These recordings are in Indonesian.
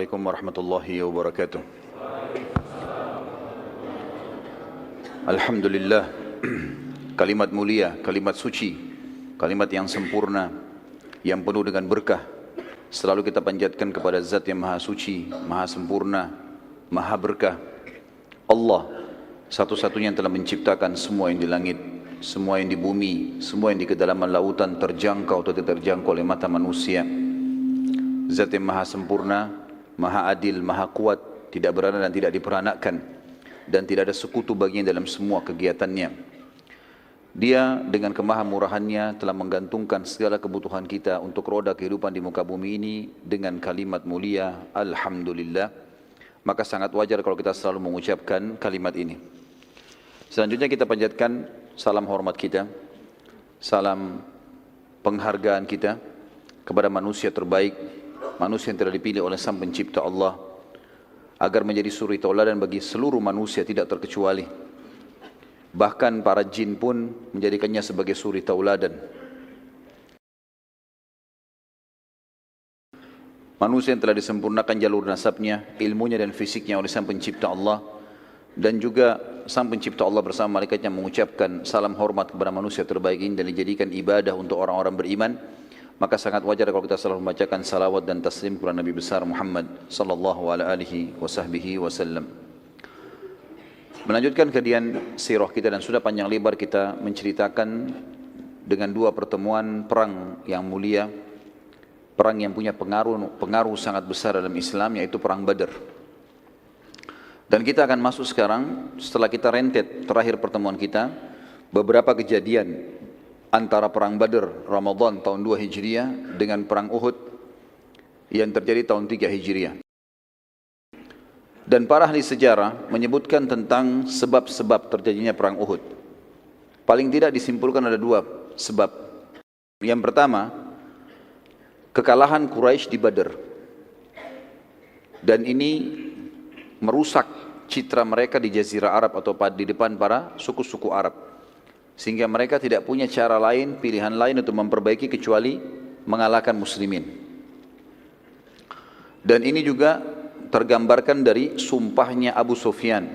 Assalamualaikum warahmatullahi wabarakatuh. Alhamdulillah, kalimat mulia, kalimat suci, kalimat yang sempurna, yang penuh dengan berkah, selalu kita panjatkan kepada Zat yang maha suci, maha sempurna, maha berkah. Allah, satu-satunya yang telah menciptakan semua yang di langit, semua yang di bumi, semua yang di kedalaman lautan, terjangkau atau tidak terjangkau oleh mata manusia. Zat yang maha sempurna, maha adil, maha kuat, tidak beranak dan tidak diperanakan, dan tidak ada sekutu baginya dalam semua kegiatannya. Dia dengan kemahamurahannya telah menggantungkan segala kebutuhan kita untuk roda kehidupan di muka bumi ini dengan kalimat mulia, Alhamdulillah. Maka sangat wajar kalau kita selalu mengucapkan kalimat ini. Selanjutnya kita panjatkan salam hormat kita, salam penghargaan kita kepada manusia terbaik, manusia yang telah dipilih oleh Sang Pencipta Allah agar menjadi suri tauladan bagi seluruh manusia tidak terkecuali. Bahkan para jin pun menjadikannya sebagai suri tauladan. Manusia yang telah disempurnakan jalur nasabnya, ilmunya dan fisiknya oleh Sang Pencipta Allah, dan juga Sang Pencipta Allah bersama malaikatnya mengucapkan salam hormat kepada manusia terbaik ini dan dijadikan ibadah untuk orang-orang beriman. Maka sangat wajar kalau kita selalu membacakan salawat dan taslim kepada Nabi besar Muhammad sallallahu alaihi wasallam. Melanjutkan kajian sirah kita, dan sudah panjang lebar kita menceritakan dengan dua pertemuan perang yang mulia, perang yang punya pengaruh sangat besar dalam Islam, yaitu perang Badar. Dan kita akan masuk sekarang setelah kita rentet terakhir pertemuan kita beberapa kejadian antara perang Badar Ramadan tahun 2 Hijriah dengan perang Uhud yang terjadi tahun 3 Hijriah. Dan para ahli sejarah menyebutkan tentang sebab-sebab terjadinya perang Uhud. Paling tidak disimpulkan ada dua sebab. Yang pertama, kekalahan Quraisy di Badar. Dan ini merusak citra mereka di Jazirah Arab atau di depan para suku-suku Arab. Sehingga mereka tidak punya cara lain, pilihan lain untuk memperbaiki kecuali mengalahkan muslimin. Dan ini juga tergambarkan dari sumpahnya Abu Sufyan,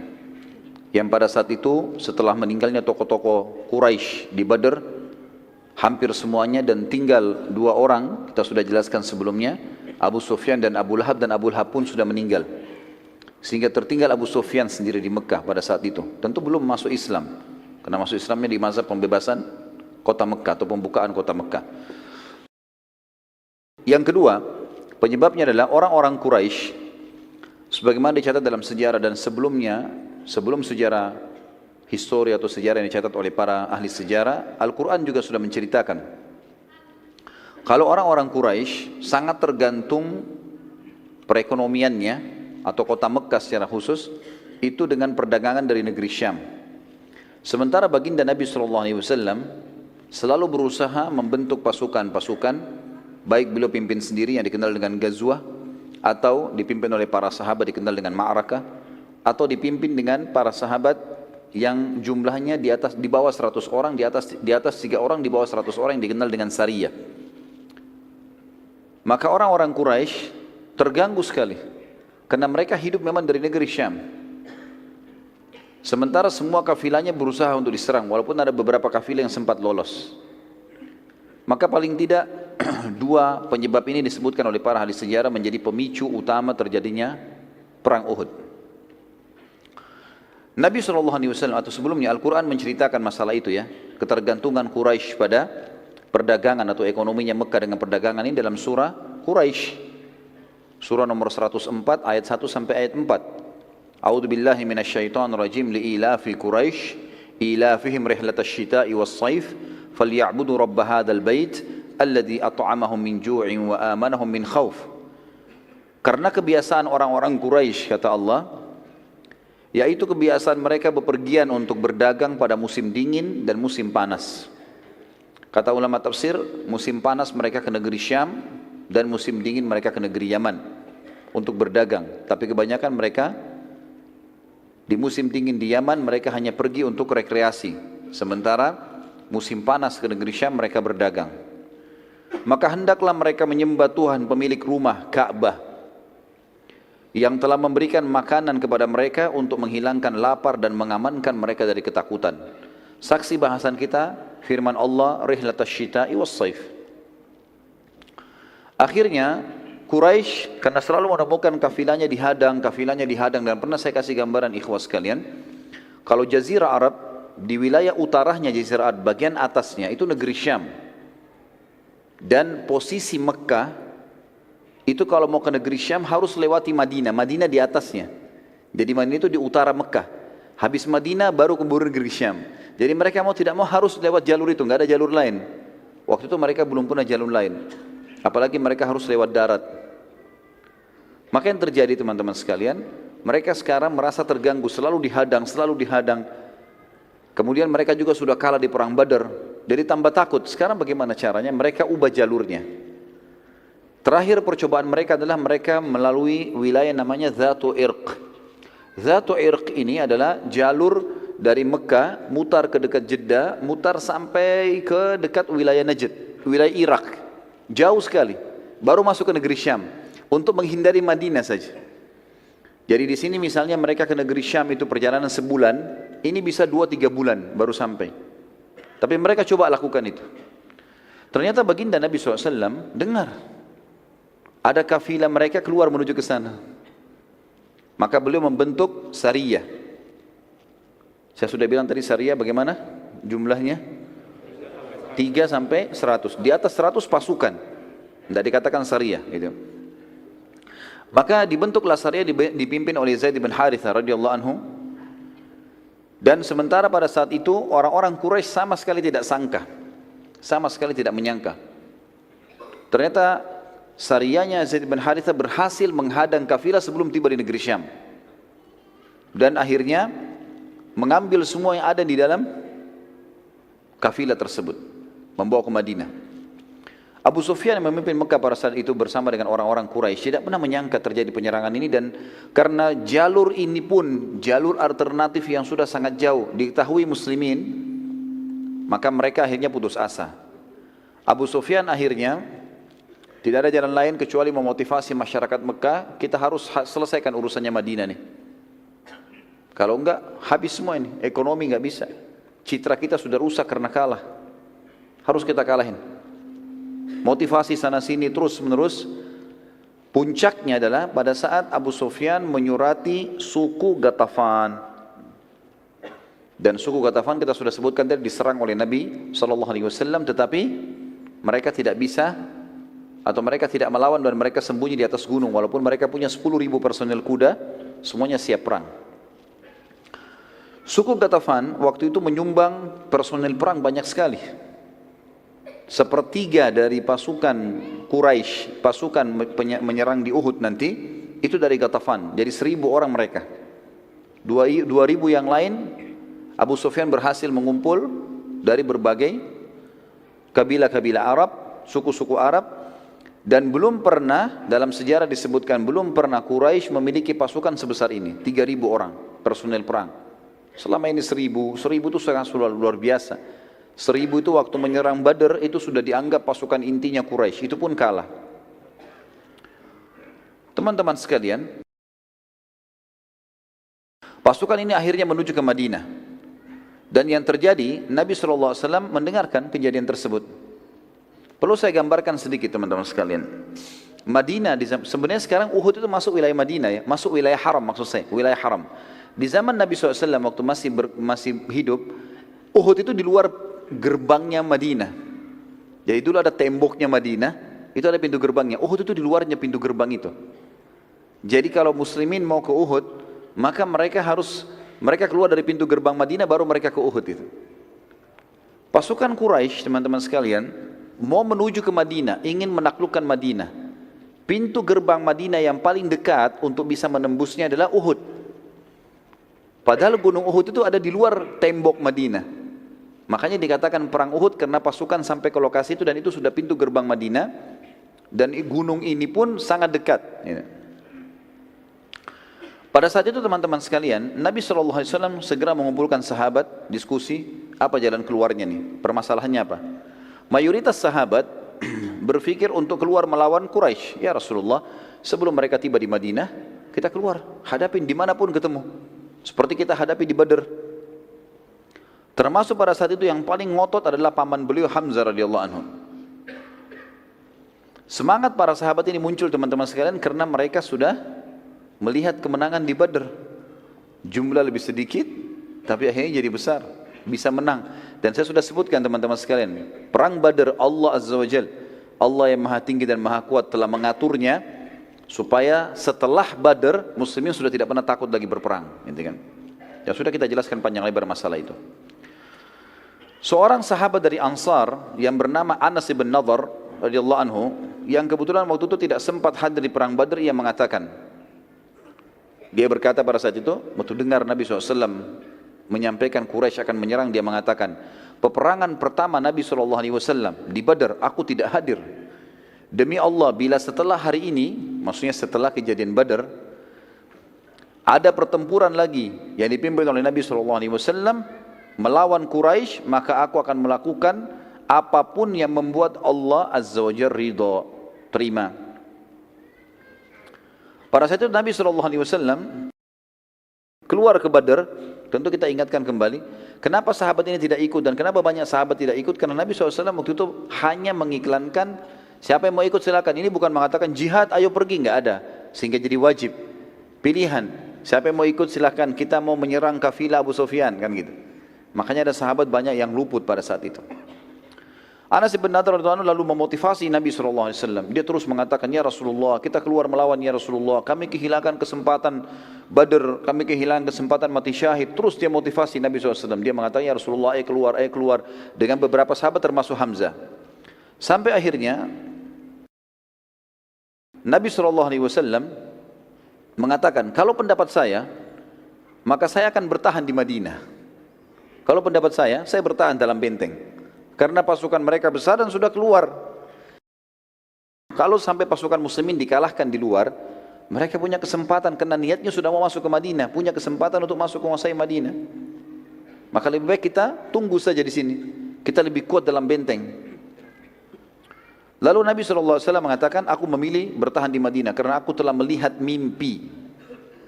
yang pada saat itu setelah meninggalnya tokoh-tokoh Quraisy di Badar hampir semuanya, dan tinggal dua orang, kita sudah jelaskan sebelumnya, Abu Sufyan dan Abu Lahab, dan Abu Lahab pun sudah meninggal. Sehingga tertinggal Abu Sufyan sendiri di Mekah pada saat itu. Tentu belum masuk Islam, karena masuk Islamnya di masa pembebasan kota Mekah atau pembukaan kota Mekah. Yang kedua, penyebabnya adalah orang-orang Quraisy, sebagaimana dicatat dalam sejarah dan sebelumnya, sebelum sejarah histori atau sejarah yang dicatat oleh para ahli sejarah, Al-Quran juga sudah menceritakan kalau orang-orang Quraisy sangat tergantung perekonomiannya atau kota Mekah secara khusus itu dengan perdagangan dari negeri Syam. Sementara baginda Nabi SAW selalu berusaha membentuk pasukan-pasukan, baik beliau pimpin sendiri yang dikenal dengan Ghazwah, atau dipimpin oleh para sahabat dikenal dengan Ma'rakah, atau dipimpin dengan para sahabat yang jumlahnya di bawah 100 orang, di atas 3 orang, di bawah 100 orang, yang dikenal dengan Sariyah. Maka orang-orang Quraisy terganggu sekali karena mereka hidup memang dari negeri Syam. Sementara semua kafilahnya berusaha untuk diserang, walaupun ada beberapa kafilah yang sempat lolos. Maka paling tidak dua penyebab ini disebutkan oleh para ahli sejarah menjadi pemicu utama terjadinya perang Uhud. Nabi SAW atau sebelumnya Al-Quran menceritakan masalah itu ya, ketergantungan Quraisy pada perdagangan atau ekonominya Mekah dengan perdagangan ini dalam surah Quraisy. Surah nomor 104 ayat 1 sampai ayat 4. A'udzu billahi minasyaitonir rajim li'ilafi Quraisy ilafihim rihlatash shita'i was-shaif falyabudu rabb hadzal bait alladzi at'amahum min ju'in wa amanahum min khauf. Karena kebiasaan orang-orang Quraisy, kata Allah, yaitu kebiasaan mereka bepergian untuk berdagang pada musim dingin dan musim panas. Kata ulama tafsir, musim panas mereka ke negeri Syam dan musim dingin mereka ke negeri Yaman untuk berdagang. Tapi kebanyakan mereka di musim dingin di Yaman mereka hanya pergi untuk rekreasi. Sementara musim panas ke negeri Syam mereka berdagang. Maka hendaklah mereka menyembah Tuhan pemilik rumah Ka'bah yang telah memberikan makanan kepada mereka untuk menghilangkan lapar dan mengamankan mereka dari ketakutan. Saksi bahasan kita firman Allah, rihlatas syita'i was saif. Akhirnya Quraisy karena selalu menemukan kafilahnya dihadang, dan pernah saya kasih gambaran ikhwas sekalian, kalau jazirah Arab di wilayah utaranya jazirah Arab, bagian atasnya itu negeri Syam, dan posisi Mekah itu kalau mau ke negeri Syam harus lewati Madinah, Madinah di atasnya. Jadi Madinah itu di utara Mekah. Habis Madinah baru keburu negeri Syam. Jadi mereka mau tidak mau harus lewat jalur itu, nggak ada jalur lain. Waktu itu mereka belum punya jalur lain. Apalagi mereka harus lewat darat. Maka yang terjadi teman-teman sekalian, mereka sekarang merasa terganggu, selalu dihadang. Kemudian mereka juga sudah kalah di perang Badar, jadi tambah takut. Sekarang bagaimana caranya? Mereka ubah jalurnya. Terakhir percobaan mereka adalah mereka melalui wilayah namanya Dhatu Irq. Dhatu Irq ini adalah jalur dari Mekah, mutar ke dekat Jeddah, mutar sampai ke dekat wilayah Najd, wilayah Irak. Jauh sekali, baru masuk ke negeri Syam, untuk menghindari Madinah saja. Jadi di sini misalnya mereka ke negeri Syam itu perjalanan sebulan, ini bisa 2-3 bulan baru sampai. Tapi mereka coba lakukan itu. Ternyata baginda Nabi SAW dengar ada kafilah mereka keluar menuju ke sana. Maka beliau membentuk Sariyah. Saya sudah bilang tadi Sariyah bagaimana jumlahnya? 3 sampai 100. Di atas 100 pasukan. Tidak dikatakan Sariyah gitu. Maka dibentuklah Sariyah dipimpin oleh Zaid bin Harithah radhiyallahu anhu. Dan sementara pada saat itu orang-orang Quraisy sama sekali tidak sangka. Sama sekali tidak menyangka. Ternyata Sariyahnya Zaid bin Harithah berhasil menghadang kafilah sebelum tiba di negeri Syam. Dan akhirnya mengambil semua yang ada di dalam kafilah tersebut, membawa ke Madinah. Abu Sufyan yang memimpin Mekah pada saat itu bersama dengan orang-orang Quraisy tidak pernah menyangka terjadi penyerangan ini, dan karena jalur ini pun jalur alternatif yang sudah sangat jauh diketahui muslimin, maka mereka akhirnya putus asa. Abu Sufyan akhirnya tidak ada jalan lain kecuali memotivasi masyarakat Mekah, kita harus selesaikan urusannya Madinah nih. Kalau enggak habis semua ini, ekonomi enggak bisa. Citra kita sudah rusak karena kalah. Harus kita kalahin. Motivasi sana sini terus menerus. Puncaknya adalah pada saat Abu Sufyan menyurati suku Ghatafan. Dan suku Ghatafan kita sudah sebutkan tadi diserang oleh Nabi SAW, tetapi mereka tidak bisa atau mereka tidak melawan dan mereka sembunyi di atas gunung, walaupun mereka punya 10.000 personel kuda, semuanya siap perang. Suku Ghatafan waktu itu menyumbang personel perang banyak sekali. Sepertiga dari pasukan Quraisy, pasukan menyerang di Uhud nanti, itu dari Ghatafan. Jadi 1.000 orang mereka. 2.000 yang lain, Abu Sufyan berhasil mengumpul dari berbagai kabilah-kabilah Arab, suku-suku Arab. Dan belum pernah, dalam sejarah disebutkan, belum pernah Quraisy memiliki pasukan sebesar ini. 3.000 orang personel perang. Selama ini 1.000 itu sangat luar biasa. 1.000 itu waktu menyerang Badar itu sudah dianggap pasukan intinya Quraisy, itu pun kalah. Teman-teman sekalian, pasukan ini akhirnya menuju ke Madinah. Dan yang terjadi, Nabi SAW mendengarkan kejadian tersebut. Perlu saya gambarkan sedikit teman-teman sekalian. Madinah, sebenarnya sekarang Uhud itu masuk wilayah Madinah ya, masuk wilayah haram maksud saya, wilayah haram. Di zaman Nabi SAW waktu masih hidup, Uhud itu di luar gerbangnya Madinah. Jadi dulu ada temboknya Madinah, itu ada pintu gerbangnya. Uhud itu di luarnya pintu gerbang itu. Jadi kalau muslimin mau ke Uhud, maka mereka keluar dari pintu gerbang Madinah baru mereka ke Uhud itu. Pasukan Quraisy teman-teman sekalian mau menuju ke Madinah, ingin menaklukkan Madinah. Pintu gerbang Madinah yang paling dekat untuk bisa menembusnya adalah Uhud. Padahal gunung Uhud itu ada di luar tembok Madinah. Makanya dikatakan perang Uhud karena pasukan sampai ke lokasi itu dan itu sudah pintu gerbang Madinah. Dan gunung ini pun sangat dekat. Pada saat itu teman-teman sekalian, Nabi SAW segera mengumpulkan sahabat, diskusi, apa jalan keluarnya nih, permasalahannya apa. Mayoritas sahabat berpikir untuk keluar melawan Quraisy. Ya Rasulullah, sebelum mereka tiba di Madinah, kita keluar, hadapin dimanapun ketemu. Seperti kita hadapi di Badr. Termasuk pada saat itu yang paling ngotot adalah paman beliau Hamzah radhiyallahu anhu. Semangat para sahabat ini muncul teman-teman sekalian karena mereka sudah melihat kemenangan di Badr. Jumlah lebih sedikit, tapi akhirnya jadi besar, bisa menang. Dan saya sudah sebutkan teman-teman sekalian, perang Badr Allah Azza wa Jal, Allah yang maha tinggi dan maha kuat telah mengaturnya supaya setelah Badr muslimin sudah tidak pernah takut lagi berperang, gitu kan? Ya sudah kita jelaskan panjang lebar masalah itu. Seorang sahabat dari Ansar yang bernama Anas bin Nadhr radhiyallahu anhu, yang kebetulan waktu itu tidak sempat hadir di perang Badr, ia mengatakan, dia berkata pada saat itu, waktu dengar Nabi SAW menyampaikan Quraisy akan menyerang, dia mengatakan, peperangan pertama Nabi SAW di Badr, aku tidak hadir. Demi Allah, bila setelah hari ini, maksudnya setelah kejadian Badr, ada pertempuran lagi yang dipimpin oleh Nabi SAW melawan Quraisy, maka aku akan melakukan apapun yang membuat Allah Azza wa Jalla ridha, terima. Pada saat itu Nabi SAW keluar ke Badr. Tentu kita ingatkan kembali, kenapa sahabat ini tidak ikut dan kenapa banyak sahabat tidak ikut? Karena Nabi SAW waktu itu hanya mengiklankan, siapa yang mau ikut silakan. Ini bukan mengatakan jihad, ayo pergi, nggak ada. Sehingga jadi wajib, pilihan. Siapa yang mau ikut silakan, kita mau menyerang kafilah Abu Sufyan, kan gitu. Makanya ada sahabat banyak yang luput pada saat itu. Anas bin Nadhr lalu memotivasi Nabi SAW. Dia terus mengatakan, ya Rasulullah, kita keluar melawan ya Rasulullah. Kami kehilangan kesempatan Badr, kami kehilangan kesempatan mati syahid. Terus dia motivasi Nabi SAW. Dia mengatakan, ya Rasulullah, ayo keluar. Dengan beberapa sahabat termasuk Hamzah. Sampai akhirnya Nabi SAW mengatakan, kalau pendapat saya, maka saya akan bertahan di Madinah. Kalau pendapat saya bertahan dalam benteng. Karena pasukan mereka besar dan sudah keluar. Kalau sampai pasukan muslimin dikalahkan di luar, mereka punya kesempatan, karena niatnya sudah mau masuk ke Madinah, punya kesempatan untuk masuk menguasai Madinah. Maka lebih baik kita tunggu saja di sini. Kita lebih kuat dalam benteng. Lalu Nabi SAW mengatakan, aku memilih bertahan di Madinah karena aku telah melihat mimpi.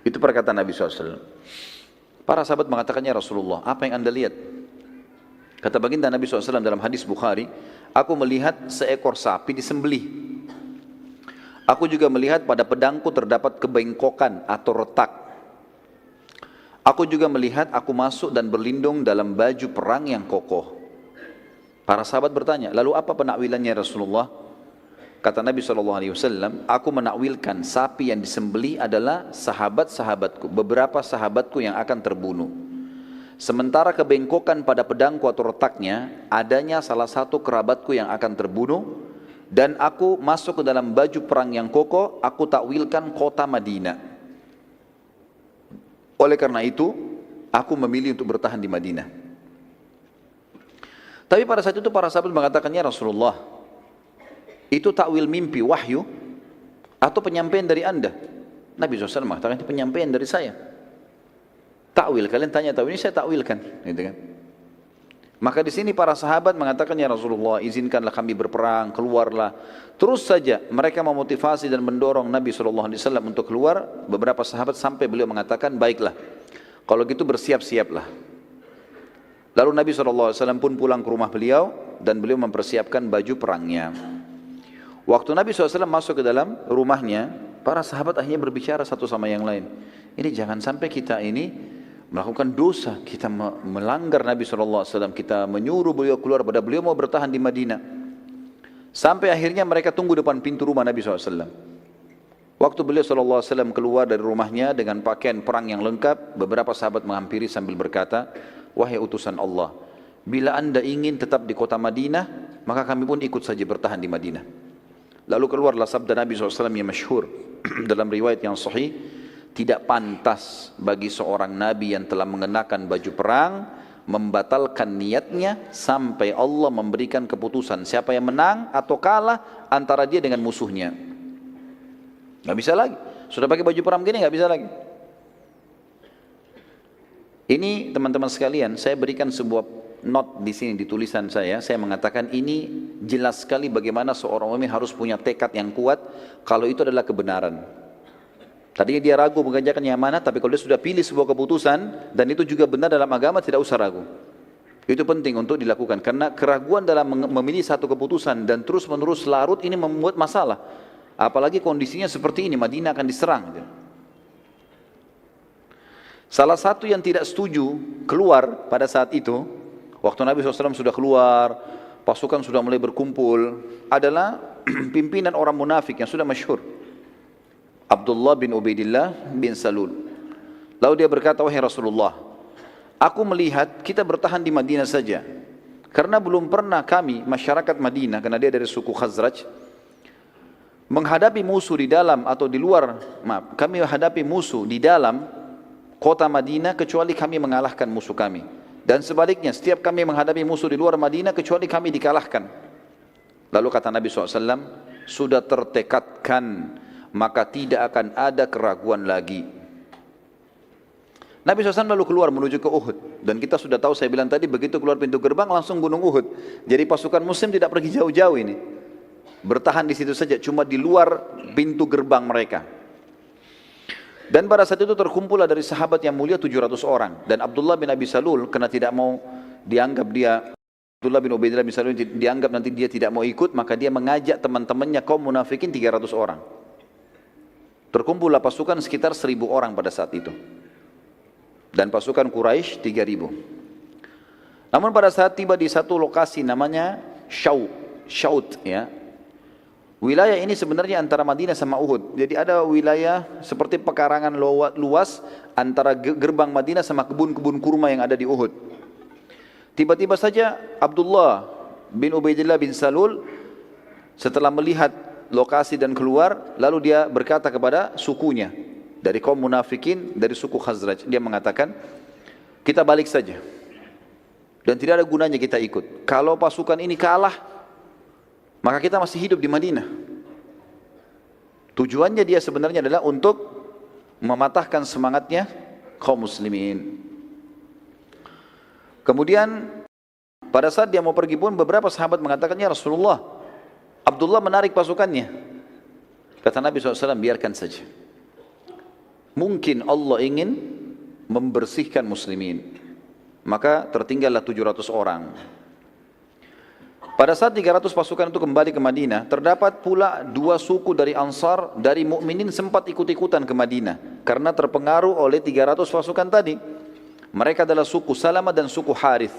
Itu perkataan Nabi SAW. Para sahabat mengatakannya, Rasulullah, apa yang anda lihat? Kata baginda Nabi SAW dalam hadis Bukhari, aku melihat seekor sapi disembelih. Aku juga melihat pada pedangku terdapat kebengkokan atau retak. Aku juga melihat aku masuk dan berlindung dalam baju perang yang kokoh. Para sahabat bertanya, lalu apa penakwilannya Rasulullah? Kata Nabi SAW, aku menakwilkan sapi yang disembelih adalah sahabat-sahabatku, beberapa sahabatku yang akan terbunuh. Sementara kebengkokan pada pedangku atau retaknya, adanya salah satu kerabatku yang akan terbunuh, dan aku masuk ke dalam baju perang yang kokoh, aku takwilkan kota Madinah. Oleh karena itu, aku memilih untuk bertahan di Madinah. Tapi pada saat itu para sahabat mengatakannya, Rasulullah, itu takwil mimpi wahyu atau penyampaian dari anda? Nabi SAW mengatakan, itu penyampaian dari saya. Takwil, kalian tanya takwil, ini saya takwilkan, gitu kan? Maka di sini para sahabat mengatakan, ya Rasulullah, izinkanlah kami berperang, keluarlah. Terus saja mereka memotivasi dan mendorong Nabi SAW untuk keluar. Beberapa sahabat sampai beliau mengatakan, baiklah, kalau gitu bersiap-siaplah. Lalu Nabi SAW pun pulang ke rumah beliau dan beliau mempersiapkan baju perangnya. Waktu Nabi SAW masuk ke dalam rumahnya, para sahabat akhirnya berbicara satu sama yang lain. Ini jangan sampai kita ini melakukan dosa, kita melanggar Nabi SAW, kita menyuruh beliau keluar pada beliau mau bertahan di Madinah. Sampai akhirnya mereka tunggu depan pintu rumah Nabi SAW. Waktu beliau SAW keluar dari rumahnya dengan pakaian perang yang lengkap, beberapa sahabat menghampiri sambil berkata, wahai utusan Allah, bila anda ingin tetap di kota Madinah, maka kami pun ikut saja bertahan di Madinah. Lalu keluarlah sabda Nabi SAW yang masyhur dalam riwayat yang sahih, tidak pantas bagi seorang Nabi yang telah mengenakan baju perang membatalkan niatnya sampai Allah memberikan keputusan siapa yang menang atau kalah antara dia dengan musuhnya. Gak bisa lagi, sudah pakai baju perang begini gak bisa lagi. Ini teman-teman sekalian, saya berikan sebuah note di sini di tulisan saya mengatakan ini jelas sekali bagaimana seorang mukmin harus punya tekad yang kuat kalau itu adalah kebenaran. Tadinya dia ragu mengerjakan yang mana, tapi kalau dia sudah pilih sebuah keputusan, dan itu juga benar dalam agama, tidak usah ragu. Itu penting untuk dilakukan, karena keraguan dalam memilih satu keputusan dan terus-menerus larut ini membuat masalah. Apalagi kondisinya seperti ini, Madinah akan diserang. Salah satu yang tidak setuju keluar pada saat itu, waktu Nabi SAW sudah keluar, pasukan sudah mulai berkumpul, adalah pimpinan orang munafik yang sudah masyhur, Abdullah bin Ubaidillah bin Salul. Lalu dia berkata, wahai Rasulullah, aku melihat kita bertahan di Madinah saja, karena belum pernah kami, masyarakat Madinah, karena dia dari suku Khazraj, menghadapi musuh di dalam atau di luar, kami menghadapi musuh di dalam kota Madinah kecuali kami mengalahkan musuh kami. Dan sebaliknya, setiap kami menghadapi musuh di luar Madinah kecuali kami dikalahkan. Lalu kata Nabi SAW, sudah tertekadkan, maka tidak akan ada keraguan lagi. Nabi SAW lalu keluar menuju ke Uhud. Dan kita sudah tahu, saya bilang tadi, begitu keluar pintu gerbang langsung gunung Uhud. Jadi pasukan muslim tidak pergi jauh-jauh ini, bertahan di situ saja, cuma di luar pintu gerbang mereka. Dan pada saat itu terkumpullah dari sahabat yang mulia 700 orang. Dan Abdullah bin Abi Salul, karena tidak mau dianggap dia, Abdullah bin Ubaidillah bin Salul dianggap nanti dia tidak mau ikut, maka dia mengajak teman-temannya kaum munafikin 300 orang. Terkumpullah pasukan sekitar 1.000 orang pada saat itu. Dan pasukan Quraisy 3.000. Namun pada saat tiba di satu lokasi namanya Syaut, ya. Wilayah ini sebenarnya antara Madinah sama Uhud. Jadi ada wilayah seperti pekarangan luas antara gerbang Madinah sama kebun-kebun kurma yang ada di Uhud. Tiba-tiba saja Abdullah bin Ubaidillah bin Salul setelah melihat lokasi dan keluar, lalu dia berkata kepada sukunya dari kaum munafikin dari suku Khazraj. Dia mengatakan, kita balik saja dan tidak ada gunanya kita ikut. Kalau pasukan ini kalah, maka kita masih hidup di Madinah. Tujuannya dia sebenarnya adalah untuk mematahkan semangatnya kaum muslimin. Kemudian pada saat dia mau pergi pun beberapa sahabat mengatakan, ya Rasulullah, Abdullah menarik pasukannya. Kata Nabi SAW, biarkan saja. Mungkin Allah ingin membersihkan muslimin. Maka tertinggallah 700 orang. Pada saat 300 pasukan itu kembali ke Madinah, terdapat pula 2 suku dari Ansar, dari mukminin sempat ikut-ikutan ke Madinah karena terpengaruh oleh 300 pasukan tadi. Mereka adalah suku Salamah dan suku Harith.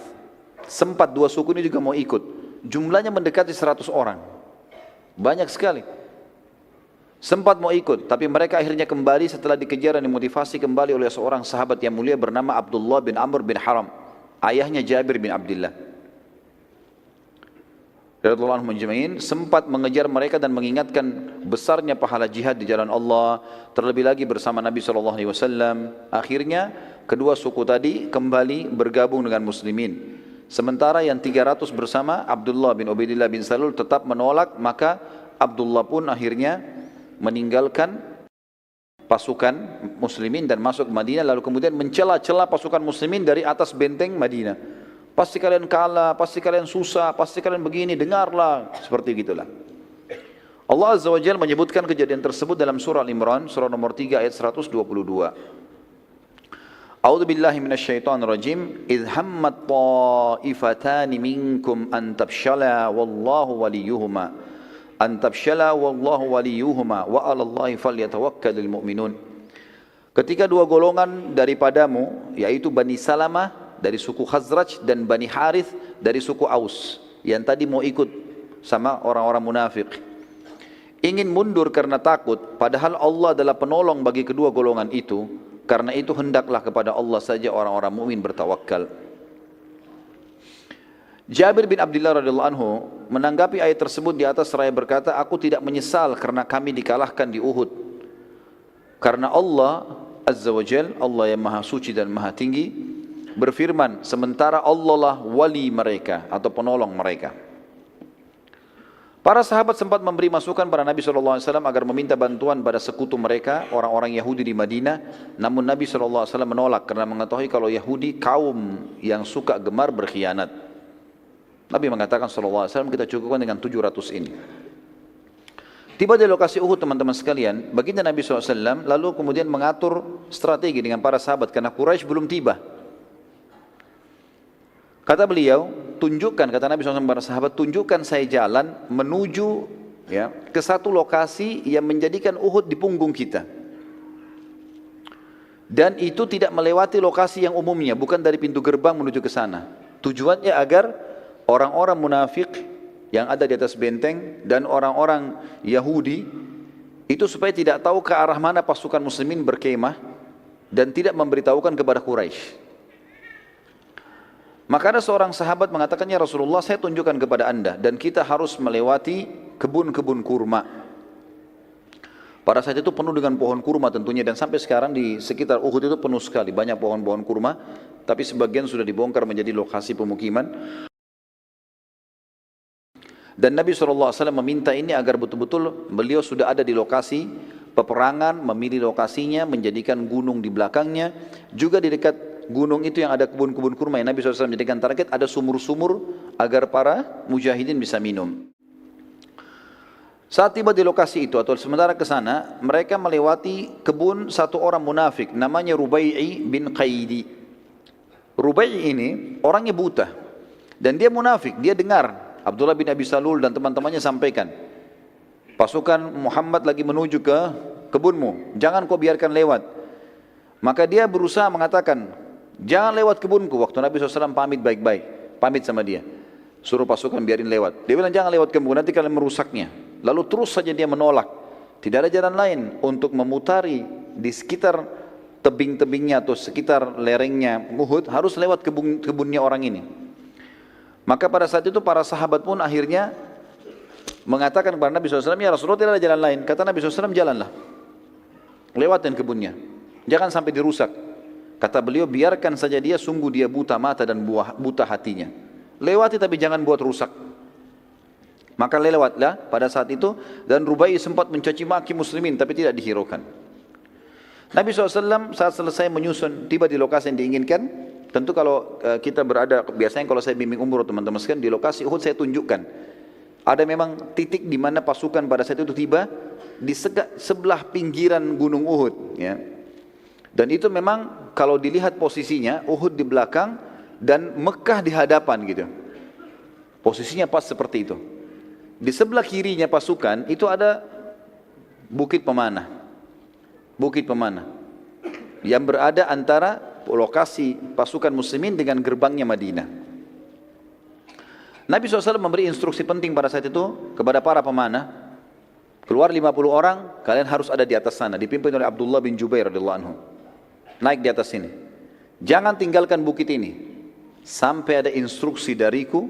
Sempat 2 suku ini juga mau ikut. Jumlahnya mendekati 100 orang. Banyak sekali. Sempat mau ikut, tapi mereka akhirnya kembali setelah dikejar dan dimotivasi kembali oleh seorang sahabat yang mulia bernama Abdullah bin Amr bin Haram, ayahnya Jabir bin Abdullah radhiyallahu anhu majma'in, sempat mengejar mereka dan mengingatkan besarnya pahala jihad di jalan Allah, terlebih lagi bersama Nabi SAW. Akhirnya kedua suku tadi kembali bergabung dengan muslimin. Sementara yang 300 bersama Abdullah bin Ubaidillah bin Salul tetap menolak, maka Abdullah pun akhirnya meninggalkan pasukan muslimin dan masuk ke Madinah, lalu kemudian mencela-cela pasukan muslimin dari atas benteng Madinah. Pasti kalian kalah, pasti kalian susah, pasti kalian begini, dengarlah. Seperti gitulah. Allah Azza wa Jalla menyebutkan kejadian tersebut dalam surah Al-Imran, surah nomor 3 ayat 122. A'udzu billahi minasyaitonir rajim. Idh hammat ta'ifatani minkum an tabshala wallahu waliyuhuma. An tabshala wallahu waliyuhuma wa 'alallahi falyatawakkalul mu'minun. Ketika 2 golongan daripadamu, yaitu Bani Salamah dari suku Khazraj dan Bani Harith dari suku Aus, yang tadi mau ikut sama orang-orang munafik, ingin mundur karena takut, padahal Allah adalah penolong bagi kedua golongan itu. Karena itu hendaklah kepada Allah saja orang-orang mukmin bertawakal. Jabir bin Abdullah radhiyallahu anhu menanggapi ayat tersebut di atas seraya berkata, aku tidak menyesal karena kami dikalahkan di Uhud. Karena Allah Azza wa Jalla, Allah yang maha suci dan maha tinggi, berfirman, sementara Allah lah wali mereka atau penolong mereka. Para sahabat sempat memberi masukan pada Nabi SAW agar meminta bantuan pada sekutu mereka, orang-orang Yahudi di Madinah. Namun Nabi SAW menolak karena mengetahui kalau Yahudi kaum yang suka gemar berkhianat. Nabi mengatakan SAW, kita cukupkan dengan 700 ini. Tiba di lokasi Uhud teman-teman sekalian, baginda Nabi SAW lalu kemudian mengatur strategi dengan para sahabat karena Quraisy belum tiba. Kata beliau, tunjukkan, kata Nabi SAW kepada sahabat, tunjukkan saya jalan menuju ke satu lokasi yang menjadikan Uhud di punggung kita. Dan itu tidak melewati lokasi yang umumnya, bukan dari pintu gerbang menuju ke sana. Tujuannya agar orang-orang munafik yang ada di atas benteng dan orang-orang Yahudi itu supaya tidak tahu ke arah mana pasukan muslimin berkemah dan tidak memberitahukan kepada Quraisy. Maka ada seorang sahabat mengatakannya, Rasulullah, saya tunjukkan kepada anda dan kita harus melewati kebun-kebun kurma. Pada saat itu penuh dengan pohon kurma tentunya, dan sampai sekarang di sekitar Uhud itu penuh sekali, banyak pohon-pohon kurma, tapi sebagian sudah dibongkar menjadi lokasi pemukiman. Dan Nabi SAW meminta ini agar betul-betul beliau sudah ada di lokasi peperangan, memilih lokasinya, menjadikan gunung di belakangnya. Juga di dekat gunung itu yang ada kebun-kebun kurma yang Nabi SAW menjadikan target, ada sumur-sumur agar para mujahidin bisa minum. Saat tiba di lokasi itu atau sementara ke sana, mereka melewati kebun satu orang munafik namanya Rubai'i bin Qaidi. Rubai'i ini orangnya buta dan dia munafik, dia dengar Abdullah bin Abi Salul dan teman-temannya sampaikan, pasukan Muhammad lagi menuju ke kebunmu, jangan kau biarkan lewat. Maka dia berusaha mengatakan, jangan lewat kebunku. Waktu Nabi SAW pamit baik-baik, pamit sama dia, suruh pasukan biarin lewat. Dia bilang jangan lewat kebun, nanti kalian merusaknya. Lalu terus saja dia menolak. Tidak ada jalan lain untuk memutari di sekitar tebing-tebingnya atau sekitar lerengnya Uhud, harus lewat kebunnya orang ini. Maka pada saat itu para sahabat pun akhirnya mengatakan kepada Nabi SAW, ya Rasulullah, tidak ada jalan lain. Kata Nabi SAW, jalanlah, lewatin kebunnya, jangan sampai dirusak. Kata beliau, biarkan saja dia, sungguh dia buta mata dan buta hatinya. Lewati tapi jangan buat rusak. Maka lewatlah pada saat itu, dan Rubai sempat mencaci maki muslimin tapi tidak dihiraukan. Nabi SAW saat selesai menyusun, tiba di lokasi yang diinginkan. Tentu kalau kita berada, biasanya kalau saya bimbing umroh teman-teman sekalian, di lokasi Uhud saya tunjukkan. Ada memang titik di mana pasukan pada saat itu tiba di sebelah pinggiran gunung Uhud. Ya. Dan itu memang kalau dilihat posisinya, Uhud di belakang dan Mekah di hadapan gitu. Posisinya pas seperti itu. Di sebelah kirinya pasukan itu ada Bukit Pemanah. Bukit Pemanah yang berada antara lokasi pasukan muslimin dengan gerbangnya Madinah. Nabi SAW memberi instruksi penting pada saat itu kepada para pemanah. Keluar 50 orang, kalian harus ada di atas sana, dipimpin oleh Abdullah bin Jubair radhiyallahu anhu. Naik di atas sini. Jangan tinggalkan bukit ini sampai ada instruksi dariku.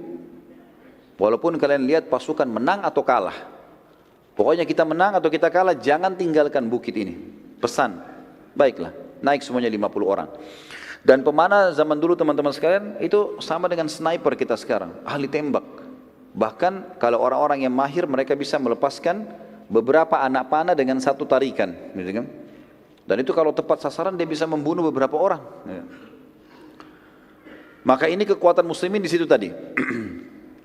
Walaupun kalian lihat pasukan menang atau kalah, pokoknya kita menang atau kita kalah, jangan tinggalkan bukit ini. Pesan. Baiklah, naik semuanya 50 orang. Dan pemanah zaman dulu teman-teman sekalian itu sama dengan sniper kita sekarang, ahli tembak. Bahkan kalau orang-orang yang mahir, mereka bisa melepaskan beberapa anak panah dengan satu tarikan, gitu kan? Dan itu kalau tepat sasaran dia bisa membunuh beberapa orang. Maka ini kekuatan muslimin di situ tadi.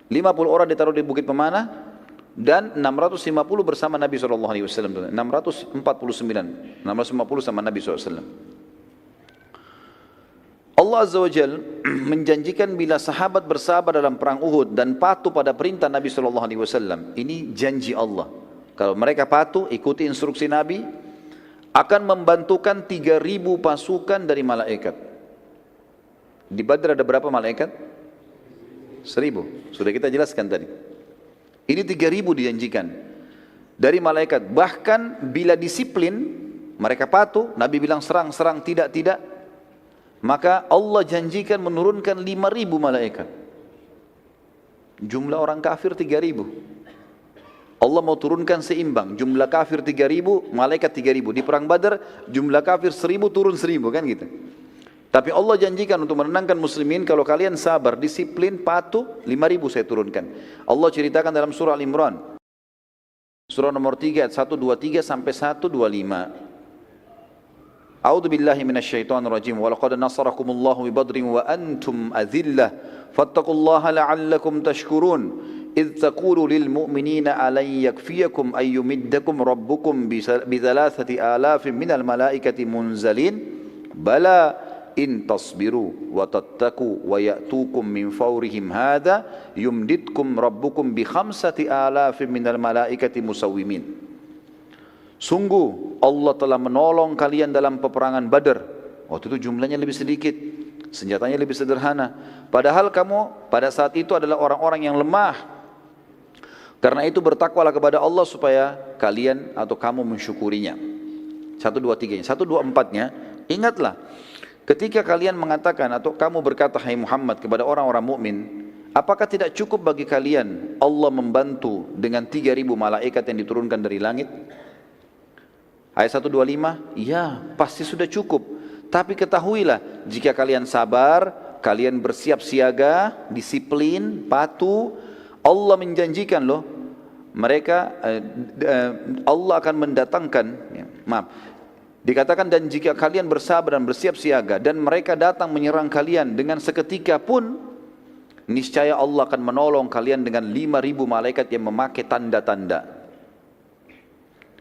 50 orang ditaruh di Bukit Pemanah dan 650 bersama Nabi SAW. 649, 650 sama Nabi SAW. Allah Azza wa Jal menjanjikan bila sahabat bersabar dalam perang Uhud dan patuh pada perintah Nabi SAW. Ini janji Allah. Kalau mereka patuh, ikuti instruksi Nabi, akan membantukan 3.000 pasukan dari malaikat. Di Badr ada berapa malaikat? 1.000, sudah kita jelaskan tadi. Ini 3.000 dijanjikan dari malaikat. Bahkan bila disiplin, mereka patuh, Nabi bilang serang, tidak, maka Allah janjikan menurunkan 5.000 malaikat. Jumlah orang kafir 3.000. Allah mau turunkan seimbang, jumlah kafir 3.000, malaikat 3.000. Di perang Badar jumlah kafir 1.000 turun 1.000, kan gitu. Tapi Allah janjikan untuk menenangkan muslimin, kalau kalian sabar, disiplin, patuh, 5.000 saya turunkan. Allah ceritakan dalam surah Al-Imran, surah nomor 3 ayat 123 sampai 125. A'udzu billahi minasyaitonir rajim. Wa laqad nasarakumullahu bi Badrin wa antum adhillah fattaqullaha la'allakum tashkurun. إذ تقول للمؤمنين ألن يكفيكم أن يمدكم ربكم بثلاثة آلاف من الملائكة منزلين بلى إن تصبروا وتتقوا ويأتوكم من فورهم هذا يمددكم ربكم بخمسة آلاف من الملائكة مسومين. Sungguh Allah telah menolong kalian dalam peperangan Badar. Waktu itu jumlahnya lebih sedikit, senjatanya lebih sederhana. Padahal kamu pada saat itu adalah orang-orang yang lemah. Karena itu bertakwalah kepada Allah supaya kalian atau kamu mensyukurinya. 1, 2, 3-nya. 1, 2, 4-nya. Ingatlah, ketika kalian mengatakan atau kamu berkata, hai Muhammad, kepada orang-orang mukmin, apakah tidak cukup bagi kalian Allah membantu dengan 3.000 malaikat yang diturunkan dari langit? Ayat 125, ya pasti sudah cukup. Tapi ketahuilah, jika kalian sabar, kalian bersiap siaga, disiplin, patuh, Allah menjanjikan loh, mereka Allah akan mendatangkan, dikatakan dan jika kalian bersabar dan bersiap siaga dan mereka datang menyerang kalian dengan seketika pun, niscaya Allah akan menolong kalian dengan 5.000 malaikat yang memakai tanda-tanda.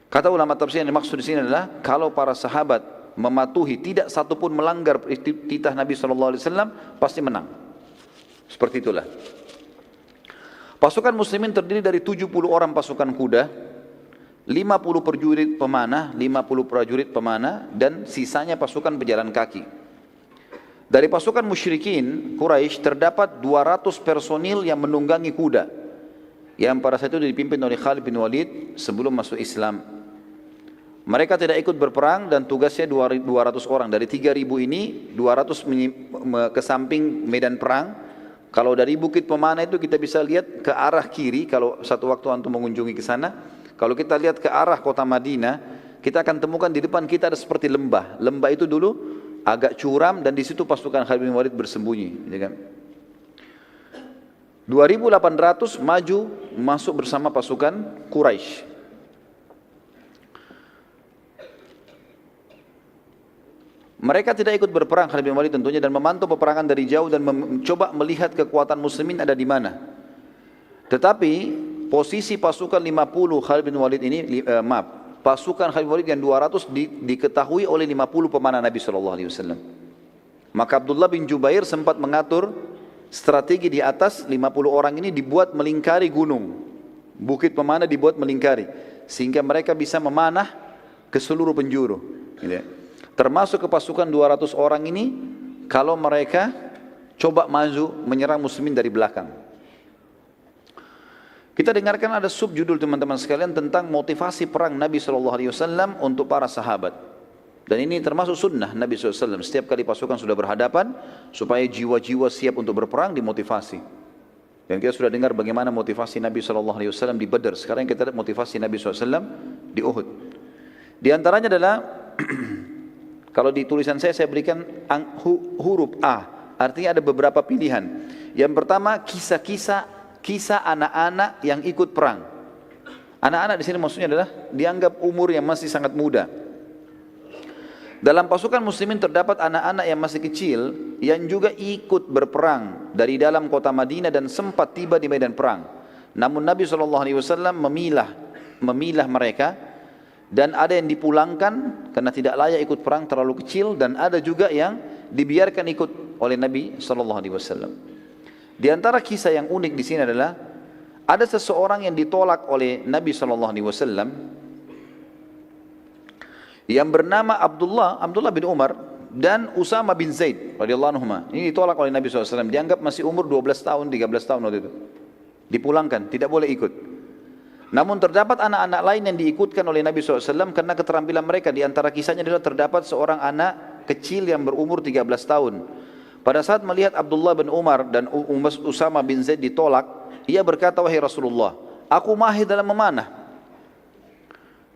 Kata ulama tafsir yang dimaksud di sini adalah kalau para sahabat mematuhi tidak satu pun melanggar titah Nabi SAW, pasti menang. Seperti itulah. Pasukan muslimin terdiri dari 70 orang pasukan kuda, 50 prajurit pemanah dan sisanya pasukan pejalan kaki. Dari pasukan musyrikin Quraisy terdapat 200 personil yang menunggangi kuda, yang pada saat itu dipimpin oleh Khalid bin Walid sebelum masuk Islam. Mereka tidak ikut berperang dan tugasnya 200 orang. Dari 3.000 ini 200 ke samping medan perang. Kalau dari Bukit Pemanah itu kita bisa lihat ke arah kiri, kalau satu waktu antum mengunjungi ke sana. Kalau kita lihat ke arah kota Madinah, kita akan temukan di depan kita ada seperti lembah. Lembah itu dulu agak curam dan di situ pasukan Khalid bin Walid bersembunyi, ya kan? 2.800 maju masuk bersama pasukan Quraisy. Mereka tidak ikut berperang Khalid bin Walid tentunya dan memantau peperangan dari jauh dan mencoba melihat kekuatan muslimin ada di mana. Tetapi posisi pasukan 50 Khalid bin Walid ini, pasukan Khalid bin Walid yang 200 diketahui oleh 50 pemanah Nabi SAW. Maka Abdullah bin Jubair sempat mengatur strategi di atas 50 orang ini dibuat melingkari gunung. Bukit Pemanah dibuat melingkari sehingga mereka bisa memanah ke seluruh penjuru. Termasuk ke pasukan 200 orang ini kalau mereka coba maju menyerang muslimin dari belakang. Kita dengarkan ada subjudul teman-teman sekalian tentang motivasi perang Nabi SAW untuk para sahabat. Dan ini termasuk sunnah Nabi SAW. Setiap kali pasukan sudah berhadapan, supaya jiwa-jiwa siap untuk berperang dimotivasi. Dan kita sudah dengar bagaimana motivasi Nabi SAW di Badar. Sekarang kita lihat motivasi Nabi SAW di Uhud. Di antaranya adalah kalau di tulisan saya berikan huruf A, artinya ada beberapa pilihan. Yang pertama kisah anak-anak yang ikut perang. Anak-anak di sini maksudnya adalah dianggap umur yang masih sangat muda. Dalam pasukan muslimin terdapat anak-anak yang masih kecil yang juga ikut berperang dari dalam kota Madinah dan sempat tiba di medan perang. Namun Nabi SAW memilah mereka. Dan ada yang dipulangkan karena tidak layak ikut perang, terlalu kecil, dan ada juga yang dibiarkan ikut oleh Nabi SAW. Di antara kisah yang unik di sini adalah ada seseorang yang ditolak oleh Nabi SAW yang bernama Abdullah bin Umar dan Usama bin Zaid radhiyallahu anhuma. Ini ditolak oleh Nabi SAW, dianggap masih umur 12 tahun, 13 tahun waktu itu. Dipulangkan, tidak boleh ikut. Namun terdapat anak-anak lain yang diikutkan oleh Nabi SAW karena keterampilan mereka. Di antara kisahnya adalah terdapat seorang anak kecil yang berumur 13 tahun. Pada saat melihat Abdullah bin Umar dan Usama bin Zaid ditolak, ia berkata, wahai Rasulullah, aku mahir dalam memanah.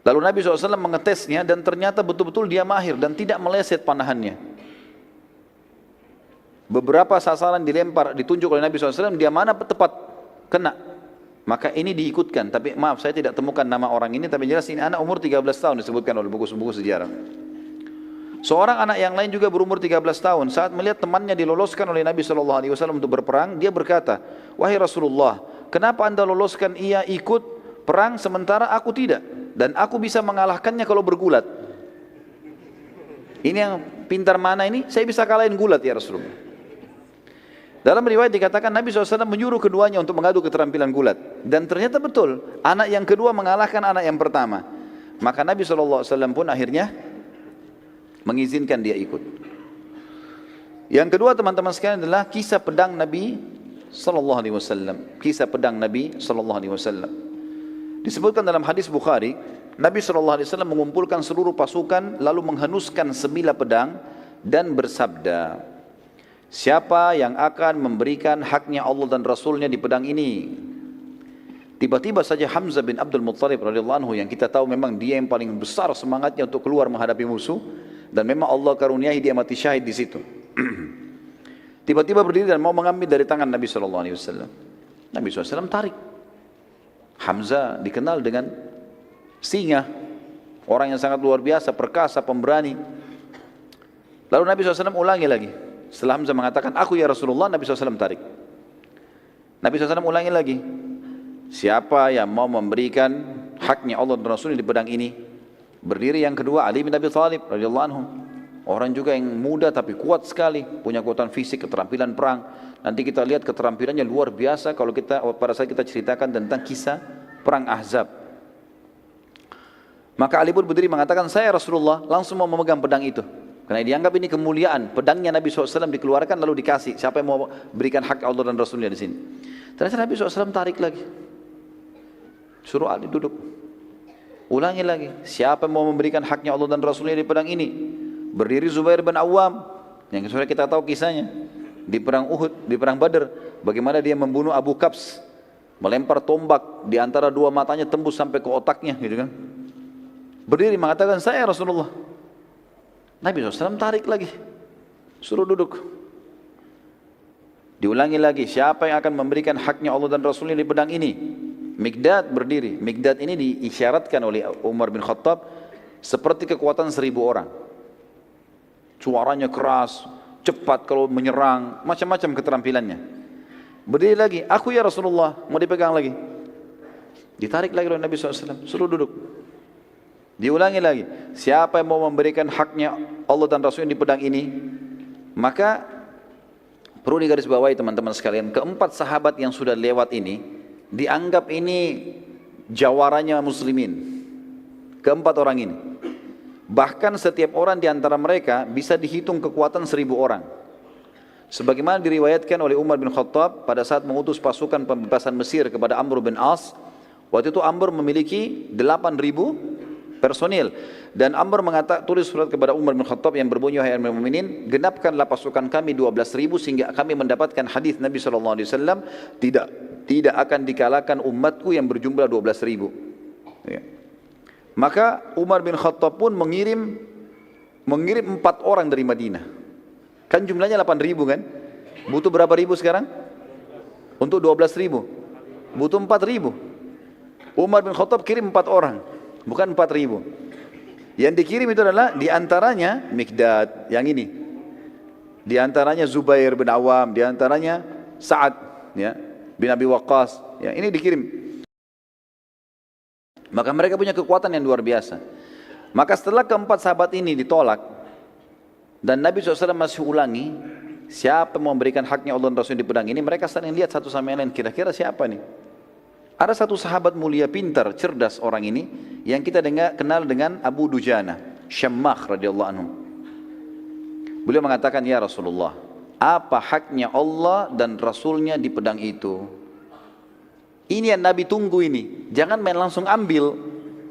Lalu Nabi SAW mengetesnya dan ternyata betul-betul dia mahir dan tidak meleset panahannya. Beberapa sasaran dilempar, ditunjuk oleh Nabi SAW, dia mana tepat kena. Maka ini diikutkan, tapi maaf saya tidak temukan nama orang ini, tapi jelas ini anak umur 13 tahun disebutkan oleh buku-buku sejarah. Seorang anak yang lain juga berumur 13 tahun, saat melihat temannya diloloskan oleh Nabi SAW untuk berperang, dia berkata, wahai Rasulullah, kenapa anda loloskan ia ikut perang sementara aku tidak? Dan aku bisa mengalahkannya kalau bergulat. Ini yang pintar mana ini? Saya bisa kalahin gulat ya Rasulullah. Dalam riwayat dikatakan Nabi SAW menyuruh keduanya untuk mengadu keterampilan gulat. Dan ternyata betul, anak yang kedua mengalahkan anak yang pertama. Maka Nabi SAW pun akhirnya mengizinkan dia ikut. Yang kedua teman-teman sekalian adalah kisah pedang Nabi SAW. Kisah pedang Nabi SAW. Disebutkan dalam hadis Bukhari, Nabi SAW mengumpulkan seluruh pasukan lalu menghenuskan sebilah pedang dan bersabda, siapa yang akan memberikan haknya Allah dan Rasulnya di pedang ini? Tiba-tiba saja Hamzah bin Abdul Muttalib radhiyallahu anhu, yang kita tahu memang dia yang paling besar semangatnya untuk keluar menghadapi musuh, dan memang Allah karuniai dia mati syahid di situ. Tiba-tiba berdiri dan mau mengambil dari tangan Nabi SAW. Nabi SAW tarik. Hamzah dikenal dengan singa, orang yang sangat luar biasa, perkasa, pemberani. Lalu Nabi SAW ulangi lagi. Setelah Hamzah mengatakan, aku ya Rasulullah, Nabi SAW tarik. Nabi SAW ulangi lagi. Siapa yang mau memberikan haknya Allah dan Rasulnya di pedang ini? Berdiri yang kedua Ali bin Abi Thalib radhiyallahu anhu. Orang juga yang muda tapi kuat sekali, punya kekuatan fisik, keterampilan perang. Nanti kita lihat keterampilannya luar biasa kalau pada saat kita ceritakan tentang kisah perang Ahzab. Maka Ali pun berdiri mengatakan, saya Rasulullah, langsung mau memegang pedang itu. Karena dianggap ini kemuliaan, pedangnya Nabi SAW dikeluarkan lalu dikasih. Siapa yang mau berikan hak Allah dan Rasulnya di sini? Ternyata Nabi SAW tarik lagi. Suruh Ali duduk. Ulangi lagi, siapa yang mau memberikan haknya Allah dan Rasulnya di pedang ini? Berdiri Zubair bin Awam, yang sudah kita tahu kisahnya di perang Uhud, di perang Badr, bagaimana dia membunuh Abu Kabs, melempar tombak di antara dua matanya tembus sampai ke otaknya, gitu kan? Berdiri mengatakan, saya Rasulullah. Nabi SAW tarik lagi, suruh duduk. Diulangi lagi, siapa yang akan memberikan haknya Allah dan Rasulnya di pedang ini? Mikdad berdiri. Mikdad ini diisyaratkan oleh Umar bin Khattab seperti kekuatan 1000 orang. Suaranya keras, cepat kalau menyerang, macam-macam keterampilannya. Berdiri lagi, aku ya Rasulullah, mau dipegang lagi. Ditarik lagi oleh Nabi SAW, suruh duduk. Diulangi lagi, siapa yang mau memberikan haknya Allah dan Rasulnya di pedang ini? Maka perlu digarisbawahi teman-teman sekalian, keempat sahabat yang sudah lewat ini dianggap ini jawaranya muslimin. Keempat orang ini. Bahkan setiap orang di antara mereka bisa dihitung kekuatan 1000 orang. Sebagaimana diriwayatkan oleh Umar bin Khattab pada saat mengutus pasukan pembebasan Mesir kepada Amr bin As. Waktu itu Amr memiliki 8000 personil. Dan Amr tulis surat kepada Umar bin Khattab yang berbunyi, wahai Amirul Mukminin, genapkanlah pasukan kami 12.000 sehingga kami mendapatkan hadis Nabi SAW, tidak akan dikalahkan umatku yang berjumlah 12.000. Ya. Maka Umar bin Khattab pun mengirim 4 orang dari Madinah. Kan jumlahnya 8.000 kan? Butuh berapa ribu sekarang? Untuk 12.000. Butuh 4.000. Umar bin Khattab kirim 4 orang, bukan 4.000. Yang dikirim itu adalah diantaranya Mikdad, yang ini. Diantaranya Zubair bin Awam, diantaranya Sa'ad, ya, bin Abi Waqqas, ya, ini dikirim. Maka mereka punya kekuatan yang luar biasa. Maka setelah keempat sahabat ini ditolak dan Nabi SAW masih ulangi, siapa mau memberikan haknya Allah dan Rasul di pedang ini, mereka saling lihat satu sama lain, kira-kira siapa nih? Ada satu sahabat mulia, pintar, cerdas orang ini, yang kita kenal dengan Abu Dujana, Syammah radhiyallahu anhu. Beliau mengatakan, ya Rasulullah, apa haknya Allah dan Rasulnya di pedang itu? Ini yang Nabi tunggu ini. Jangan main langsung ambil.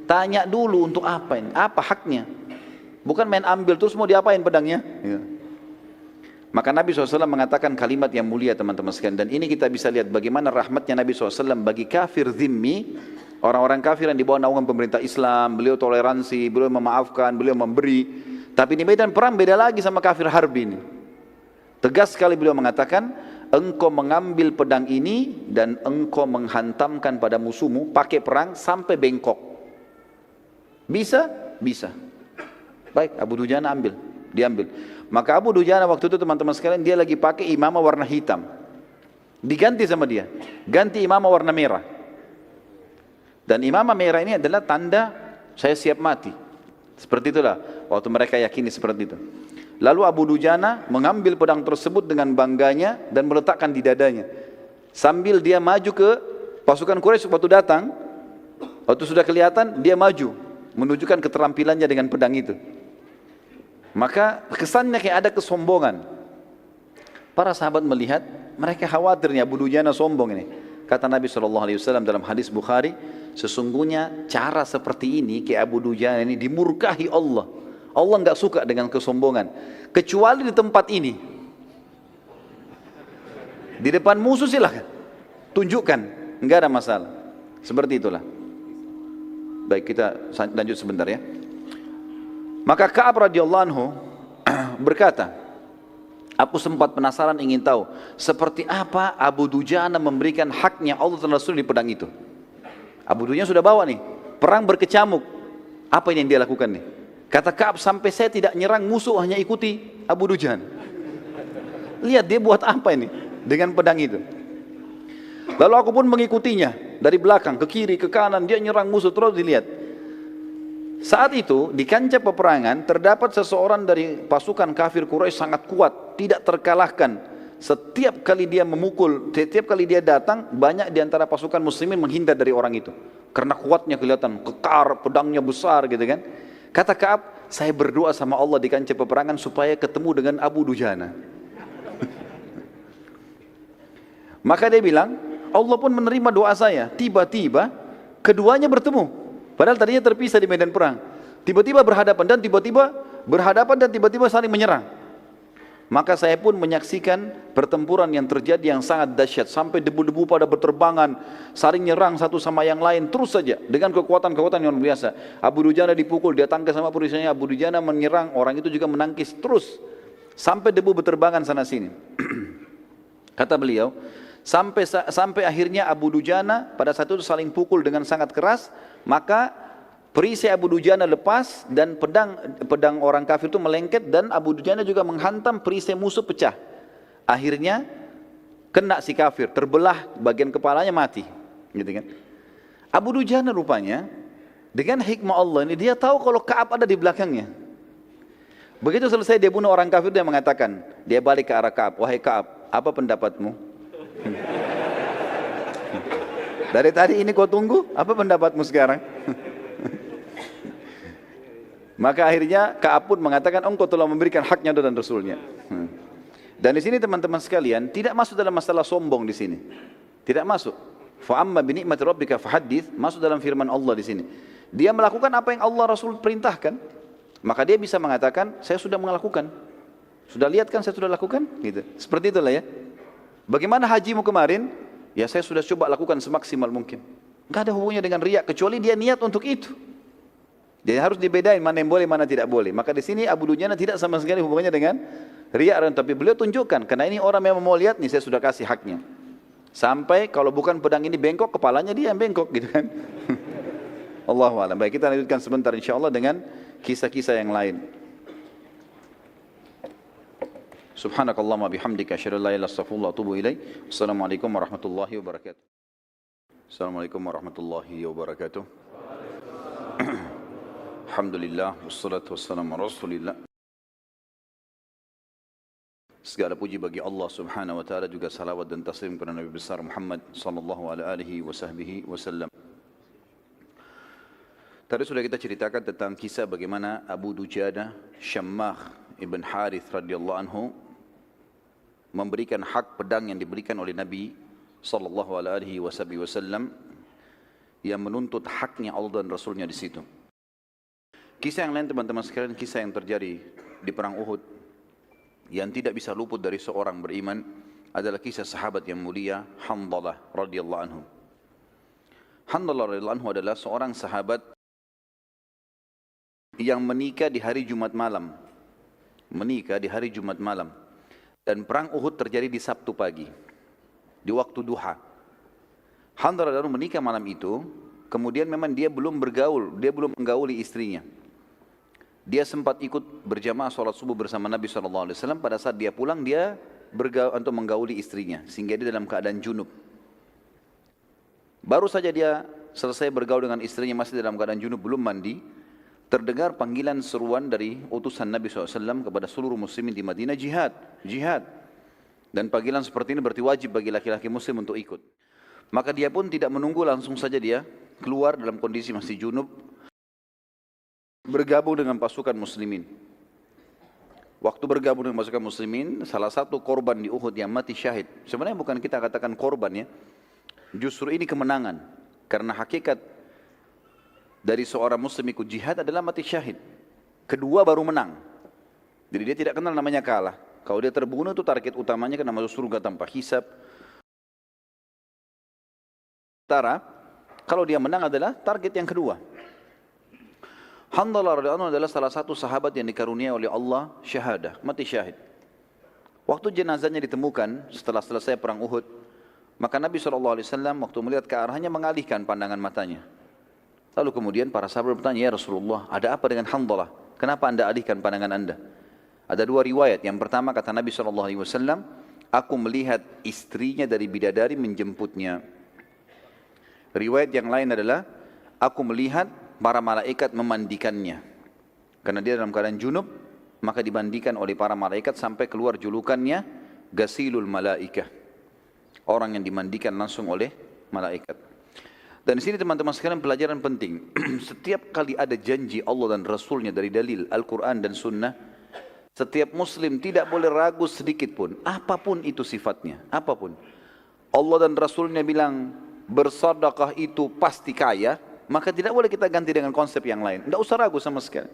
Tanya dulu untuk apa ini? Apa haknya? Bukan main ambil terus mau diapain pedangnya? Ya. Maka Nabi SAW mengatakan kalimat yang mulia teman-teman sekalian. Dan ini kita bisa lihat bagaimana rahmatnya Nabi SAW bagi kafir zimmi. Orang-orang kafir yang di bawah naungan pemerintah Islam. Beliau toleransi, beliau memaafkan, beliau memberi. Tapi di medan perang beda lagi sama kafir harbi ini. Tegas sekali beliau mengatakan, engkau mengambil pedang ini dan engkau menghantamkan pada musuhmu pakai perang sampai bengkok. Bisa? Bisa. Baik, Abu Dujana ambil. diambil. Maka Abu Dujana waktu itu teman-teman sekalian, dia lagi pakai imamah warna hitam. Diganti sama dia, ganti imamah warna merah. Dan imamah merah ini adalah tanda saya siap mati. Seperti itulah waktu mereka yakini seperti itu. Lalu Abu Dujana mengambil pedang tersebut dengan bangganya dan meletakkan di dadanya. Sambil dia maju ke pasukan Quraisy waktu datang, waktu sudah kelihatan dia maju, menunjukkan keterampilannya dengan pedang itu. Maka kesannya kayak ada kesombongan. Para sahabat melihat, mereka khawatirnya Abu Dujana sombong ini. Kata Nabi SAW dalam hadis Bukhari, sesungguhnya cara seperti ini kayak Abu Dujana ini dimurkahi Allah. Allah enggak suka dengan kesombongan, kecuali di tempat ini. Di depan musuh silahkan tunjukkan, enggak ada masalah. Seperti itulah. Baik, kita lanjut sebentar ya. Maka Ka'ab radhiyallahu anhu berkata, aku sempat penasaran ingin tahu seperti apa Abu Dujana memberikan haknya Allah dan Rasul di pedang itu. Abu Dujana sudah bawa nih, perang berkecamuk. Apa yang dia lakukan nih? Kata Ka'ab, sampai saya tidak nyerang musuh, hanya ikuti Abu Dujana. Lihat dia buat apa ini dengan pedang itu. Lalu aku pun mengikutinya dari belakang, ke kiri, ke kanan, dia nyerang musuh, terus dilihat. Saat itu di kancah peperangan terdapat seseorang dari pasukan kafir Quraisy sangat kuat, tidak terkalahkan. Setiap kali dia memukul, setiap kali dia datang, banyak di antara pasukan muslimin menghindar dari orang itu. Karena kuatnya kelihatan, kekar, pedangnya besar gitu kan. Kata Ka'ab, saya berdoa sama Allah di kancah peperangan supaya ketemu dengan Abu Dujana. Maka dia bilang, Allah pun menerima doa saya. Tiba-tiba keduanya bertemu. Padahal tadinya terpisah di medan perang. Tiba-tiba berhadapan dan tiba-tiba saling menyerang. Maka saya pun menyaksikan pertempuran yang terjadi yang sangat dahsyat. Sampai debu-debu pada berterbangan, saling nyerang satu sama yang lain. Terus saja dengan kekuatan-kekuatan yang luar biasa. Abu Dujana dipukul, dia tangkis sama perisainya. Abu Dujana menyerang, orang itu juga menangkis. Terus sampai debu berterbangan sana sini. Kata beliau, sampai akhirnya Abu Dujana pada saat itu saling pukul dengan sangat keras. Maka perisai Abu Dujana lepas dan pedang orang kafir itu melengket, dan Abu Dujana juga menghantam perisai musuh, pecah. Akhirnya kena si kafir, terbelah bagian kepalanya, mati. Gitu kan? Abu Dujana rupanya dengan hikmah Allah ini dia tahu kalau Ka'ab ada di belakangnya. Begitu selesai dia bunuh orang kafir, dia mengatakan, dia balik ke arah Ka'ab, wahai Ka'ab, apa pendapatmu? Dari tadi ini kau tunggu, apa pendapatmu sekarang? Maka akhirnya Ka'ab pun mengatakan, engkau telah memberikan haknya dan Rasulnya. Dan di sini teman-teman sekalian, tidak masuk dalam masalah sombong di sini. Tidak masuk. Fa'amma binikmati rabbika fahaddits, masuk dalam firman Allah di sini. Dia melakukan apa yang Allah Rasul perintahkan, maka dia bisa mengatakan, saya sudah melakukan. Sudah lihat kan saya sudah lakukan? Gitu. Seperti itulah ya. Bagaimana hajimu kemarin? Ya saya sudah coba lakukan semaksimal mungkin. Enggak ada hubungannya dengan riak, kecuali dia niat untuk itu. Jadi harus dibedain mana yang boleh, mana tidak boleh. Maka di sini Abu Dujana tidak sama sekali hubungannya dengan riak, tapi beliau tunjukkan, karena ini orang yang mau lihat nih, saya sudah kasih haknya. Sampai kalau bukan pedang ini bengkok, kepalanya dia yang bengkok gitu kan. Allahu a'lam. Baik, kita lanjutkan sebentar insyaallah dengan kisah-kisah yang lain. Subhanakallahumma bihamdika asyhadu an la ilaha illa anta astaghfiruka wa atubu ilaik. Assalamualaikum warahmatullahi wabarakatuh. Assalamualaikum warahmatullahi wabarakatuh. Alhamdulillah wassalatu wassalamu ala Rasulillah. Segala puji bagi Allah Subhanahu wa taala, juga salawat dan taslim kepada Nabi besar Muhammad sallallahu alaihi wasallam. Tadi sudah kita ceritakan tentang kisah bagaimana Abu Dujana Syammah ibn Harith radhiyallahu anhu memberikan hak pedang yang diberikan oleh Nabi sallallahu alaihi wasallam, yang menuntut haknya Allah dan Rasulnya di situ. Kisah yang lain teman-teman sekalian, kisah yang terjadi di perang Uhud yang tidak bisa luput dari seorang beriman adalah kisah sahabat yang mulia Handalah radhiyallahu anhu. Handalah radhiyallahu anhu adalah seorang sahabat yang menikah di hari Jumat malam. Dan perang Uhud terjadi di Sabtu pagi, di waktu duha. Handalah lalu menikah malam itu, kemudian memang dia belum bergaul, dia belum menggauli istrinya. Dia sempat ikut berjamaah sholat subuh bersama Nabi SAW. Pada saat dia pulang, dia untuk menggauli istrinya, sehingga dia dalam keadaan junub. Baru saja dia selesai bergaul dengan istrinya, masih dalam keadaan junub, belum mandi, terdengar panggilan seruan dari utusan Nabi SAW kepada seluruh muslimin di Madinah, jihad, jihad. Dan panggilan seperti ini berarti wajib bagi laki-laki muslim untuk ikut. Maka dia pun tidak menunggu, langsung saja dia keluar dalam kondisi masih junub, bergabung dengan pasukan muslimin. Waktu bergabung dengan pasukan muslimin, salah satu korban di Uhud yang mati syahid. Sebenarnya bukan kita katakan korban ya, justru ini kemenangan. Karena hakikat dari seorang muslim ikut jihad adalah mati syahid. Kedua baru menang. Jadi dia tidak kenal namanya kalah. Kalau dia terbunuh itu target utamanya karena masuk surga tanpa hisab. Kalau dia menang adalah target yang kedua. Hanzalah radhiyallahu anhu adalah salah satu sahabat yang dikaruniai oleh Allah syahadah, mati syahid. Waktu jenazahnya ditemukan setelah selesai perang Uhud, maka Nabi SAW waktu melihat ke arahnya mengalihkan pandangan matanya. Lalu kemudian para sahabat bertanya, ya Rasulullah, ada apa dengan Hanzalah? Kenapa anda alihkan pandangan anda? Ada dua riwayat. Yang pertama kata Nabi SAW, aku melihat istrinya dari bidadari menjemputnya. Riwayat yang lain adalah, aku melihat para malaikat memandikannya. Karena dia dalam keadaan junub, maka dimandikan oleh para malaikat sampai keluar julukannya Gasilul Malaikah. Orang yang dimandikan langsung oleh malaikat. Dan di sini teman-teman sekalian pelajaran penting. Setiap kali ada janji Allah dan Rasulnya dari dalil Al-Quran dan Sunnah, setiap muslim tidak boleh ragu sedikit pun, apapun itu sifatnya, apapun. Allah dan Rasulnya bilang bersedekah itu pasti kaya, maka tidak boleh kita ganti dengan konsep yang lain. Tidak usah ragu sama sekali.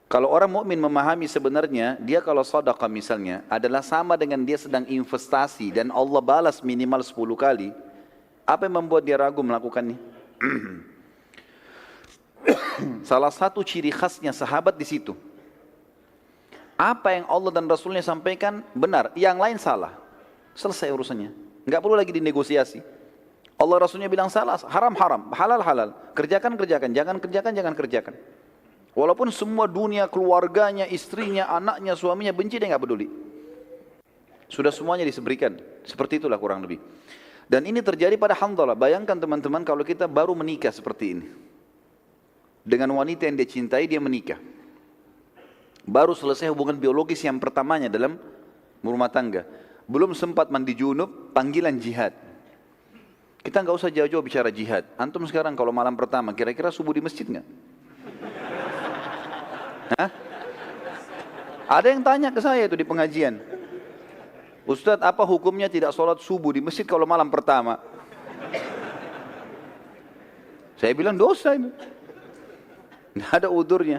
Kalau orang mukmin memahami sebenarnya, dia kalau sedekah misalnya adalah sama dengan dia sedang investasi dan Allah balas minimal 10 kali, apa yang membuat dia ragu melakukannya? Salah satu ciri khasnya sahabat di situ. Apa yang Allah dan Rasulnya sampaikan benar, yang lain salah. Selesai urusannya. Enggak perlu lagi dinegosiasi. Allah Rasulnya bilang salah, haram haram, halal halal. Kerjakan kerjakan, jangan kerjakan jangan kerjakan. Walaupun semua dunia, keluarganya, istrinya, anaknya, suaminya benci, dia enggak peduli. Sudah semuanya diseberikan. Seperti itulah kurang lebih. Dan ini terjadi pada Hanzalah. Bayangkan teman-teman kalau kita baru menikah seperti ini. Dengan wanita yang dia cintai, dia menikah. Baru selesai hubungan biologis yang pertamanya dalam rumah tangga. Belum sempat mandi junub, panggilan jihad. Kita nggak usah jauh-jauh bicara jihad. Antum sekarang kalau malam pertama, kira-kira subuh di masjid nggak? Hah? Ada yang tanya ke saya itu di pengajian. Ustadz, apa hukumnya tidak sholat subuh di masjid kalau malam pertama? Saya bilang dosa ini. Nggak ada udurnya.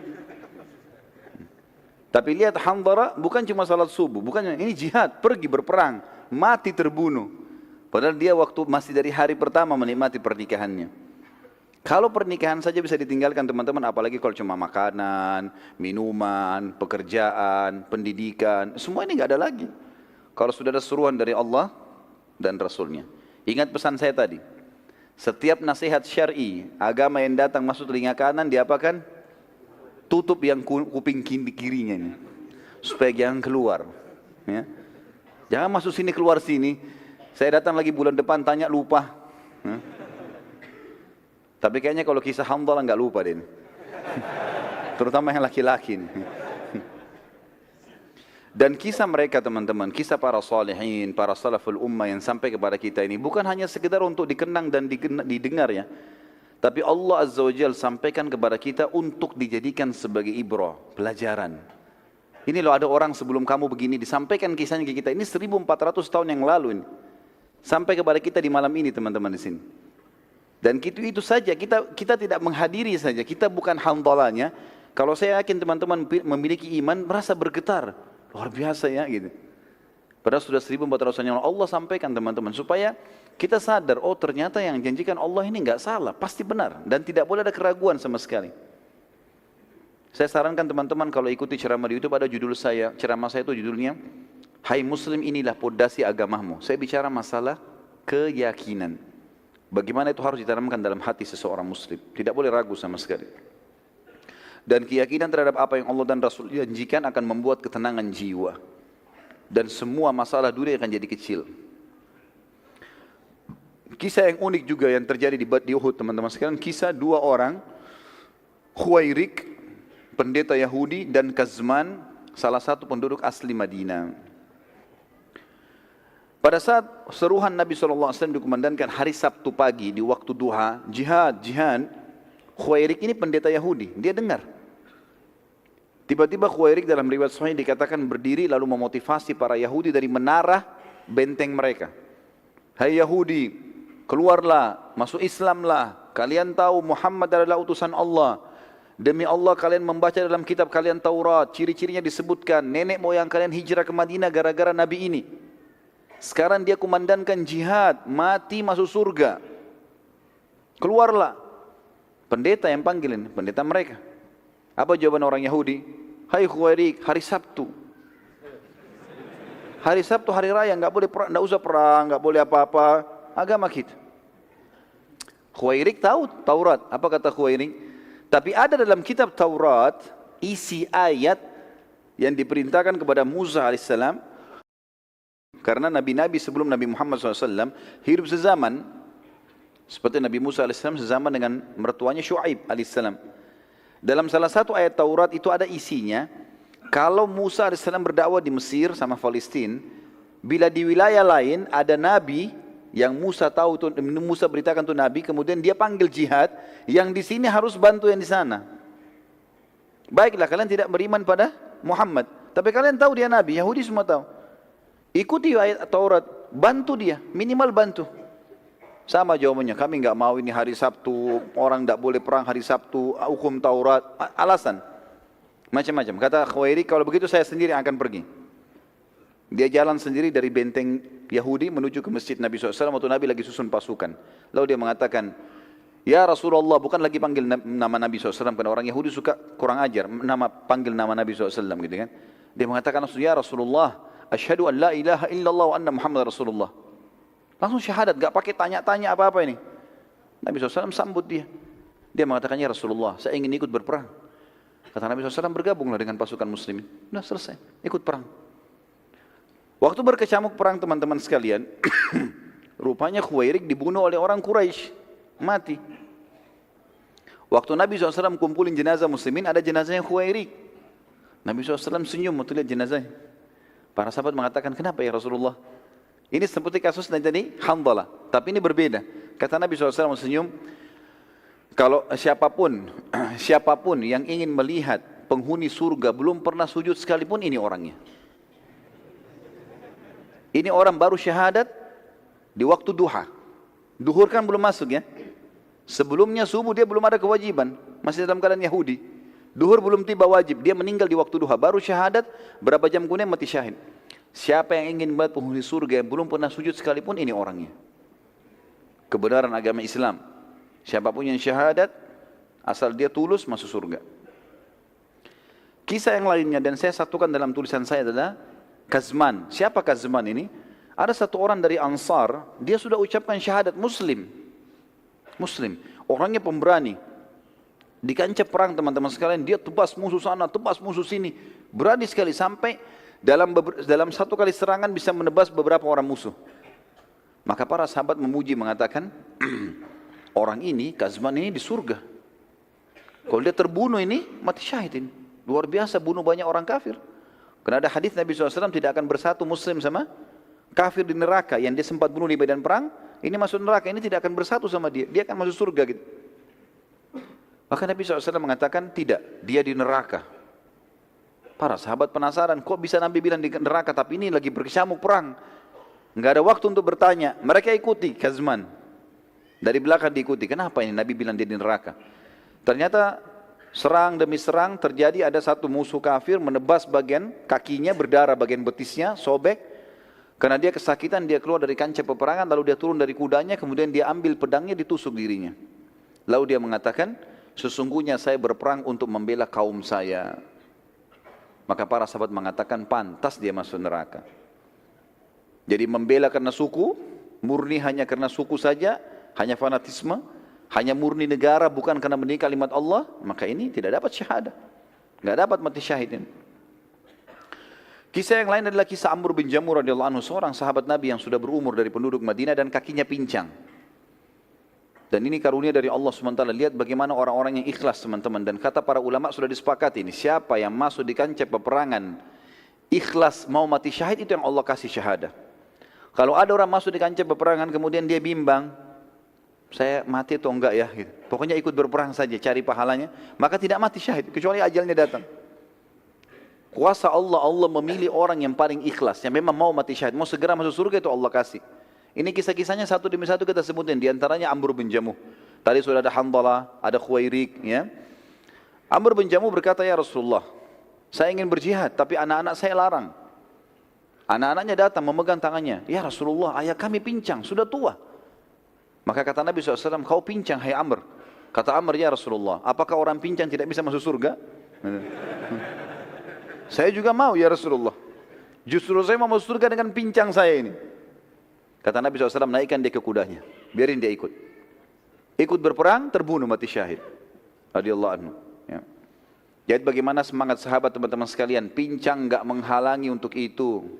Tapi lihat Hanzalah bukan cuma salat subuh, bukan ini jihad, pergi berperang, mati terbunuh. Padahal dia waktu masih dari hari pertama menikmati pernikahannya. Kalau pernikahan saja bisa ditinggalkan teman-teman, apalagi kalau cuma makanan, minuman, pekerjaan, pendidikan, semua ini nggak ada lagi. Kalau sudah ada suruhan dari Allah dan Rasulnya. Ingat pesan saya tadi, setiap nasihat syar'i, agama yang datang masuk telinga kanan, diapakan? Tutup yang kuping kirinya ini, supaya jangan keluar. Ya. Jangan masuk sini keluar sini. Saya datang lagi bulan depan tanya lupa. Ya. Tapi kayaknya kalau kisah Hanzalah nggak lupa deh. Terutama yang laki-laki. Dan kisah mereka teman-teman, kisah para salihin, para salaful ummah yang sampai kepada kita ini bukan hanya sekedar untuk dikenang dan didengar ya. Tapi Allah Azza wa Jalla sampaikan kepada kita untuk dijadikan sebagai ibrah, pelajaran. Ini loh ada orang sebelum kamu begini, disampaikan kisahnya ke kita. Ini 1400 tahun yang lalu ini. Sampai kepada kita di malam ini teman-teman di sini. Dan itu saja, kita tidak menghadiri saja, kita bukan Hanzalahnya. Kalau saya yakin teman-teman memiliki iman, merasa bergetar. Luar biasa ya gitu. Padahal sudah 1400 tahun yang lalu Allah sampaikan teman-teman supaya kita sadar, oh ternyata yang janjikan Allah ini enggak salah, pasti benar dan tidak boleh ada keraguan sama sekali. Saya sarankan teman-teman kalau ikuti ceramah di YouTube ada judul saya, ceramah saya itu judulnya Hai Muslim, inilah pondasi agamamu. Saya bicara masalah keyakinan. Bagaimana itu harus ditanamkan dalam hati seseorang muslim, tidak boleh ragu sama sekali. Dan keyakinan terhadap apa yang Allah dan Rasul janjikan akan membuat ketenangan jiwa. Dan semua masalah dunia akan jadi kecil. Kisah yang unik juga yang terjadi di Uhud, teman-teman sekalian. Kisah dua orang, Khuwairik, pendeta Yahudi, dan Kazman, salah satu penduduk asli Madinah. Pada saat seruhan Nabi SAW dikumandangkan hari Sabtu pagi di waktu duha, jihad, Khuwairik ini pendeta Yahudi, dia dengar. Tiba-tiba Khuwairik dalam riwayat Sahih dikatakan berdiri lalu memotivasi para Yahudi dari menara benteng mereka. Hai Yahudi, keluarlah, masuk Islamlah. Kalian tahu Muhammad adalah utusan Allah. Demi Allah kalian membaca dalam kitab kalian Taurat, ciri-cirinya disebutkan nenek moyang kalian hijrah ke Madinah gara-gara Nabi ini. Sekarang dia kumandangkan jihad, mati masuk surga. Keluarlah. Pendeta yang panggilin, pendeta mereka. Apa jawaban orang Yahudi? Hai Khuwairik, hari Sabtu. Hari Sabtu hari raya, enggak boleh perang, enggak usah perang, enggak boleh apa-apa. Agama kita. Khuwairik tahu Taurat. Apa kata Khuwairik? Tapi ada dalam kitab Taurat isi ayat yang diperintahkan kepada Musa alaihissalam, karena nabi-nabi sebelum Nabi Muhammad SAW hidup sezaman, seperti Nabi Musa alaihissalam sezaman dengan mertuanya Syuaib alaihissalam. Dalam salah satu ayat Taurat itu ada isinya, kalau Musa alaihissalam berdakwah di Mesir sama Palestina, bila di wilayah lain ada nabi yang Musa tahu itu, Musa beritakan itu nabi, kemudian dia panggil jihad, yang di sini harus bantu yang di sana. Baiklah, kalian tidak beriman pada Muhammad, tapi kalian tahu dia nabi, Yahudi semua tahu. Ikuti ayat Taurat, bantu dia, minimal bantu. Sama jawabannya, kami enggak mau ini hari Sabtu, orang enggak boleh perang hari Sabtu, hukum Taurat, alasan. Macam-macam. Kata Khuwairik, kalau begitu saya sendiri akan pergi. Dia jalan sendiri dari benteng Yahudi menuju ke masjid Nabi SAW waktu Nabi lagi susun pasukan. Lalu dia mengatakan, ya Rasulullah, bukan lagi panggil nama Nabi SAW, karena orang Yahudi suka kurang ajar, panggil nama Nabi SAW gitu kan. Dia mengatakan, ya Rasulullah, asyhadu an la ilaha illallah wa anna Muhammad Rasulullah. Langsung syahadat, gak pakai tanya-tanya apa-apa ini. Nabi SAW sambut dia. Dia mengatakan, ya Rasulullah, saya ingin ikut berperang. Kata Nabi SAW, bergabunglah dengan pasukan muslimin. Sudah selesai, ikut perang. Waktu berkecamuk perang teman-teman sekalian, rupanya Khuwairik dibunuh oleh orang Quraisy, mati. Waktu Nabi SAW kumpulin jenazah muslimin, ada jenazahnya Khuwairik. Nabi SAW senyum waktu lihat jenazahnya. Para sahabat mengatakan, kenapa ya Rasulullah? Ini seperti kasus tadi Hanzalah, tapi ini berbeda. Kata Nabi SAW senyum, kalau siapapun yang ingin melihat penghuni surga belum pernah sujud sekalipun, ini orangnya. Ini orang baru syahadat di waktu duha. Duhur kan belum masuk ya. Sebelumnya subuh dia belum ada kewajiban, masih dalam keadaan Yahudi. Duhur belum tiba wajib, dia meninggal di waktu duha, baru syahadat, berapa jam kemudian mati syahid. Siapa yang ingin melihat penghuni surga yang belum pernah sujud sekalipun, ini orangnya. Kebenaran agama Islam. Siapapun yang syahadat, asal dia tulus masuk surga. Kisah yang lainnya dan saya satukan dalam tulisan saya adalah Kazman. Siapa Kazman ini? Ada satu orang dari Ansar, dia sudah ucapkan syahadat Muslim. Orangnya pemberani. Di kancah perang teman-teman sekalian, dia tebas musuh sana, tebas musuh sini. Berani sekali sampai dalam satu kali serangan bisa menebas beberapa orang musuh. Maka para sahabat memuji mengatakan, orang ini, Kazman ini di surga. Kalau dia terbunuh ini, mati syahid ini. Luar biasa bunuh banyak orang kafir. Karena ada hadis Nabi SAW tidak akan bersatu muslim sama kafir di neraka. Yang dia sempat bunuh di medan perang, ini masuk neraka, ini tidak akan bersatu sama dia. Dia akan masuk surga gitu. Maka Nabi SAW mengatakan, tidak, dia di neraka. Para sahabat penasaran, kok bisa Nabi bilang di neraka, tapi ini lagi berkecamuk perang. Enggak ada waktu untuk bertanya. Mereka ikuti Kazman. Dari belakang diikuti. Kenapa ini Nabi bilang dia di neraka? Ternyata serang demi serang terjadi, ada satu musuh kafir menebas bagian kakinya, berdarah bagian betisnya, sobek. Karena dia kesakitan, dia keluar dari kancah peperangan, lalu dia turun dari kudanya, kemudian dia ambil pedangnya, ditusuk dirinya. Lalu dia mengatakan, sesungguhnya saya berperang untuk membela kaum saya. Maka para sahabat mengatakan pantas dia masuk neraka. Jadi membela karena suku, murni hanya karena suku saja, hanya fanatisme, hanya murni negara bukan karena mendirikan kalimat Allah, maka ini tidak dapat syahadah. Nggak dapat mati syahid ini. Kisah yang lain adalah kisah Amr bin Jamur radhiyallahu anhu, seorang sahabat Nabi yang sudah berumur dari penduduk Madinah dan kakinya pincang. Dan ini karunia dari Allah SWT. Lihat bagaimana orang-orang yang ikhlas teman-teman. Dan kata para ulama sudah disepakati ini, siapa yang masuk di kancah peperangan ikhlas mau mati syahid, itu yang Allah kasih syahadah. Kalau ada orang masuk di kancah peperangan kemudian dia bimbang, saya mati atau enggak ya gitu. Pokoknya ikut berperang saja, cari pahalanya, maka tidak mati syahid kecuali ajalnya datang. Kuasa Allah, Allah memilih orang yang paling ikhlas, yang memang mau mati syahid, mau segera masuk surga, itu Allah kasih. Ini kisah-kisahnya satu demi satu kita sebutin, di antaranya Amr bin Jamuh. Tadi sudah ada Handalah, ada Khuwairik, ya. Amr bin Jamuh berkata, ya Rasulullah, saya ingin berjihad, tapi anak-anak saya larang. Anak-anaknya datang memegang tangannya, ya Rasulullah, ayah kami pincang, sudah tua. Maka kata Nabi SAW, kau pincang hai Amr. Kata Amr, ya Rasulullah, apakah orang pincang tidak bisa masuk surga? Saya juga mau ya Rasulullah. Justru saya mau masuk surga dengan pincang saya ini. Kata Nabi SAW, naikkan dia ke kudanya. Biarin dia ikut. Ikut berperang, terbunuh mati syahid. Radhiyallahu anhu. Ya. Jadi bagaimana semangat sahabat teman-teman sekalian. Pincang enggak menghalangi untuk itu.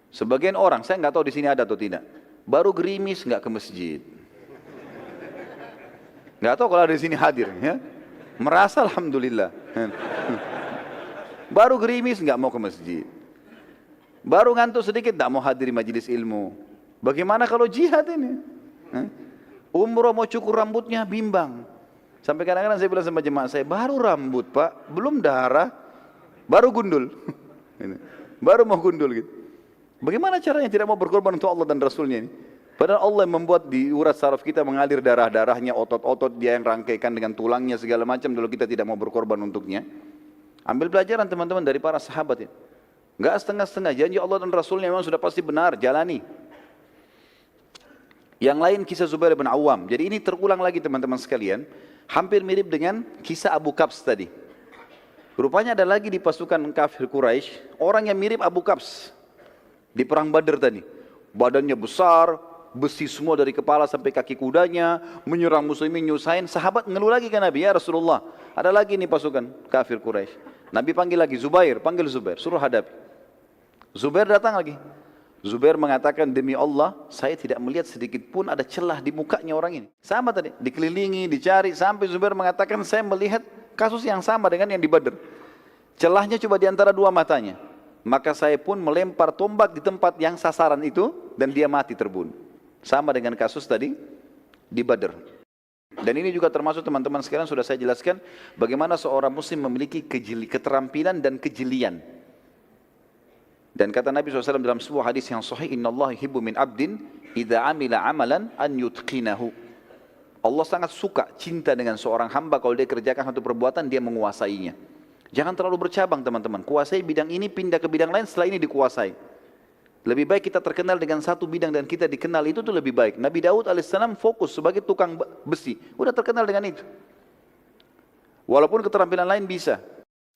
Sebagian orang, saya enggak tahu di sini ada atau tidak. Baru gerimis enggak ke masjid. Enggak tahu kalau ada di sini hadir. Ya. Merasa alhamdulillah. Baru gerimis nggak mau ke masjid. Baru ngantuk sedikit nggak mau hadiri majelis ilmu. Bagaimana kalau jihad ini? Umroh mau cukur rambutnya bimbang. Sampai kadang-kadang saya bilang sama jemaah saya, baru rambut pak, belum darah, baru gundul. Baru mau gundul gitu. Bagaimana caranya tidak mau berkorban untuk Allah dan Rasulnya ini? Padahal Allah yang membuat di urat saraf kita mengalir darah-darahnya, otot-otot dia yang rangkaikan dengan tulangnya segala macam, lalu kita tidak mau berkorban untuknya. Ambil pelajaran teman-teman dari para sahabat ini. Enggak setengah-setengah, janji Allah dan Rasulnya memang sudah pasti benar, jalani. Yang lain kisah Zubair bin Awam. Jadi ini terulang lagi teman-teman sekalian. Hampir mirip dengan kisah Abu Kabs tadi. Rupanya ada lagi di pasukan kafir Quraisy orang yang mirip Abu Kabs. Di perang Badar tadi. Badannya besar, besi semua dari kepala sampai kaki kudanya, menyerang muslimin, nyusahin. Sahabat ngeluh lagi ke Nabi, ya Rasulullah, ada lagi nih pasukan kafir Quraisy. Nabi panggil lagi, Zubair, panggil Zubair, suruh hadapi. Zubair datang lagi. Zubair mengatakan, demi Allah, saya tidak melihat sedikit pun ada celah di mukanya orang ini. Sama tadi, dikelilingi, dicari, sampai Zubair mengatakan, saya melihat kasus yang sama dengan yang di Badar. Celahnya cuma di antara dua matanya. Maka saya pun melempar tombak di tempat yang sasaran itu, dan dia mati terbunuh. Sama dengan kasus tadi di Badar. Dan ini juga termasuk teman-teman sekalian sudah saya jelaskan bagaimana seorang muslim memiliki keterampilan dan kejelian. Dan kata Nabi SAW dalam sebuah hadis yang sahih, Inna Allah yuhibbu min abdin idza amila amalan an yutqinahu. Allah sangat suka, cinta dengan seorang hamba kalau dia kerjakan satu perbuatan dia menguasainya. Jangan terlalu bercabang teman-teman. Kuasai bidang ini, pindah ke bidang lain, setelah ini dikuasai. Lebih baik kita terkenal dengan satu bidang dan kita dikenal, itu tuh lebih baik. Nabi Daud alaihissalam fokus sebagai tukang besi, udah terkenal dengan itu. Walaupun keterampilan lain bisa,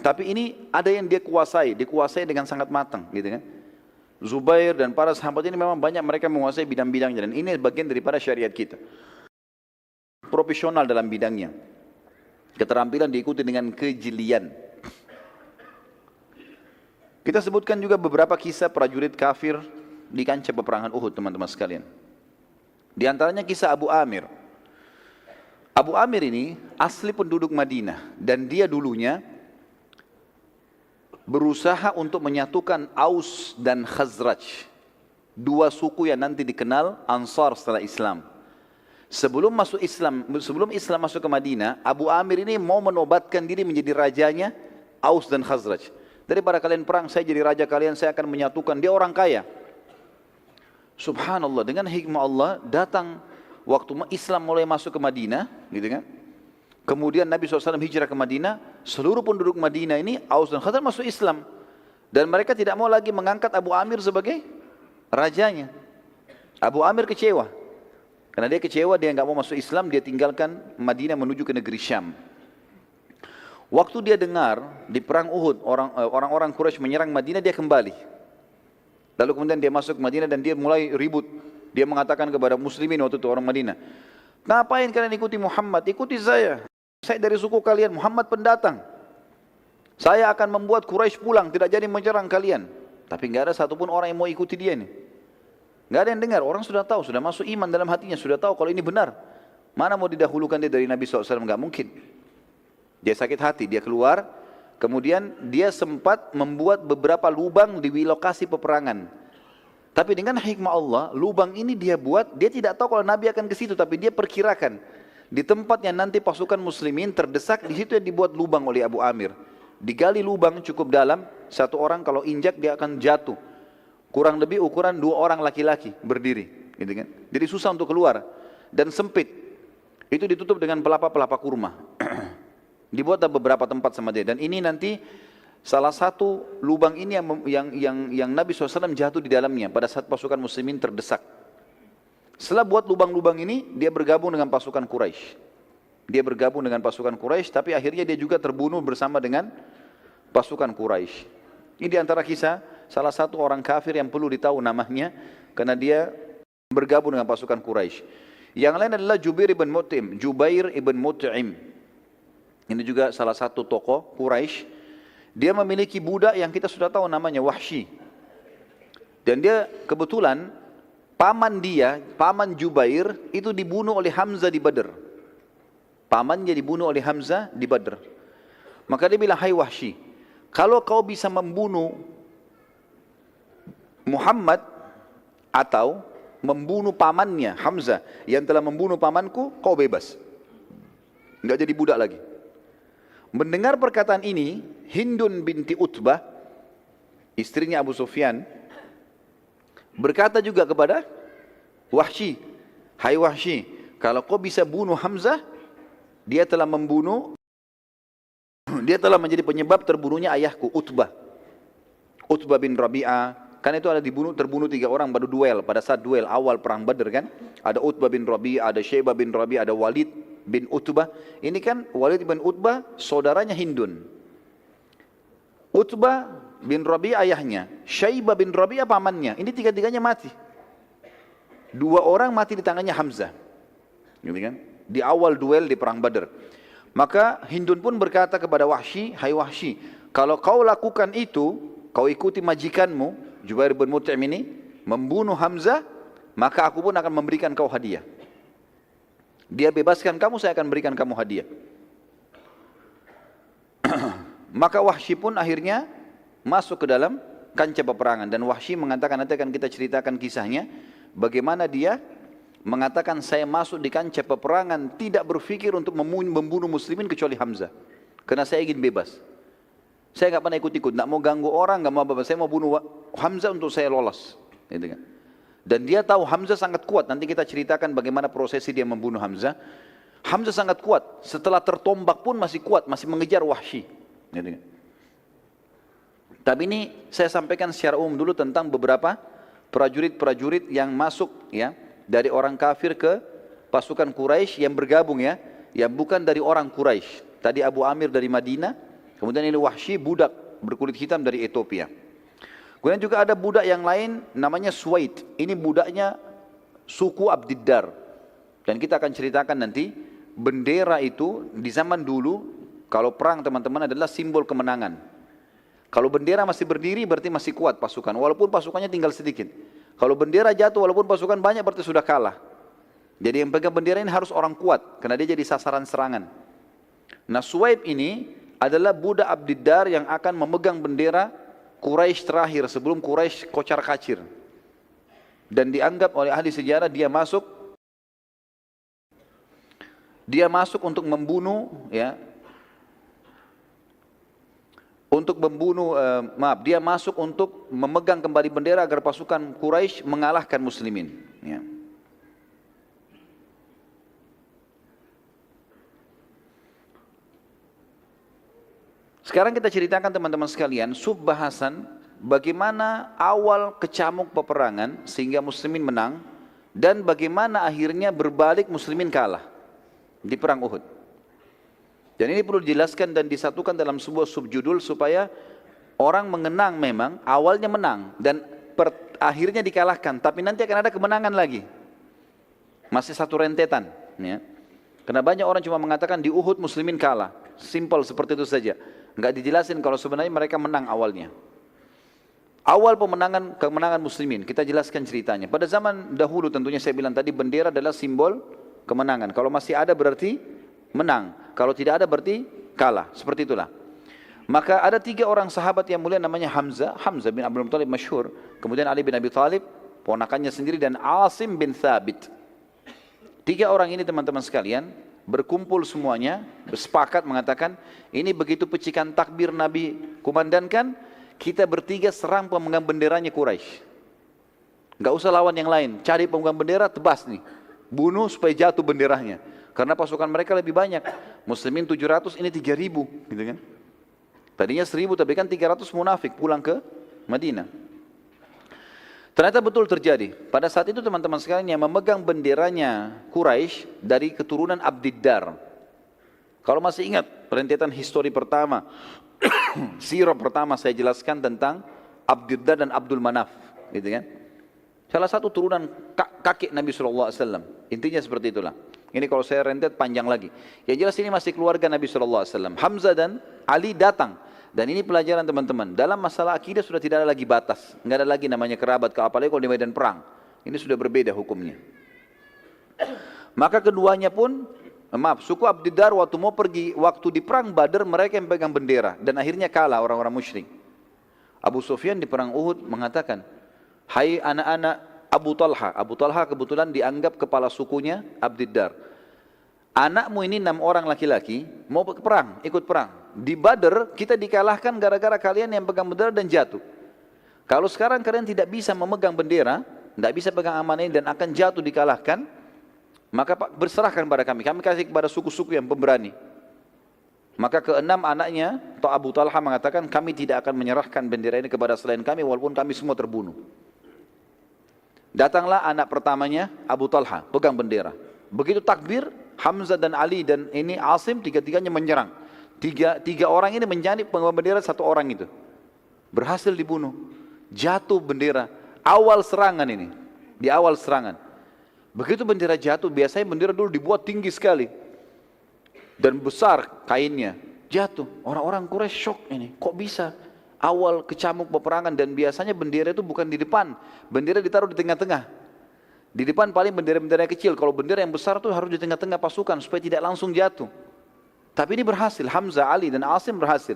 tapi ini ada yang dia kuasai, dikuasai dengan sangat matang, gitu kan? Zubair dan para sahabat ini memang banyak mereka menguasai bidang-bidangnya, dan ini bagian daripada syariat kita. Profesional dalam bidangnya, keterampilan diikuti dengan kejelian. Kita sebutkan juga beberapa kisah prajurit kafir di kancah peperangan Uhud teman-teman sekalian. Di antaranya kisah Abu Amir. Abu Amir ini asli penduduk Madinah dan dia dulunya berusaha untuk menyatukan Aus dan Khazraj. Dua suku yang nanti dikenal Ansar setelah Islam. Sebelum Islam masuk ke Madinah, Abu Amir ini mau menobatkan diri menjadi rajanya Aus dan Khazraj. Daripada kalian perang, saya jadi raja kalian, saya akan menyatukan. Dia orang kaya. Subhanallah, dengan hikmah Allah datang waktu Islam mulai masuk ke Madinah, gitu kan? Kemudian Nabi SAW hijrah ke Madinah, seluruh penduduk Madinah ini Aus dan Khazraj masuk Islam. Dan mereka tidak mau lagi mengangkat Abu Amir sebagai rajanya. Abu Amir kecewa. Karena dia kecewa, dia nggak mau masuk Islam, dia tinggalkan Madinah menuju ke negeri Syam. Waktu dia dengar di perang Uhud orang-orang Quraisy menyerang Madinah, dia kembali. Lalu kemudian dia masuk ke Madinah dan dia mulai ribut. Dia mengatakan kepada muslimin waktu itu orang Madinah, Ngapain kalian ikuti Muhammad? Ikuti saya. Saya dari suku kalian, Muhammad pendatang. Saya akan membuat Quraisy pulang, tidak jadi menyerang kalian. Tapi nggak ada satupun orang yang mau ikuti dia ini. Nggak ada yang dengar, orang sudah tahu, sudah masuk iman dalam hatinya, sudah tahu kalau ini benar. Mana mau didahulukan dia dari Nabi SAW? Nggak mungkin. Dia sakit hati, dia keluar. Kemudian dia sempat membuat beberapa lubang di lokasi peperangan. Tapi dengan hikmah Allah, lubang ini dia buat, dia tidak tahu kalau Nabi akan ke situ, tapi dia perkirakan. Di tempat yang nanti pasukan muslimin terdesak, di situ yang dibuat lubang oleh Abu Amir. Digali lubang cukup dalam, satu orang kalau injak dia akan jatuh. Kurang lebih ukuran 2 orang laki-laki berdiri. Gitu kan? Jadi susah untuk keluar. Dan sempit. Itu ditutup dengan pelapa-pelapa kurma. Dibuat beberapa tempat sama dia. Dan ini nanti salah satu lubang ini yang Nabi SAW jatuh di dalamnya pada saat pasukan muslimin terdesak. Setelah buat lubang-lubang ini, dia bergabung dengan pasukan Quraisy. Dia bergabung dengan pasukan Quraisy, tapi akhirnya dia juga terbunuh bersama dengan pasukan Quraisy. Ini di antara kisah salah satu orang kafir yang perlu ditahu namanya, karena dia bergabung dengan pasukan Quraisy. Yang lain adalah Jubair ibn Mut'im. Ini juga salah satu tokoh Quraisy. Dia memiliki budak yang kita sudah tahu namanya Wahsy. Dan dia kebetulan paman Jubair itu dibunuh oleh Hamzah di Badr. Pamannya dibunuh oleh Hamzah di Badr. Maka dia bilang, hai Wahsy, kalau kau bisa membunuh Muhammad atau membunuh pamannya Hamzah yang telah membunuh pamanku, kau bebas. Enggak jadi budak lagi. Mendengar perkataan ini, Hindun binti Utbah, istrinya Abu Sufyan, berkata juga kepada Wahsy, hai Wahsy, kalau kau bisa bunuh Hamzah, dia telah menjadi penyebab terbunuhnya ayahku Utbah bin Rabi'ah. Kan itu ada terbunuh 3 orang pada duel, pada saat duel awal perang Badr kan. Ada Utbah bin Rabi'ah, ada Syaibah bin Rabi'ah, ada Walid bin Utbah. Ini kan Walid bin Utbah saudaranya Hindun. Utbah bin Rabi'ah ayahnya, Syaibah bin Rabi'ah pamannya. Ini 3-3-nya mati. 2 orang mati di tangannya Hamzah. Gitu kan? Di awal duel di perang Badr. Maka Hindun pun berkata kepada Wahsy, hai Wahsy, kalau kau lakukan itu, kau ikuti majikanmu Jubair bin Mut'im ini membunuh Hamzah, maka aku pun akan memberikan kau hadiah. Dia bebaskan kamu, saya akan berikan kamu hadiah. Maka Wahsy pun akhirnya masuk ke dalam kancah peperangan. Dan Wahsy mengatakan, nanti akan kita ceritakan kisahnya, bagaimana dia mengatakan, saya masuk di kancah peperangan tidak berpikir untuk membunuh muslimin kecuali Hamzah, karena saya ingin bebas. Saya nggak pernah ikut-ikut, nggak mau ganggu orang, nggak mau apa-apa. Saya mau bunuh Hamzah untuk saya lolos. Gitu kan. Dan dia tahu Hamzah sangat kuat. Nanti kita ceritakan bagaimana prosesi dia membunuh Hamzah. Hamzah sangat kuat. Setelah tertombak pun masih kuat, masih mengejar Wahsy. Gitu kan. Tapi ini saya sampaikan secara umum dulu tentang beberapa prajurit-prajurit yang masuk ya dari orang kafir ke pasukan Quraisy yang bergabung ya, yang bukan dari orang Quraisy. Tadi Abu Amir dari Madinah, kemudian ini Wahsy budak berkulit hitam dari Ethiopia. Kemudian juga ada budak yang lain namanya Suwaid. Ini budaknya suku Abdiddar. Dan kita akan ceritakan nanti bendera itu di zaman dulu kalau perang teman-teman adalah simbol kemenangan. Kalau bendera masih berdiri berarti masih kuat pasukan, walaupun pasukannya tinggal sedikit. Kalau bendera jatuh walaupun pasukan banyak berarti sudah kalah. Jadi yang pegang bendera ini harus orang kuat, karena dia jadi sasaran serangan. Nah Suwaid ini adalah budak Abdiddar yang akan memegang bendera Quraisy terakhir sebelum Quraisy kocar-kacir. Dan dianggap oleh ahli sejarah dia masuk untuk membunuh ya. Dia masuk untuk memegang kembali bendera agar pasukan Quraisy mengalahkan muslimin ya. Sekarang kita ceritakan teman-teman sekalian subbahasan bagaimana awal kecamuk peperangan sehingga muslimin menang dan bagaimana akhirnya berbalik muslimin kalah di perang Uhud. Dan ini perlu dijelaskan dan disatukan dalam sebuah subjudul supaya orang mengenang memang awalnya menang dan akhirnya dikalahkan, tapi nanti akan ada kemenangan lagi. Masih satu rentetan. Ya. Karena banyak orang cuma mengatakan di Uhud muslimin kalah. Simple seperti itu saja. Enggak dijelasin kalau sebenarnya mereka menang awalnya. Awal kemenangan muslimin, kita jelaskan ceritanya. Pada zaman dahulu tentunya saya bilang tadi bendera adalah simbol kemenangan. Kalau masih ada berarti menang. Kalau tidak ada berarti kalah. Seperti itulah. Maka ada 3 orang sahabat yang mulia namanya Hamzah bin Abdul Muttalib masyhur. Kemudian Ali bin Abi Thalib, ponakannya sendiri, dan Asim bin Thabit. 3 orang ini teman-teman sekalian berkumpul semuanya, bersepakat mengatakan, ini begitu pecikan takbir Nabi kumandankan, kita bertiga serang pemegang benderanya Quraisy. Enggak usah lawan yang lain, cari pemegang bendera, tebas nih. Bunuh supaya jatuh benderanya. Karena pasukan mereka lebih banyak. Muslimin 700, ini 3000, gitu kan. Tadinya 1000 tapi kan 300 munafik pulang ke Madinah. Ternyata betul terjadi. Pada saat itu teman-teman sekalian yang memegang benderanya Quraisy dari keturunan Abdiddar. Kalau masih ingat rentetan histori pertama, sirah pertama saya jelaskan tentang Abdiddar dan Abdul Manaf, gitu kan? Salah satu turunan kakek Nabi SAW. Intinya seperti itulah. Ini kalau saya rentet panjang lagi. Yang jelas ini masih keluarga Nabi SAW. Hamzah dan Ali datang. Dan ini pelajaran teman-teman. Dalam masalah akidah sudah tidak ada lagi batas. Enggak ada lagi namanya kerabat, apalagi kalau di medan perang. Ini sudah berbeda hukumnya. Maka keduanya pun, suku Abdiddar waktu mau pergi, waktu di perang Badar mereka yang pegang bendera. Dan akhirnya kalah orang-orang musyrik. Abu Sufyan di perang Uhud mengatakan, hai anak-anak Abu Talha. Abu Talha kebetulan dianggap kepala sukunya Abdiddar. Anakmu ini 6 orang laki-laki mau ke perang, ikut perang. Di Badar kita dikalahkan gara-gara kalian yang pegang bendera dan jatuh. Kalau sekarang kalian tidak bisa memegang bendera, tidak bisa pegang amanah ini dan akan jatuh dikalahkan, maka berserahkan pada kami. Kami kasih kepada suku-suku yang pemberani. Maka ke-6 anaknya, atau Abu Talha mengatakan, kami tidak akan menyerahkan bendera ini kepada selain kami walaupun kami semua terbunuh. Datanglah anak pertamanya Abu Talha, pegang bendera. Begitu takbir, Hamzah dan Ali dan ini Asim, tiga-tiganya menyerang. Tiga orang ini menjadi pengibar bendera 1 orang itu. Berhasil dibunuh. Jatuh bendera. Awal serangan ini. Di awal serangan. Begitu bendera jatuh, biasanya bendera dulu dibuat tinggi sekali. Dan besar kainnya. Jatuh. Orang-orang Quraisy shock ini. Kok bisa? Awal kecamuk peperangan dan biasanya bendera itu bukan di depan. Bendera ditaruh di tengah-tengah. Di depan paling bendera-bendera kecil. Kalau bendera yang besar itu harus di tengah-tengah pasukan supaya tidak langsung jatuh. Tapi ini berhasil. Hamzah, Ali dan Asim berhasil.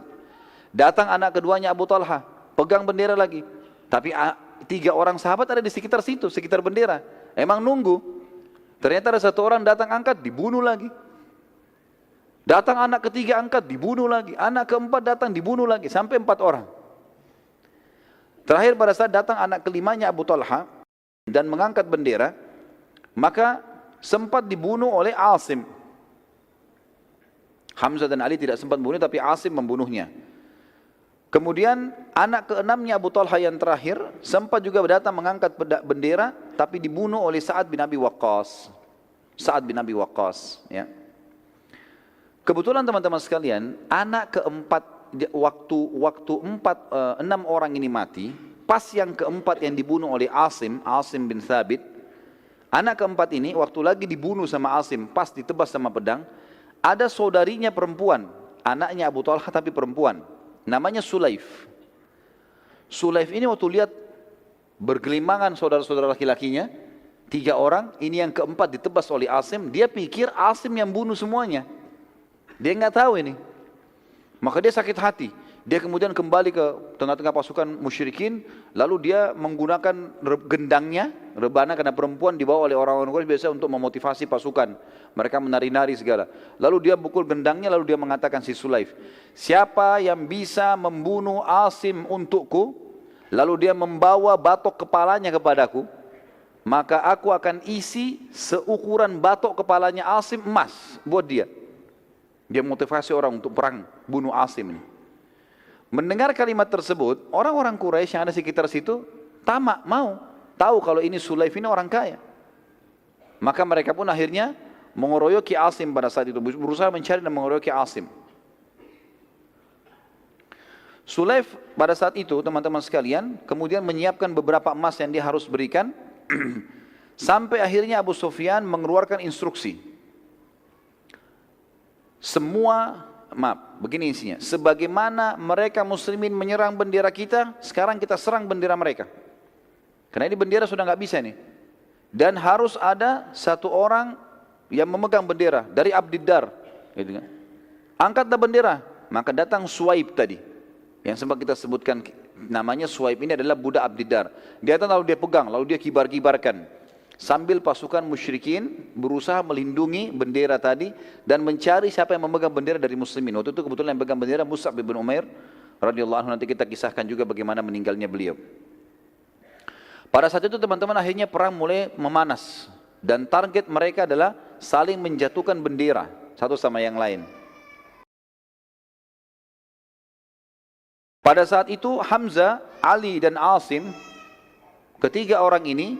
Datang anak keduanya Abu Talha, pegang bendera lagi. Tapi 3 orang sahabat ada di sekitar situ, sekitar bendera. Emang nunggu. Ternyata ada 1 orang datang angkat, dibunuh lagi. Datang anak ketiga angkat, dibunuh lagi. Anak keempat datang, dibunuh lagi. Sampai 4 orang. Terakhir pada saat datang anak kelimanya Abu Talha dan mengangkat bendera, maka sempat dibunuh oleh Asim. Hamzah dan Ali tidak sempat membunuh, tapi Asim membunuhnya. Kemudian anak ke-6-nya Abu Talha yang terakhir sempat juga datang mengangkat bendera, tapi dibunuh oleh Sa'ad bin Abi Waqqas. Sa'ad bin Abi Waqqas. Ya. Kebetulan teman-teman sekalian, anak keempat waktu 6 orang ini mati, pas yang keempat yang dibunuh oleh Asim bin Thabit, anak keempat ini waktu lagi dibunuh sama Asim, pas ditebas sama pedang, ada saudarinya perempuan, anaknya Abu Talha tapi perempuan, namanya Sulaif. Sulaif ini waktu lihat bergelimangan saudara-saudara laki-lakinya, 3 orang, ini yang keempat ditebas oleh Asim, dia pikir Asim yang bunuh semuanya. Dia nggak tahu ini. Maka dia sakit hati. Dia kemudian kembali ke tengah-tengah pasukan musyrikin, lalu dia menggunakan gendangnya, rebana karena perempuan dibawa oleh orang-orang Quraisy biasa untuk memotivasi pasukan. Mereka menari-nari segala. Lalu dia pukul gendangnya, lalu dia mengatakan si Sulaif, siapa yang bisa membunuh Asim untukku, lalu dia membawa batok kepalanya kepadaku, maka aku akan isi seukuran batok kepalanya Asim emas buat dia. Dia motivasi orang untuk perang, bunuh Asim ini. Mendengar kalimat tersebut, orang-orang Quraisy yang ada sekitar situ tamak, mau tahu kalau ini Sulaif ini orang kaya. Maka mereka pun akhirnya mengeroyoki Asim pada saat itu, berusaha mencari dan mengeroyoki Asim. Sulaif pada saat itu, teman-teman sekalian, kemudian menyiapkan beberapa emas yang dia harus berikan, sampai akhirnya Abu Sufyan mengeluarkan instruksi. begini isinya. Sebagaimana mereka muslimin menyerang bendera kita, sekarang kita serang bendera mereka. Karena ini bendera sudah nggak bisa nih. Dan harus ada satu orang yang memegang bendera dari Abdiddar, gitu kan. Angkatlah bendera, maka datang Suwaib tadi, yang sempat kita sebutkan namanya Suwaib ini adalah budak Abdiddar. Dia datang lalu dia pegang, lalu dia kibar-kibarkan. Sambil pasukan musyrikin berusaha melindungi bendera tadi dan mencari siapa yang memegang bendera dari muslimin. Waktu itu kebetulan yang pegang bendera Mus'ab bin Umair radhiyallahu anhu, nanti kita kisahkan juga bagaimana meninggalnya beliau. Pada saat itu teman-teman akhirnya perang mulai memanas dan target mereka adalah saling menjatuhkan bendera satu sama yang lain. Pada saat itu Hamzah, Ali dan Asim, ketiga orang ini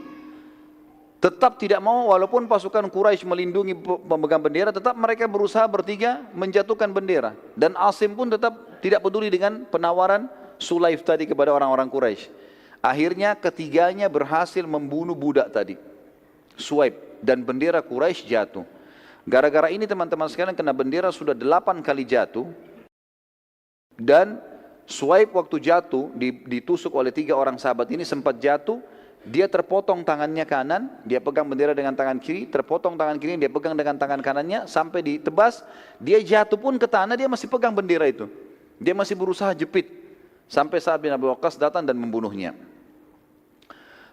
tetap tidak mau, walaupun pasukan Quraisy melindungi pemegang bendera, tetap mereka berusaha bertiga menjatuhkan bendera. Dan Asim pun tetap tidak peduli dengan penawaran Sulaif tadi kepada orang-orang Quraisy. Akhirnya ketiganya berhasil membunuh budak tadi, Suwaib, dan bendera Quraisy jatuh. Gara-gara ini teman-teman sekalian, kena bendera sudah 8 kali jatuh, dan Suwaib waktu jatuh ditusuk oleh 3 orang sahabat ini, sempat jatuh, dia terpotong tangannya kanan, dia pegang bendera dengan tangan kiri, terpotong tangan kiri, dia pegang dengan tangan kanannya, sampai ditebas, dia jatuh pun ke tanah, dia masih pegang bendera itu. Dia masih berusaha jepit, sampai Sa'ad bin Abi Waqqas datang dan membunuhnya.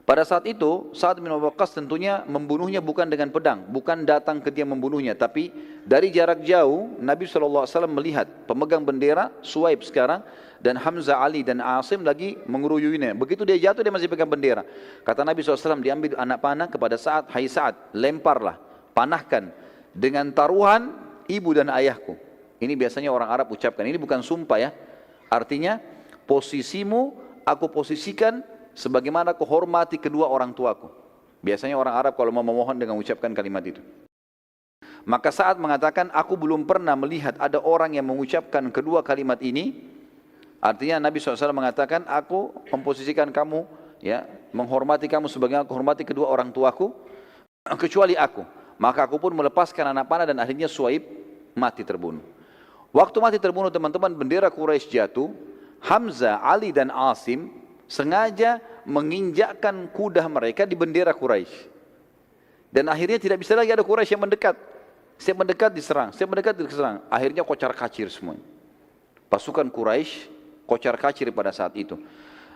Pada saat itu, Sa'ad bin Abi Waqqas tentunya membunuhnya bukan dengan pedang, bukan datang ke dia membunuhnya, tapi dari jarak jauh, Nabi SAW melihat pemegang bendera, Suwaib sekarang, dan Hamzah, Ali dan Asim lagi mengeruyuinya. Begitu dia jatuh, dia masih pegang bendera. Kata Nabi SAW, diambil anak panah kepada Sa'ad, hai Sa'ad, lemparlah, panahkan dengan taruhan ibu dan ayahku. Ini biasanya orang Arab ucapkan, ini bukan sumpah ya. Artinya, posisimu aku posisikan sebagaimana aku hormati kedua orang tuaku. Biasanya orang Arab kalau mau memohon dengan ucapkan kalimat itu. Maka Sa'ad mengatakan, aku belum pernah melihat ada orang yang mengucapkan kedua kalimat ini. Artinya Nabi SAW mengatakan, aku memposisikan kamu, ya, menghormati kamu sebagaimana aku hormati kedua orang tuaku, kecuali aku. Maka aku pun melepaskan anak panah dan akhirnya Suwaib mati terbunuh. Waktu mati terbunuh teman-teman, bendera Quraisy jatuh. Hamzah, Ali dan Asim sengaja menginjakkan kuda mereka di bendera Quraisy. Dan akhirnya tidak bisa lagi ada Quraisy yang mendekat. Setiap mendekat diserang, setiap mendekat diserang. Akhirnya kocar kacir semua. Pasukan Quraisy kocar kacir pada saat itu.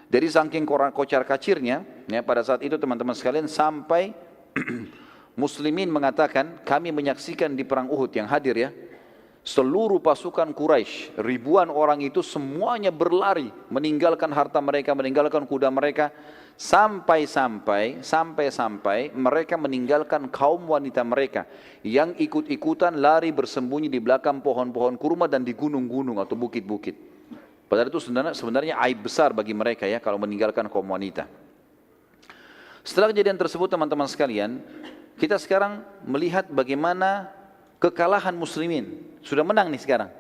Jadi saking kocar kacirnya, ya, pada saat itu teman-teman sekalian, sampai muslimin mengatakan, kami menyaksikan di perang Uhud yang hadir ya, seluruh pasukan Quraisy, ribuan orang itu semuanya berlari, meninggalkan harta mereka, meninggalkan kuda mereka, sampai-sampai mereka meninggalkan kaum wanita mereka yang ikut-ikutan lari bersembunyi di belakang pohon-pohon kurma dan di gunung-gunung atau bukit-bukit. Padahal itu sebenarnya aib besar bagi mereka ya kalau meninggalkan kaum wanita. Setelah kejadian tersebut teman-teman sekalian, kita sekarang melihat bagaimana kekalahan muslimin. Sudah menang nih sekarang.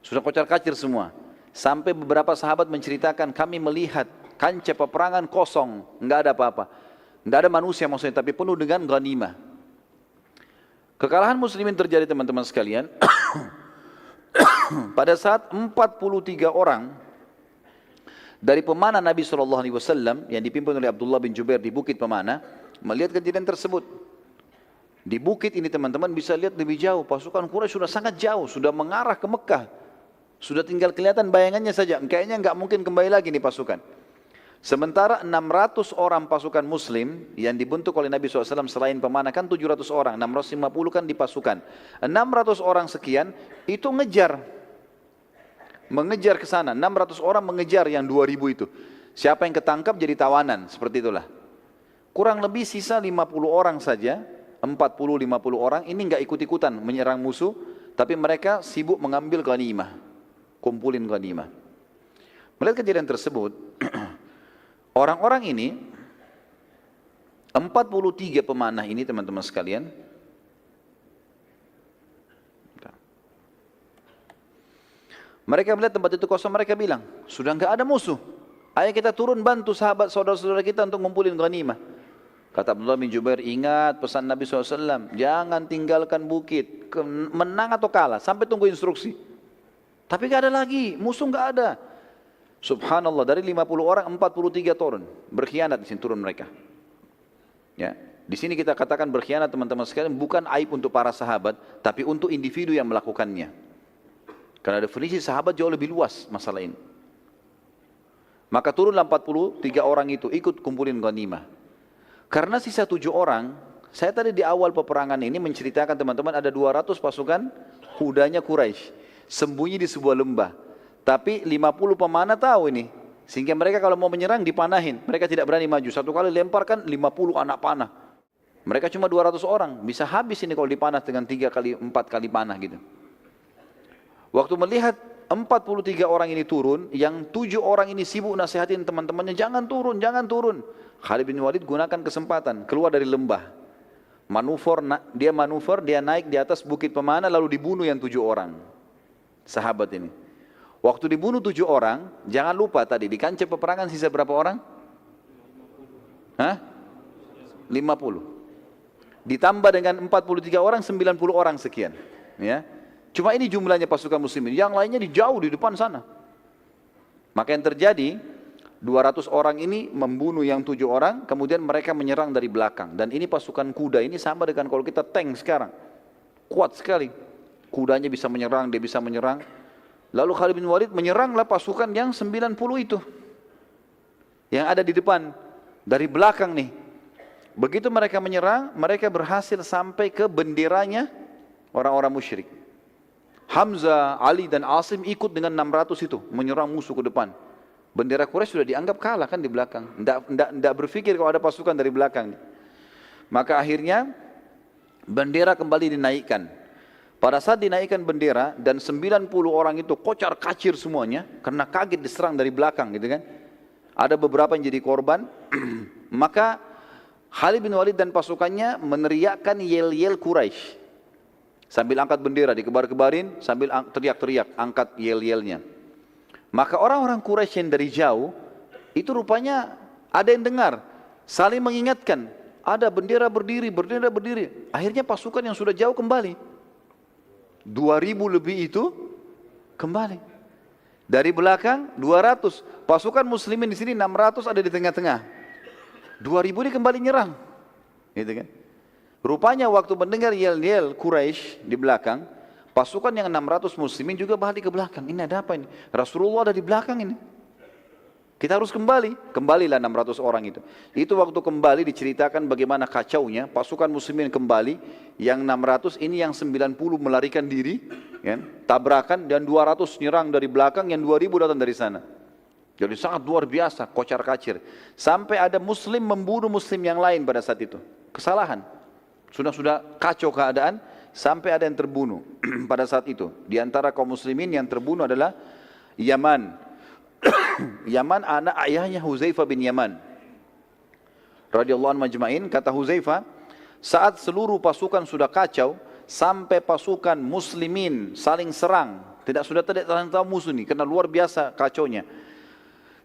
Sudah kocar-kacir semua. Sampai beberapa sahabat menceritakan, kami melihat kancah peperangan kosong, enggak ada apa-apa. Enggak ada manusia maksudnya, tapi penuh dengan ghanimah. Kekalahan muslimin terjadi teman-teman sekalian. Pada saat 43 orang dari pemanah Nabi SAW yang dipimpin oleh Abdullah bin Jubair di Bukit Pemanah melihat kejadian tersebut. Di bukit ini teman-teman bisa lihat lebih jauh, pasukan Quraisy sudah sangat jauh, sudah mengarah ke Mekah. Sudah tinggal kelihatan bayangannya saja, kayaknya nggak mungkin kembali lagi nih pasukan. Sementara 600 orang pasukan muslim yang dibentuk oleh Nabi SAW selain pemanah kan 700 orang, 650 kan di pasukan. 600 orang sekian itu mengejar ke sana, 600 orang mengejar yang 2000 itu. Siapa yang ketangkap jadi tawanan, seperti itulah. Kurang lebih sisa 50 orang saja, 40-50 orang, ini enggak ikut-ikutan menyerang musuh, tapi mereka sibuk mengambil ghanimah, kumpulin ghanimah. Melihat kejadian tersebut, orang-orang ini, 43 pemanah ini teman-teman sekalian, mereka melihat tempat itu kosong, mereka bilang, sudah enggak ada musuh, ayo kita turun bantu sahabat saudara-saudara kita untuk ngumpulin ghanimah. Kata Abdullah bin Jubair, ingat pesan Nabi SAW, jangan tinggalkan bukit, menang atau kalah, sampai tunggu instruksi. Tapi gak ada lagi, musuh gak ada. Subhanallah, dari 50 orang, 43 turun. Berkhianat di sini turun mereka. Ya, di sini kita katakan berkhianat teman-teman sekalian, bukan aib untuk para sahabat, tapi untuk individu yang melakukannya. Karena definisi sahabat jauh lebih luas masalah ini. Maka turunlah 43 orang itu, ikut kumpulin ghanimah. Karena sisa 7 orang, saya tadi di awal peperangan ini menceritakan teman-teman ada 200 pasukan kudanya Quraisy sembunyi di sebuah lembah. Tapi 50 pemanah tahu ini, sehingga mereka kalau mau menyerang dipanahin. Mereka tidak berani maju. Satu kali lemparkan 50 anak panah. Mereka cuma 200 orang, bisa habis ini kalau dipanah dengan 3 kali 4 kali panah gitu. Waktu melihat 43 orang ini turun, yang 7 orang ini sibuk nasihatin teman-temannya, jangan turun, jangan turun. Khalid bin Walid gunakan kesempatan, keluar dari lembah. Manuver, dia naik di atas bukit pemanah lalu dibunuh yang 7 orang. Sahabat ini. Waktu dibunuh 7 orang, jangan lupa tadi di kancah peperangan sisa berapa orang? 50. Ditambah dengan 43 orang, 90 orang sekian. Ya. Cuma ini jumlahnya pasukan muslimin, yang lainnya jauh di depan sana. Maka yang terjadi, 200 orang ini membunuh yang 7 orang, kemudian mereka menyerang dari belakang. Dan ini pasukan kuda, ini sama dengan kalau kita tank sekarang. Kuat sekali. Kudanya bisa menyerang, dia bisa menyerang. Lalu Khalid bin Walid menyeranglah pasukan yang 90 itu. Yang ada di depan, dari belakang nih. Begitu mereka menyerang, mereka berhasil sampai ke benderanya orang-orang musyrik. Hamzah, Ali dan Asim ikut dengan 600 itu, menyerang musuh ke depan. Bendera Quraisy sudah dianggap kalah kan di belakang. Tidak berpikir kalau ada pasukan dari belakang. Maka akhirnya bendera kembali dinaikkan. Pada saat dinaikkan bendera dan 90 orang itu kocar kacir semuanya karena kaget diserang dari belakang gitu kan. Ada beberapa yang jadi korban. Maka Khalid bin Walid dan pasukannya meneriakkan yel-yel Quraisy. Sambil angkat bendera dikebar-kebarin, sambil teriak-teriak angkat yel-yelnya. Maka orang-orang Quraisy yang dari jauh, itu rupanya ada yang dengar, saling mengingatkan, ada bendera berdiri, bendera berdiri. Akhirnya pasukan yang sudah jauh kembali. 2000 lebih itu kembali. Dari belakang 200, pasukan muslimin di sini 600 ada di tengah-tengah. 2000 ini kembali nyerang. Gitu kan? Rupanya waktu mendengar yel-yel Quraisy di belakang, pasukan yang 600 muslimin juga balik ke belakang. Ini ada apa ini? Rasulullah ada di belakang ini. Kita harus kembali. Kembalilah 600 orang itu. Itu waktu kembali diceritakan bagaimana kacaunya. Pasukan muslimin kembali. Yang 600 ini yang 90 melarikan diri. Ya, tabrakan dan 200 nyerang dari belakang. Yang 2000 datang dari sana. Jadi sangat luar biasa. Kocar kacir. Sampai ada muslim membunuh muslim yang lain pada saat itu. Kesalahan. Sudah kacau keadaan. Sampai ada yang terbunuh pada saat itu. Di antara kaum muslimin yang terbunuh adalah Yaman. Yaman anak ayahnya Huzaifah bin Yaman. Radhiyallahu anhu majma'in, kata Huzaifah, saat seluruh pasukan sudah kacau, sampai pasukan muslimin saling serang, sudah tidak tahu musuh ini, karena luar biasa kacaunya.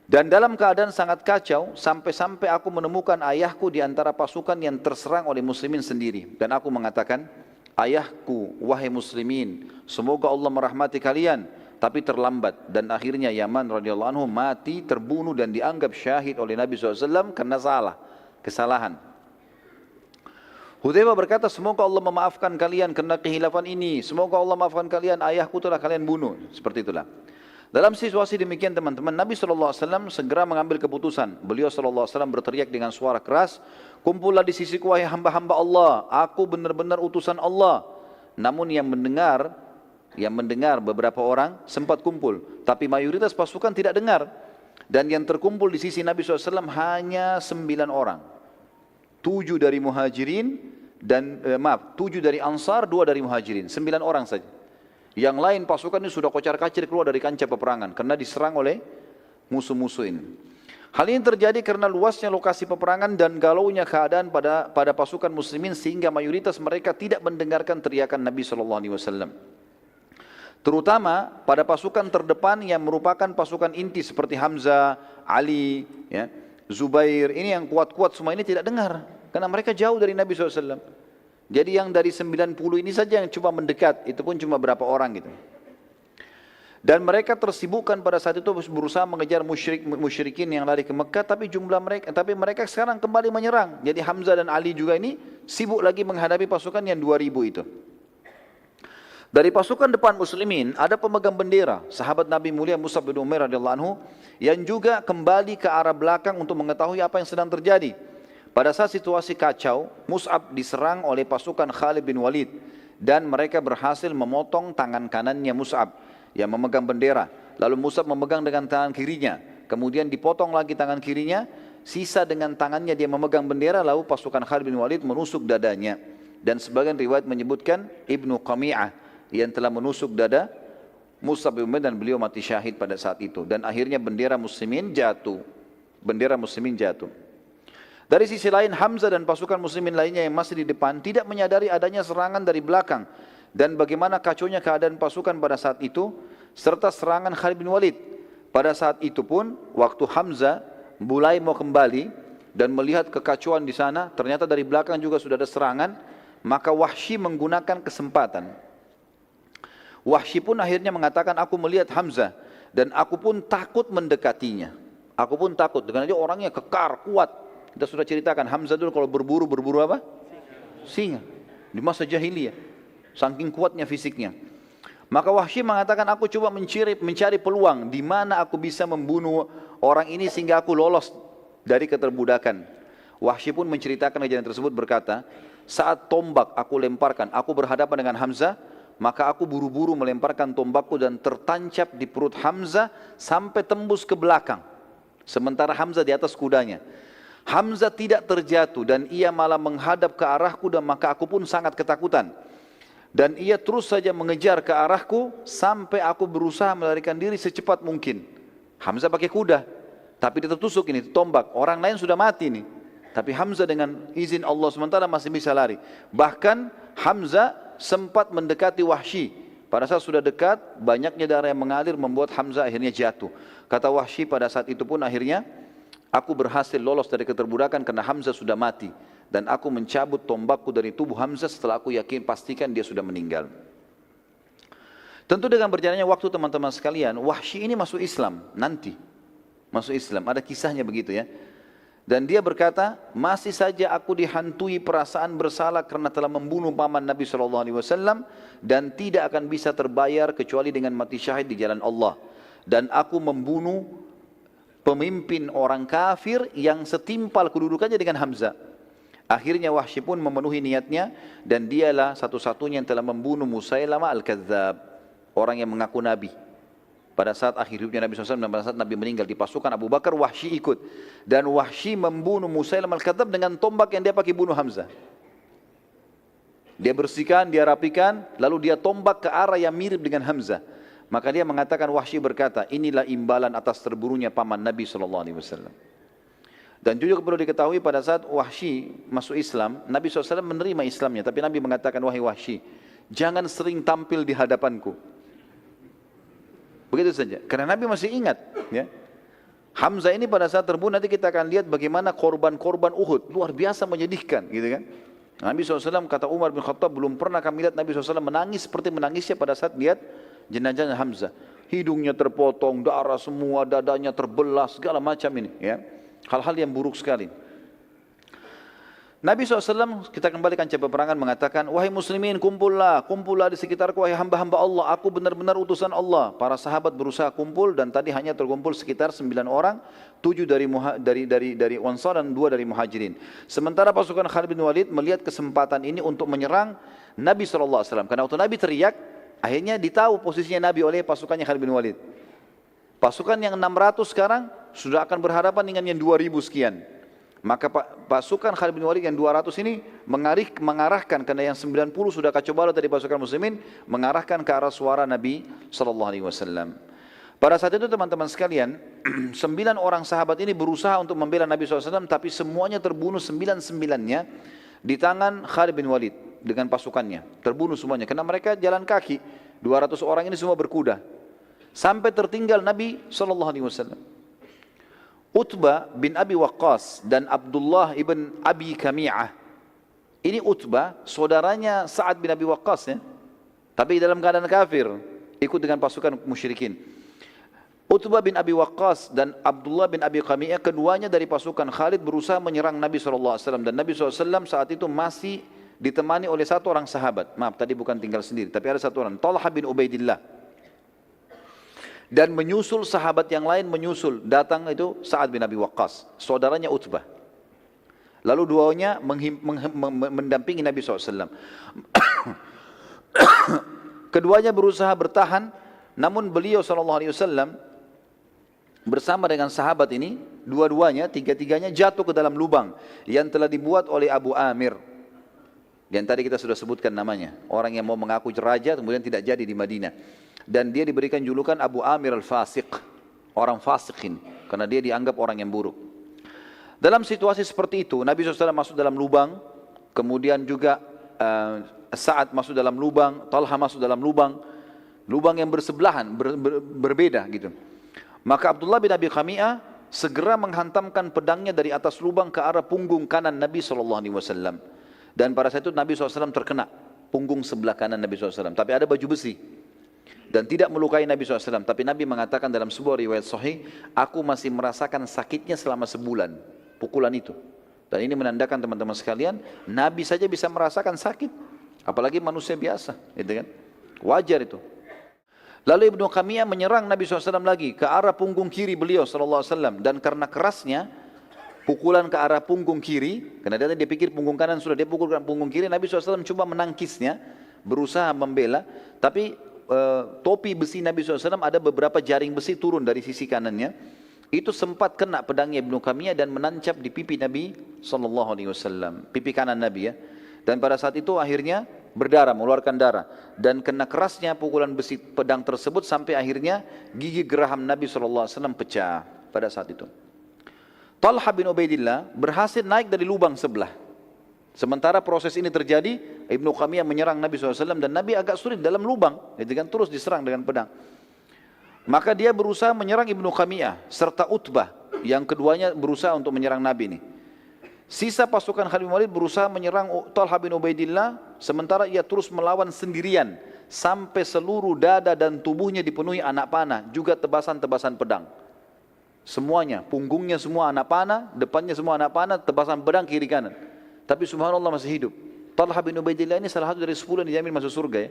Dan dalam keadaan sangat kacau, sampai-sampai aku menemukan ayahku di antara pasukan yang terserang oleh muslimin sendiri. Dan aku mengatakan, ayahku, wahai muslimin, semoga Allah merahmati kalian. Tapi terlambat. Dan akhirnya Yaman radhiyallahu anhu mati, terbunuh dan dianggap syahid oleh Nabi SAW karena kesalahan. Hudzaifah berkata, semoga Allah memaafkan kalian karena kehilafan ini. Semoga Allah maafkan kalian, ayahku telah kalian bunuh. Seperti itulah. Dalam situasi demikian teman-teman, Nabi SAW segera mengambil keputusan. Beliau SAW berteriak dengan suara keras, kumpullah di sisiku wahai hamba-hamba Allah, aku benar-benar utusan Allah. Namun yang mendengar beberapa orang sempat kumpul, tapi mayoritas pasukan tidak dengar. Dan yang terkumpul di sisi Nabi SAW hanya 9 orang. 7 dari muhajirin, 7 dari ansar, 2 dari muhajirin. 9 orang saja. Yang lain pasukan ini sudah kocar kacir keluar dari kancah peperangan karena diserang oleh musuh-musuh ini. Hal ini terjadi karena luasnya lokasi peperangan dan galaunya keadaan pada pasukan muslimin sehingga mayoritas mereka tidak mendengarkan teriakan Nabi SAW. Terutama pada pasukan terdepan yang merupakan pasukan inti seperti Hamzah, Ali, ya, Zubair, ini yang kuat-kuat semua ini tidak dengar. Karena mereka jauh dari Nabi SAW. Jadi yang dari 90 ini saja yang cuma mendekat, itu pun cuma berapa orang gitu. Dan mereka tersibukkan pada saat itu berusaha mengejar musyrikin yang lari ke Mekah, tapi mereka sekarang kembali menyerang. Jadi Hamzah dan Ali juga ini sibuk lagi menghadapi pasukan yang 2000 itu. Dari pasukan depan muslimin ada pemegang bendera, sahabat Nabi mulia Mus'ab bin Umair radhiyallahu anhu, yang juga kembali ke arah belakang untuk mengetahui apa yang sedang terjadi. Pada saat situasi kacau, Mus'ab diserang oleh pasukan Khalid bin Walid dan mereka berhasil memotong tangan kanannya Mus'ab yang memegang bendera. Lalu Mus'ab memegang dengan tangan kirinya, kemudian dipotong lagi tangan kirinya, sisa dengan tangannya dia memegang bendera, lalu pasukan Khalid bin Walid menusuk dadanya. Dan sebagian riwayat menyebutkan Ibnu Qami'ah yang telah menusuk dada Mus'ab bin Umair dan beliau mati syahid pada saat itu. Dan akhirnya bendera muslimin jatuh. Dari sisi lain, Hamzah dan pasukan muslimin lainnya yang masih di depan tidak menyadari adanya serangan dari belakang dan bagaimana kacaunya keadaan pasukan pada saat itu serta serangan Khalid bin Walid. Pada saat itu pun waktu Hamzah mulai mau kembali dan melihat kekacauan di sana, ternyata dari belakang juga sudah ada serangan, maka Wahsy menggunakan kesempatan. Wahsy pun akhirnya mengatakan, aku melihat Hamzah dan aku pun takut mendekatinya. Aku pun takut, dengan dia orangnya kekar, kuat. Kita sudah ceritakan, Hamzah dulu kalau berburu apa? Singa. Di masa jahiliyah. Saking kuatnya fisiknya. Maka Wahsy mengatakan, aku coba mencari peluang di mana aku bisa membunuh orang ini sehingga aku lolos dari keterbudakan. Wahsy pun menceritakan kejadian tersebut berkata, saat tombak aku lemparkan, aku berhadapan dengan Hamzah, maka aku buru-buru melemparkan tombakku dan tertancap di perut Hamzah sampai tembus ke belakang. Sementara Hamzah di atas kudanya. Hamzah tidak terjatuh dan ia malah menghadap ke arahku dan maka aku pun sangat ketakutan. Dan ia terus saja mengejar ke arahku sampai aku berusaha melarikan diri secepat mungkin. Hamzah pakai kuda, tapi dia tertusuk ini, tombak. Orang lain sudah mati nih. Tapi Hamzah dengan izin Allah sementara masih bisa lari. Bahkan Hamzah sempat mendekati Wahsy. Pada saat sudah dekat, banyaknya darah yang mengalir membuat Hamzah akhirnya jatuh. Kata Wahsy pada saat itu pun akhirnya, aku berhasil lolos dari keterbudakan karena Hamzah sudah mati. Dan aku mencabut tombakku dari tubuh Hamzah setelah aku yakin pastikan dia sudah meninggal. Tentu dengan berjalannya waktu teman-teman sekalian, Wahsy ini masuk Islam nanti. Masuk Islam, ada kisahnya begitu ya. Dan dia berkata, masih saja aku dihantui perasaan bersalah karena telah membunuh paman Nabi SAW dan tidak akan bisa terbayar kecuali dengan mati syahid di jalan Allah. Dan aku membunuh pemimpin orang kafir yang setimpal kedudukannya dengan Hamzah. Akhirnya Wahsy pun memenuhi niatnya dan dialah satu-satunya yang telah membunuh Musailamah Al-Kadzab, orang yang mengaku Nabi. Pada saat akhir hidupnya Nabi SAW dan pada saat Nabi meninggal di pasukan Abu Bakar, Wahsy ikut. Dan Wahsy membunuh Musailamah Al-Kadzab dengan tombak yang dia pakai bunuh Hamzah. Dia bersihkan, dia rapikan, lalu dia tombak ke arah yang mirip dengan Hamzah. Maka dia mengatakan, Wahsy berkata, inilah imbalan atas terbunuhnya paman Nabi SAW. Dan juga perlu diketahui pada saat Wahsy masuk Islam, Nabi SAW menerima Islamnya. Tapi Nabi mengatakan, wahai Wahsy, jangan sering tampil di hadapanku. Begitu saja, karena Nabi masih ingat ya. Hamzah ini pada saat terbunuh nanti kita akan lihat bagaimana korban-korban Uhud, luar biasa menyedihkan gitu kan. Nabi SAW kata Umar bin Khattab, belum pernah kami lihat Nabi SAW menangis seperti menangisnya pada saat lihat jenazahnya Hamzah. Hidungnya terpotong, darah semua, dadanya terbelah, segala macam ini ya. Hal-hal yang buruk sekali. Nabi SAW, kita kembalikan cabang peperangan mengatakan, wahai muslimin kumpullah di sekitarku wahai hamba-hamba Allah, aku benar-benar utusan Allah. Para sahabat berusaha kumpul dan tadi hanya terkumpul sekitar 9 orang, 7 dari Ansar dan 2 dari Muhajirin. Sementara pasukan Khalid bin Walid melihat kesempatan ini untuk menyerang Nabi SAW. Karena waktu Nabi teriak, akhirnya ditahu posisinya Nabi oleh pasukannya Khalid bin Walid. Pasukan yang 600 sekarang sudah akan berhadapan dengan yang 2000 sekian. Maka pasukan Khalid bin Walid yang 200 ini mengarahkan, karena yang 90 sudah kacau balau dari pasukan muslimin, mengarahkan ke arah suara Nabi SAW. Pada saat itu teman-teman sekalian, 9 orang sahabat ini berusaha untuk membela Nabi SAW, tapi semuanya terbunuh 9-9-nya di tangan Khalid bin Walid dengan pasukannya. Terbunuh semuanya, karena mereka jalan kaki, 200 orang ini semua berkuda. Sampai tertinggal Nabi SAW. Utbah bin Abi Waqqas dan Abdullah ibn Abi Kami'ah. Ini Utbah, saudaranya Sa'ad bin Abi Waqqas ya. Tapi dalam keadaan kafir, ikut dengan pasukan musyrikin. Utbah bin Abi Waqqas dan Abdullah bin Abi Kami'ah, keduanya dari pasukan Khalid berusaha menyerang Nabi SAW. Dan Nabi SAW saat itu masih ditemani oleh satu orang sahabat. Maaf, tadi bukan tinggal sendiri, tapi ada satu orang, Talha bin Ubaidillah. Dan menyusul sahabat yang lain menyusul, datang itu Sa'ad bin Abi Waqqas, saudaranya Utbah. Lalu duanya mendampingi Nabi SAW. Keduanya berusaha bertahan, namun beliau SAW bersama dengan sahabat ini, dua-duanya, tiga-tiganya jatuh ke dalam lubang yang telah dibuat oleh Abu Amir. Yang tadi kita sudah sebutkan namanya, orang yang mau mengaku raja kemudian tidak jadi di Madinah. Dan dia diberikan julukan Abu Amir al-Fasiq, orang fasik ini, karena dia dianggap orang yang buruk. Dalam situasi seperti itu, Nabi SAW masuk dalam lubang, kemudian juga Sa'ad masuk dalam lubang, Talha masuk dalam lubang yang bersebelahan, berbeda gitu. Maka Abdullah bin Abi Kami'ah segera menghantamkan pedangnya dari atas lubang ke arah punggung kanan Nabi SAW. Dan pada saat itu Nabi SAW terkena punggung sebelah kanan Nabi SAW, tapi ada baju besi. Dan tidak melukai Nabi SAW. Tapi Nabi mengatakan dalam sebuah riwayat sahih, aku masih merasakan sakitnya selama sebulan, pukulan itu. Dan ini menandakan teman-teman sekalian, Nabi saja bisa merasakan sakit, apalagi manusia biasa, gitu kan? Wajar itu. Lalu Ibnu Qamiyah menyerang Nabi SAW lagi ke arah punggung kiri beliau SAW. Dan karena kerasnya pukulan ke arah punggung kiri, karena dia pikir punggung kanan sudah, dia pukul ke punggung kiri, Nabi SAW coba menangkisnya, berusaha membela, tapi topi besi Nabi SAW ada beberapa jaring besi turun dari sisi kanannya. Itu sempat kena pedangnya Ibnu Qamiyah dan menancap di pipi Nabi SAW, pipi kanan Nabi ya. Dan pada saat itu akhirnya berdarah, mengeluarkan darah. Dan kena kerasnya pukulan besi pedang tersebut sampai akhirnya gigi geraham Nabi SAW pecah pada saat itu. Talha bin Ubaidillah berhasil naik dari lubang sebelah. Sementara proses ini terjadi, Ibnu Qamiyah menyerang Nabi SAW dan Nabi agak sulit dalam lubang, gitu kan, terus diserang dengan pedang. Maka dia berusaha menyerang Ibnu Qamiyah serta Utbah, yang keduanya berusaha untuk menyerang Nabi ini. Sisa pasukan Khalid bin Walid berusaha menyerang Talha bin Ubaidillah, sementara ia terus melawan sendirian sampai seluruh dada dan tubuhnya dipenuhi anak panah, juga tebasan-tebasan pedang. Semuanya, punggungnya semua anak panah, depannya semua anak panah, tebasan pedang kiri kanan. Tapi subhanallah masih hidup. Talha bin Ubaidillah ini salah satu dari 10 yang dijamin masuk surga ya,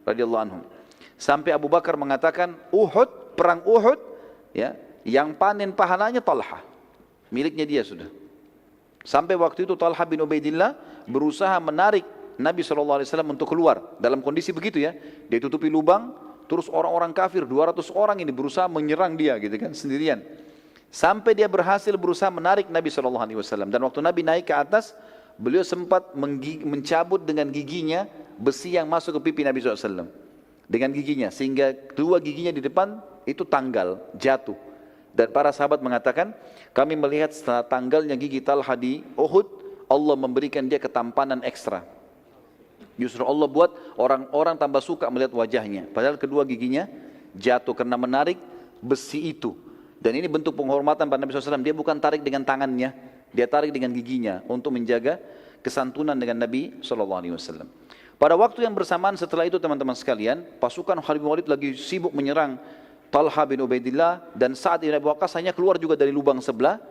radhiyallahu anhum. Sampai Abu Bakar mengatakan Uhud, perang Uhud ya, yang panen pahalanya Talha, miliknya dia sudah. Sampai waktu itu Talha bin Ubaidillah berusaha menarik Nabi SAW untuk keluar dalam kondisi begitu ya. Dia tutupi lubang, terus orang-orang kafir 200 orang ini berusaha menyerang dia gitu kan, sendirian. Sampai dia berhasil berusaha menarik Nabi SAW. Dan waktu Nabi naik ke atas, beliau sempat mencabut dengan giginya besi yang masuk ke pipi Nabi SAW. Dengan giginya, sehingga kedua giginya di depan itu tanggal, jatuh. Dan para sahabat mengatakan, kami melihat setelah tanggalnya gigi Talha di Uhud, Allah memberikan dia ketampanan ekstra. Justru Allah buat orang-orang tambah suka melihat wajahnya. Padahal kedua giginya jatuh karena menarik besi itu. Dan ini bentuk penghormatan pada Nabi SAW. Dia bukan tarik dengan tangannya, dia tarik dengan giginya untuk menjaga kesantunan dengan Nabi SAW. Pada waktu yang bersamaan setelah itu teman-teman sekalian, pasukan Khalid bin Walid lagi sibuk menyerang Talha bin Ubaidillah dan Sa'ad bin Abi Waqqas hanya keluar juga dari lubang sebelah.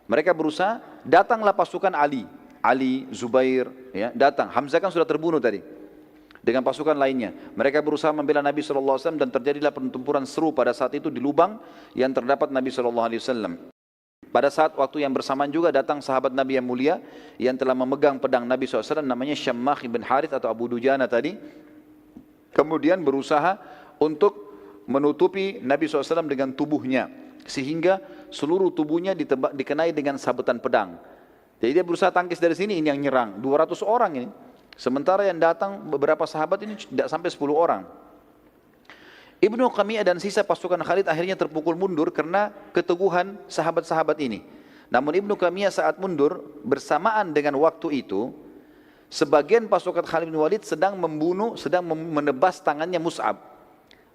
Mereka berusaha, datanglah pasukan Ali, Zubair, ya, datang. Hamzah kan sudah terbunuh tadi dengan pasukan lainnya. Mereka berusaha membela Nabi SAW dan terjadilah pertempuran seru pada saat itu di lubang yang terdapat Nabi SAW. Pada saat waktu yang bersamaan juga datang sahabat Nabi yang mulia yang telah memegang pedang Nabi SAW, namanya Syammah bin Harith atau Abu Dujana tadi. Kemudian berusaha untuk menutupi Nabi SAW dengan tubuhnya, sehingga seluruh tubuhnya dikenai dengan sabetan pedang. Jadi dia berusaha tangkis dari sini, ini yang nyerang 200 orang ini. Sementara yang datang beberapa sahabat ini tidak sampai 10 orang. Ibnu Qamiyah dan sisa pasukan Khalid akhirnya terpukul mundur karena keteguhan sahabat-sahabat ini. Namun Ibnu Qamiyah saat mundur bersamaan dengan waktu itu, sebagian pasukan Khalid bin Walid sedang menebas tangannya Mus'ab.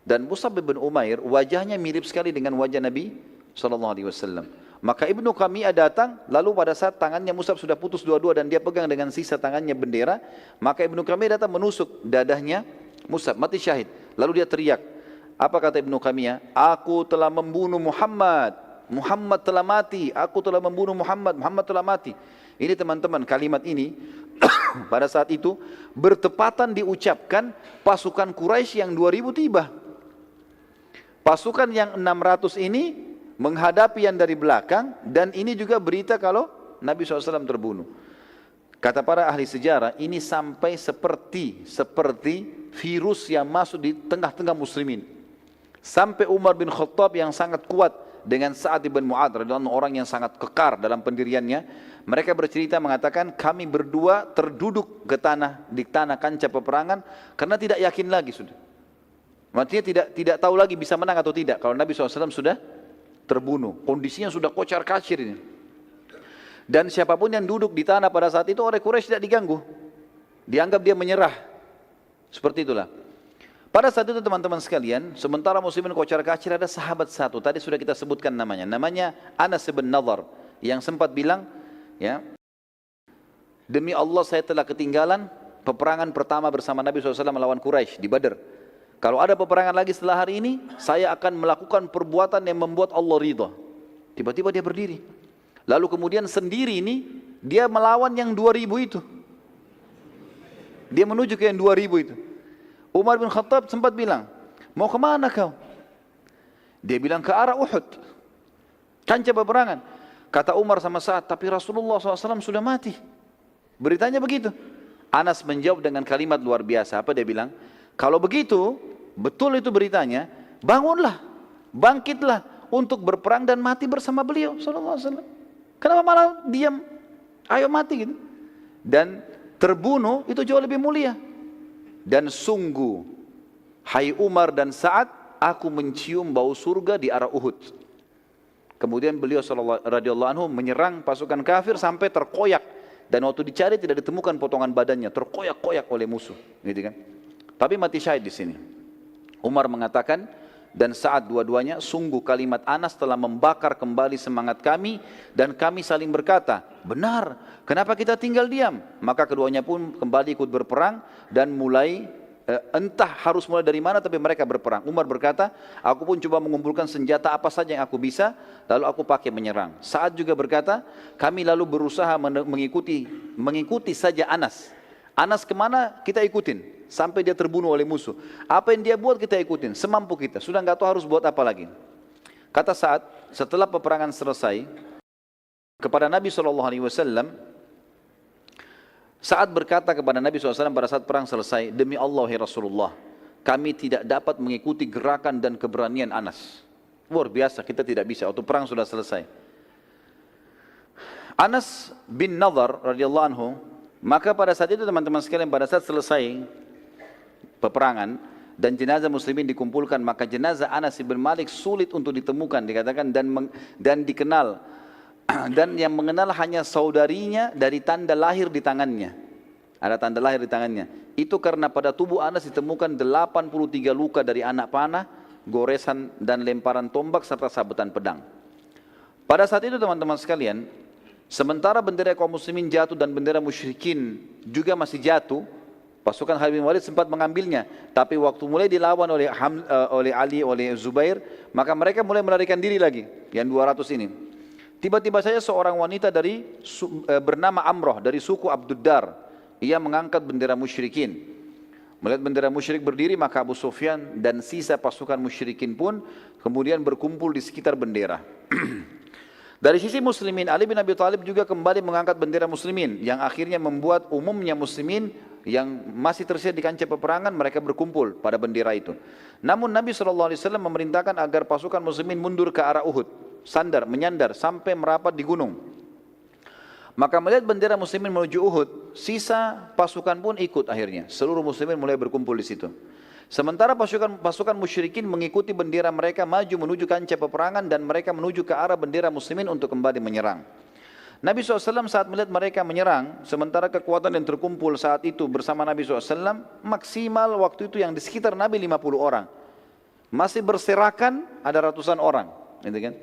Dan Mus'ab bin Umair wajahnya mirip sekali dengan wajah Nabi SAW. Maka Ibnu Qami'ah datang, lalu pada saat tangannya Mus'ab sudah putus dua-dua dan dia pegang dengan sisa tangannya bendera, maka Ibnu Qami'ah datang menusuk dadahnya Mus'ab, mati syahid. Lalu dia teriak, apa kata Ibnu Qami'ah? Aku telah membunuh Muhammad, Muhammad telah mati, aku telah membunuh Muhammad, Muhammad telah mati. Ini teman-teman, kalimat ini pada saat itu bertepatan diucapkan pasukan Quraisy yang 2000 tiba. Pasukan yang 600 ini menghadapi yang dari belakang, dan ini juga berita kalau Nabi SAW terbunuh. Kata para ahli sejarah, ini sampai seperti virus yang masuk di tengah-tengah muslimin. Sampai Umar bin Khattab yang sangat kuat dengan Sa'ad bin Mu'adz, orang yang sangat kekar dalam pendiriannya, mereka bercerita mengatakan, kami berdua terduduk ke di tanah kancah peperangan karena tidak yakin lagi sudah. Maksudnya tidak tahu lagi bisa menang atau tidak kalau Nabi SAW sudah terbunuh. Kondisinya sudah kocar-kacir ini. Dan siapapun yang duduk di tanah pada saat itu oleh Quraisy tidak diganggu. Dianggap dia menyerah. Seperti itulah. Pada saat itu teman-teman sekalian, sementara muslimin kocar-kacir, ada sahabat satu. Tadi sudah kita sebutkan namanya. Namanya Anas bin Nadhr. Yang sempat bilang, ya, demi Allah saya telah ketinggalan peperangan pertama bersama Nabi SAW melawan Quraisy di Badr. Kalau ada peperangan lagi setelah hari ini, saya akan melakukan perbuatan yang membuat Allah ridha. Tiba-tiba dia berdiri. Lalu kemudian sendiri ini, dia melawan yang 2000 itu. Dia menuju ke yang 2000 itu. Umar bin Khattab sempat bilang, mau kemana kau? Dia bilang ke arah Uhud. Kancah peperangan. Kata Umar sama Sa'ad, tapi Rasulullah SAW sudah mati. Beritanya begitu. Anas menjawab dengan kalimat luar biasa. Apa dia bilang? Kalau begitu, betul itu beritanya, bangunlah, bangkitlah untuk berperang dan mati bersama beliau sallallahu alaihi wasallam. Kenapa malah diam? Ayo mati gitu. Dan terbunuh itu jauh lebih mulia. Dan sungguh, hai Umar dan Sa'ad, aku mencium bau surga di arah Uhud. Kemudian beliau radhiyallahu anhu menyerang pasukan kafir sampai terkoyak, dan waktu dicari tidak ditemukan potongan badannya, terkoyak-koyak oleh musuh, gitu kan? Tapi mati syahid di sini. Umar mengatakan, dan saat dua-duanya, sungguh kalimat Anas telah membakar kembali semangat kami, dan kami saling berkata, benar, kenapa kita tinggal diam? Maka keduanya pun kembali ikut berperang, dan mulai, entah harus mulai dari mana, tapi mereka berperang. Umar berkata, aku pun coba mengumpulkan senjata apa saja yang aku bisa, lalu aku pakai menyerang. Sa'ad juga berkata, kami lalu berusaha mengikuti saja Anas. Anas kemana kita ikutin sampai dia terbunuh oleh musuh. Apa yang dia buat kita ikutin semampu kita. Sudah nggak tahu harus buat apa lagi. Kata Sa'ad, setelah peperangan selesai, kepada Nabi SAW, Sa'ad berkata kepada Nabi SAW pada saat perang selesai, demi Allah ya Rasulullah, kami tidak dapat mengikuti gerakan dan keberanian Anas. Luar biasa, kita tidak bisa. Waktu perang sudah selesai. Anas bin Nadhr radhiyallahu anhu, maka pada saat itu teman-teman sekalian, pada saat selesai peperangan dan jenazah muslimin dikumpulkan, maka jenazah Anas bin Malik sulit untuk ditemukan, dikatakan, dan dikenal, dan yang mengenal hanya saudarinya dari tanda lahir di tangannya. Ada tanda lahir di tangannya. Itu karena pada tubuh Anas ditemukan 83 luka dari anak panah, goresan dan lemparan tombak serta sabetan pedang. Pada saat itu teman-teman sekalian, sementara bendera kaum muslimin jatuh dan bendera musyrikin juga masih jatuh, pasukan Khalid bin Walid sempat mengambilnya. Tapi waktu mulai dilawan oleh Ali, oleh Zubair, maka mereka mulai melarikan diri lagi, yang 200 ini. Tiba-tiba saja seorang wanita bernama Amroh dari suku Abduddar, ia mengangkat bendera musyrikin. Melihat bendera musyrik berdiri, maka Abu Sufyan dan sisa pasukan musyrikin pun kemudian berkumpul di sekitar bendera. Dari sisi muslimin, Ali bin Abi Thalib juga kembali mengangkat bendera muslimin, yang akhirnya membuat umumnya muslimin yang masih tersedia di kancah peperangan, mereka berkumpul pada bendera itu. Namun Nabi SAW memerintahkan agar pasukan muslimin mundur ke arah Uhud, menyandar sampai merapat di gunung. Maka melihat bendera muslimin menuju Uhud, sisa pasukan pun ikut akhirnya. Seluruh muslimin mulai berkumpul di situ. Sementara pasukan musyrikin mengikuti bendera mereka maju menuju kancah peperangan, dan mereka menuju ke arah bendera muslimin untuk kembali menyerang. Nabi SAW saat melihat mereka menyerang, sementara kekuatan yang terkumpul saat itu bersama Nabi SAW, maksimal waktu itu yang di sekitar Nabi 50 orang. Masih berserakan ada ratusan orang. Gitu kan?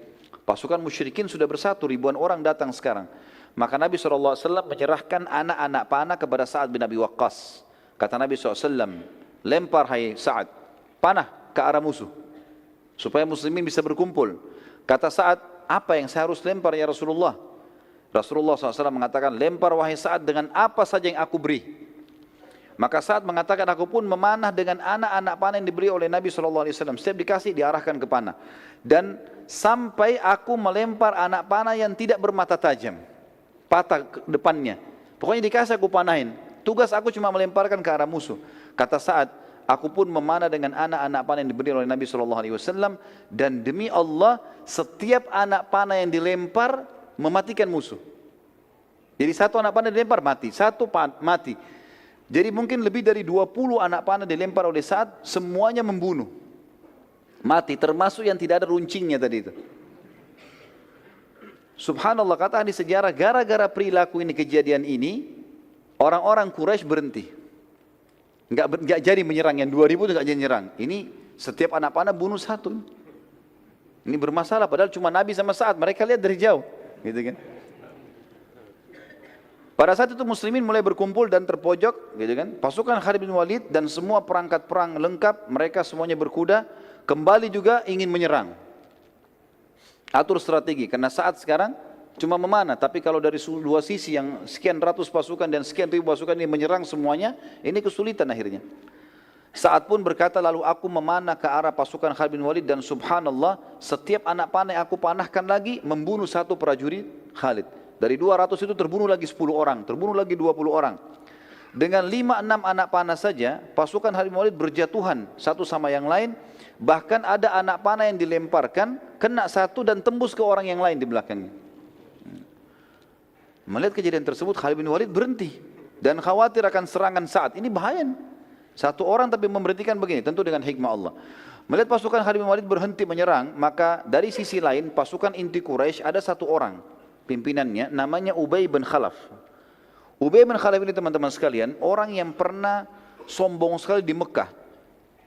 Pasukan musyrikin sudah bersatu, ribuan orang datang sekarang. Maka Nabi SAW menyerahkan anak-anak panah kepada Sa'ad bin Abi Waqqas. Kata Nabi SAW, lempar hai Sa'ad, panah ke arah musuh, supaya muslimin bisa berkumpul. Kata Sa'ad, apa yang saya harus lempar ya Rasulullah? Rasulullah SAW mengatakan, lempar wahai Sa'ad dengan apa saja yang aku beri. Maka Sa'ad mengatakan, aku pun memanah dengan anak-anak panah yang diberi oleh Nabi SAW. Setiap dikasih diarahkan ke panah. Dan sampai aku melempar anak panah yang tidak bermata tajam, patah ke depannya. Pokoknya dikasih aku panahin. Tugas aku cuma melemparkan ke arah musuh. Kata Sa'ad, aku pun memanah dengan anak-anak panah yang diberi oleh Nabi SAW. Dan demi Allah, setiap anak panah yang dilempar mematikan musuh. Jadi satu anak panah dilempar mati, satu mati. Jadi mungkin lebih dari 20 anak panah dilempar oleh Sa'ad, semuanya membunuh. Mati, termasuk yang tidak ada runcingnya tadi itu. Subhanallah, kata ahli sejarah, gara-gara perilaku ini, kejadian ini, orang-orang Quraisy berhenti. Enggak jadi menyerang, yang 2000 itu enggak jadi menyerang. Ini setiap anak panah bunuh satu. Ini bermasalah, padahal cuma Nabi sama Sa'ad, mereka lihat dari jauh. Gitu kan. Pada saat itu muslimin mulai berkumpul dan terpojok, gitu kan. Pasukan Khalid bin Walid dan semua perangkat perang lengkap, mereka semuanya berkuda, kembali juga ingin menyerang. Atur strategi, karena saat sekarang cuma memanah, tapi kalau dari dua sisi yang sekian ratus pasukan dan sekian ribu pasukan ini menyerang semuanya, ini kesulitan akhirnya. Saat pun berkata, lalu aku memanah ke arah pasukan Khalid bin Walid dan subhanallah, setiap anak panah yang aku panahkan lagi membunuh satu prajurit Khalid. Dari 200 itu terbunuh lagi 10 orang, terbunuh lagi 20 orang. Dengan 5-6 anak panah saja, pasukan Khalid bin Walid berjatuhan satu sama yang lain. Bahkan ada anak panah yang dilemparkan, kena satu dan tembus ke orang yang lain di belakangnya. Melihat kejadian tersebut, Khalid bin Walid berhenti dan khawatir akan serangan Sa'ad. Ini bahaya. Satu orang tapi memberhentikan begini, tentu dengan hikmah Allah. Melihat pasukan Khalid bin Walid berhenti menyerang, maka dari sisi lain pasukan inti Quraisy ada satu orang, pimpinannya namanya Ubay bin Khalaf. Ubay bin Khalaf ini teman-teman sekalian, orang yang pernah sombong sekali di Mekah.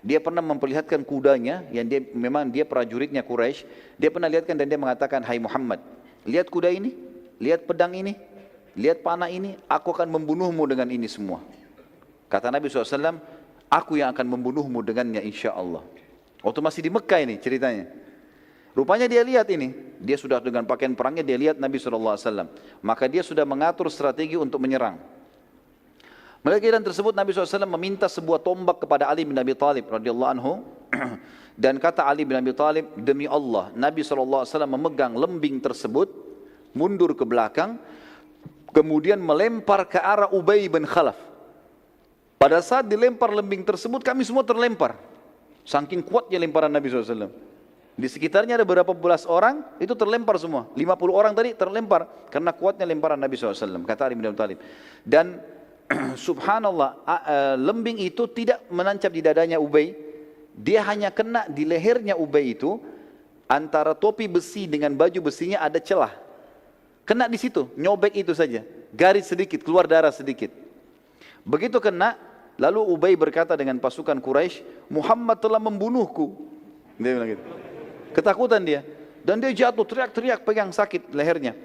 Dia pernah memperlihatkan kudanya, yang memang dia prajuritnya Quraisy. Dia pernah lihatkan dan dia mengatakan, hai Muhammad, lihat kuda ini, lihat pedang ini, lihat panah ini, aku akan membunuhmu dengan ini semua. Kata Nabi SAW, aku yang akan membunuhmu dengannya insya Allah. Waktu masih di Mekah ini ceritanya. Rupanya dia lihat ini, dia sudah dengan pakaian perangnya, dia lihat Nabi SAW. Maka dia sudah mengatur strategi untuk menyerang. Melihat keadaan tersebut, Nabi SAW meminta sebuah tombak kepada Ali bin Abi Thalib radhiyallahu anhu. Dan kata Ali bin Abi Thalib, demi Allah, Nabi SAW memegang lembing tersebut, mundur ke belakang, kemudian melempar ke arah Ubay bin Khalaf. Pada saat dilempar lembing tersebut, kami semua terlempar. Saking kuatnya lemparan Nabi SAW. Di sekitarnya ada beberapa belas orang, itu terlempar semua. 50 orang tadi terlempar, karena kuatnya lemparan Nabi SAW, kata Ali bin Abi Thalib. Dan subhanallah, lembing itu tidak menancap di dadanya Ubay. Dia hanya kena di lehernya Ubay itu, antara topi besi dengan baju besinya ada celah. Kena di situ, nyobek itu saja. Garis sedikit, keluar darah sedikit. Begitu kena, lalu Ubay berkata dengan pasukan Quraisy, Muhammad telah membunuhku. Dia bilang gitu. Ketakutan dia. Dan dia jatuh, teriak-teriak, pegang sakit lehernya.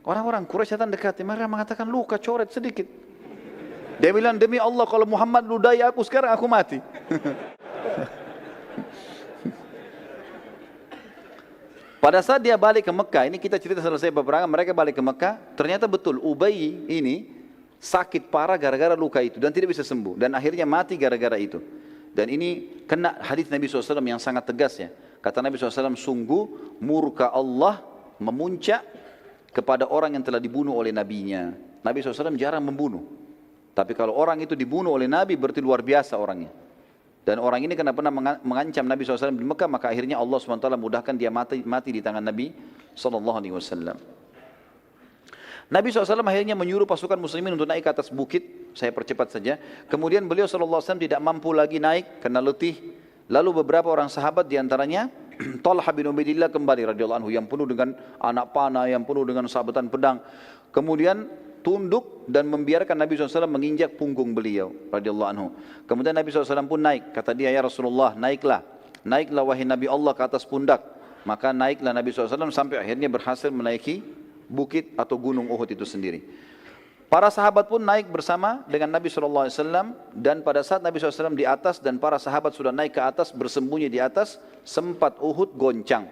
Orang-orang Quraisy datang dekat, mereka mengatakan luka coret sedikit. Dia bilang, demi Allah kalau Muhammad ludahi aku sekarang, aku mati. Pada saat dia balik ke Mekah, ini kita cerita selesai peperangan, mereka balik ke Mekah, ternyata betul Ubay ini sakit parah gara-gara luka itu dan tidak bisa sembuh. Dan akhirnya mati gara-gara itu. Dan ini kena hadis Nabi SAW yang sangat tegas ya. Kata Nabi SAW, sungguh murka Allah memuncak kepada orang yang telah dibunuh oleh nabinya. Nabi SAW jarang membunuh. Tapi kalau orang itu dibunuh oleh Nabi berarti luar biasa orangnya. Dan orang ini karena pernah mengancam Nabi SAW di Mekah, maka akhirnya Allah SWT mudahkan dia mati di tangan Nabi SAW. Nabi SAW akhirnya menyuruh pasukan muslimin untuk naik ke atas bukit. Saya percepat saja. Kemudian beliau SAW tidak mampu lagi naik karena letih. Lalu beberapa orang sahabat diantaranya Talha bin Ubaidillah kembali radhiyallahu anhu yang penuh dengan anak panah, yang penuh dengan sabetan pedang. Kemudian tunduk dan membiarkan Nabi SAW menginjak punggung beliau radhiyallahu anhu. Kemudian Nabi SAW pun naik. Kata dia, ya Rasulullah, naiklah. Naiklah wahai Nabi Allah ke atas pundak. Maka naiklah Nabi SAW sampai akhirnya berhasil menaiki bukit atau gunung Uhud itu sendiri. Para sahabat pun naik bersama dengan Nabi SAW, dan pada saat Nabi SAW di atas dan para sahabat sudah naik ke atas, bersembunyi di atas, sempat Uhud goyang.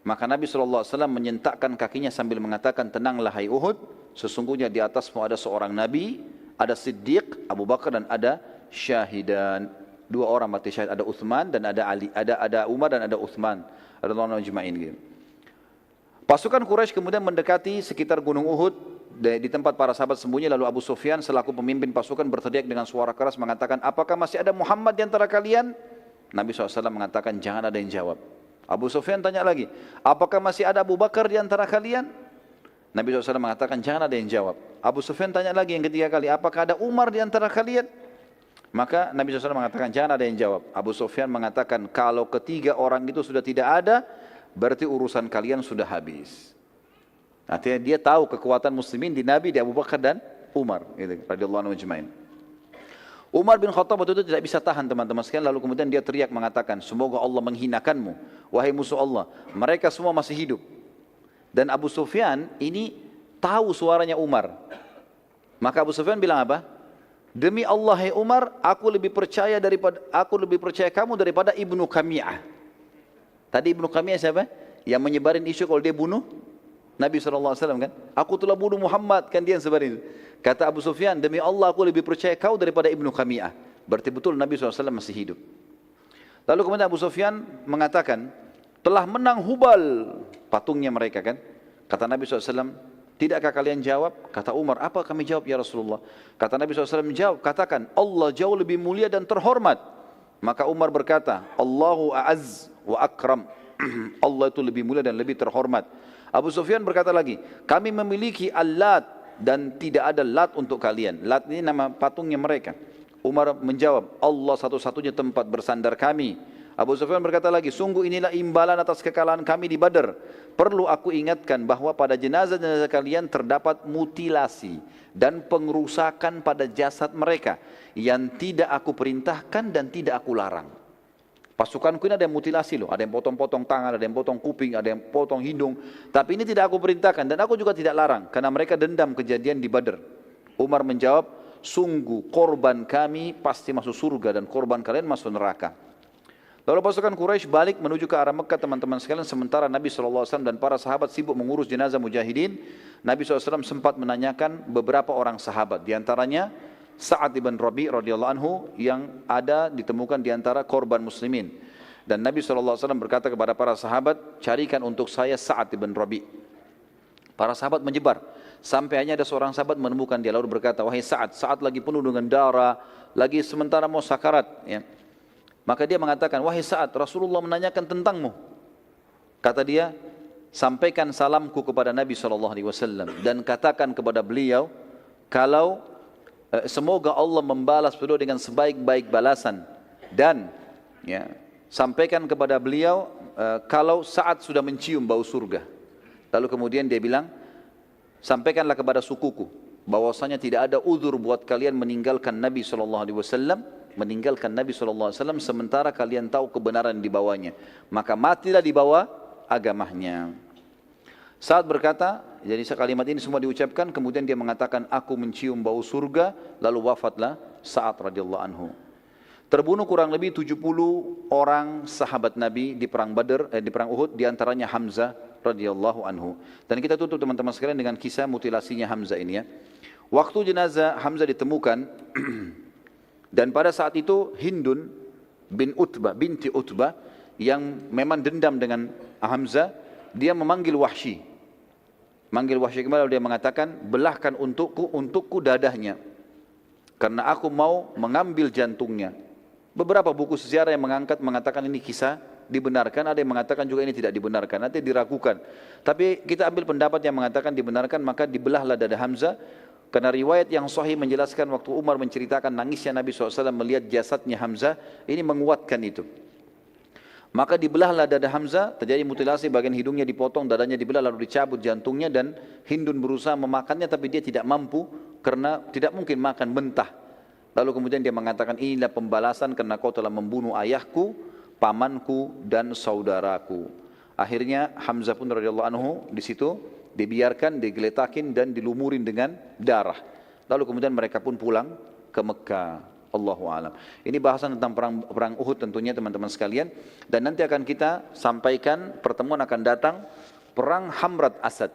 Maka Nabi SAW menyentakkan kakinya sambil mengatakan, tenanglah hai Uhud, sesungguhnya di atasmu ada seorang Nabi, ada Siddiq, Abu Bakar, dan ada syahidan. 2 orang mati syahid, ada Uthman dan ada Ali, ada Umar dan ada Uthman radhiyallahu anhum ajma'in gitu. Pasukan Quraisy kemudian mendekati sekitar gunung Uhud di tempat para sahabat sembunyi, lalu Abu Sufyan selaku pemimpin pasukan berteriak dengan suara keras mengatakan, apakah masih ada Muhammad di antara kalian? Nabi SAW mengatakan, jangan ada yang jawab. Abu Sufyan tanya lagi, apakah masih ada Abu Bakar di antara kalian? Nabi SAW mengatakan, jangan ada yang jawab. Abu Sufyan tanya lagi yang ketiga kali, apakah ada Umar di antara kalian? Maka Nabi SAW mengatakan, jangan ada yang jawab. Abu Sufyan mengatakan, kalau ketiga orang itu sudah tidak ada, berarti urusan kalian sudah habis. Artinya dia tahu kekuatan muslimin di Nabi, di Abu Bakar dan Umar, gitu, radhiyallahu anhu ajma'in. Umar bin Khattab waktu itu tidak bisa tahan teman-teman sekalian, lalu kemudian dia teriak mengatakan, semoga Allah menghinakanmu, wahai musuh Allah. Mereka semua masih hidup. Dan Abu Sufyan ini tahu suaranya Umar. Maka Abu Sufyan bilang apa? Demi Allah hai Umar, aku lebih percaya kamu daripada Ibnu Qami'ah. Tadi Ibnu Qami'ah siapa? Yang menyebarin isu kalau dia bunuh Nabi SAW kan? Aku telah bunuh Muhammad, kan dia yang sebarin itu. Kata Abu Sufyan, demi Allah aku lebih percaya kau daripada Ibnu Qami'ah. Berarti betul Nabi SAW masih hidup. Lalu kemudian Abu Sufyan mengatakan, telah menang Hubal, patungnya mereka kan? Kata Nabi SAW, tidakkah kalian jawab? Kata Umar, apa kami jawab ya Rasulullah? Kata Nabi SAW menjawab, katakan, Allah jauh lebih mulia dan terhormat. Maka Umar berkata, Allahu a'az wa akram. Allah itu lebih mulia dan lebih terhormat. Abu Sufyan berkata lagi, kami memiliki Al-Lat dan tidak ada Lat untuk kalian. Lat ini nama patungnya mereka. Umar menjawab, Allah satu-satunya tempat bersandar kami. Abu Sufyan berkata lagi, sungguh inilah imbalan atas kekalahan kami di Badar. Perlu aku ingatkan bahwa pada jenazah-jenazah kalian terdapat mutilasi dan pengerusakan pada jasad mereka yang tidak aku perintahkan dan tidak aku larang. Pasukanku ini ada yang mutilasi loh, ada yang potong-potong tangan, ada yang potong kuping, ada yang potong hidung. Tapi ini tidak aku perintahkan dan aku juga tidak larang karena mereka dendam kejadian di Badar. Umar menjawab, sungguh korban kami pasti masuk surga dan korban kalian masuk neraka. Lalu pasukan Quraisy balik menuju ke arah Mekah teman-teman sekalian, sementara Nabi SAW dan para sahabat sibuk mengurus jenazah mujahidin. Nabi SAW sempat menanyakan beberapa orang sahabat, diantaranya Sa'ad ibn Rabi radhiyallahu anhu yang ada ditemukan diantara korban muslimin. Dan Nabi SAW berkata kepada para sahabat, carikan untuk saya Sa'ad ibn Rabi. Para sahabat menyebar, sampai hanya ada seorang sahabat menemukan dia lalu berkata, wahai Sa'ad, Sa'ad lagi penuh dengan darah, lagi sementara mau sakarat. Ya. Maka dia mengatakan, wahai Sa'ad, Rasulullah menanyakan tentangmu. Kata dia, sampaikan salamku kepada Nabi SAW dan katakan kepada beliau, kalau semoga Allah membalas beliau dengan sebaik-baik balasan. Dan ya, sampaikan kepada beliau kalau saat sudah mencium bau surga. Lalu kemudian dia bilang, sampaikanlah kepada sukuku bahwasanya tidak ada uzur buat kalian meninggalkan Nabi SAW, sementara kalian tahu kebenaran di bawahnya. Maka matilah di bawah agamanya. Saat berkata, jadi kalimat ini semua diucapkan, kemudian dia mengatakan, aku mencium bau surga, lalu wafatlah Sa'ad radhiyallahu anhu. Terbunuh kurang lebih 70 orang sahabat Nabi di perang Badar, di perang Uhud, diantaranya Hamzah radhiyallahu anhu. Dan kita tutup teman-teman sekalian dengan kisah mutilasinya Hamzah ini ya. Waktu jenazah Hamzah ditemukan, dan pada saat itu Hindun binti Utbah, yang memang dendam dengan Hamzah, dia memanggil Wahsy. Manggil Wahsy kembali, dia mengatakan, belahkan untukku dadahnya, karena aku mau mengambil jantungnya. Beberapa buku sejarah yang mengatakan ini kisah dibenarkan, ada yang mengatakan juga ini tidak dibenarkan, nanti diragukan. Tapi kita ambil pendapat yang mengatakan dibenarkan, maka dibelahlah dada Hamzah, karena riwayat yang sahih menjelaskan waktu Umar menceritakan nangisnya Nabi SAW melihat jasadnya Hamzah, ini menguatkan itu. Maka dibelahlah dada Hamzah, terjadi mutilasi, bagian hidungnya dipotong, dadanya dibelah, lalu dicabut jantungnya, dan Hindun berusaha memakannya tapi dia tidak mampu karena tidak mungkin makan mentah. Lalu kemudian dia mengatakan, inilah pembalasan karena kau telah membunuh ayahku, pamanku dan saudaraku. Akhirnya Hamzah pun radhiyallahu anhu di situ dibiarkan, digeletakin dan dilumurin dengan darah. Lalu kemudian mereka pun pulang ke Mekah. Allahu a'lam. Ini bahasan tentang perang Uhud tentunya teman-teman sekalian, dan nanti akan kita sampaikan, pertemuan akan datang perang Hamrat Asad.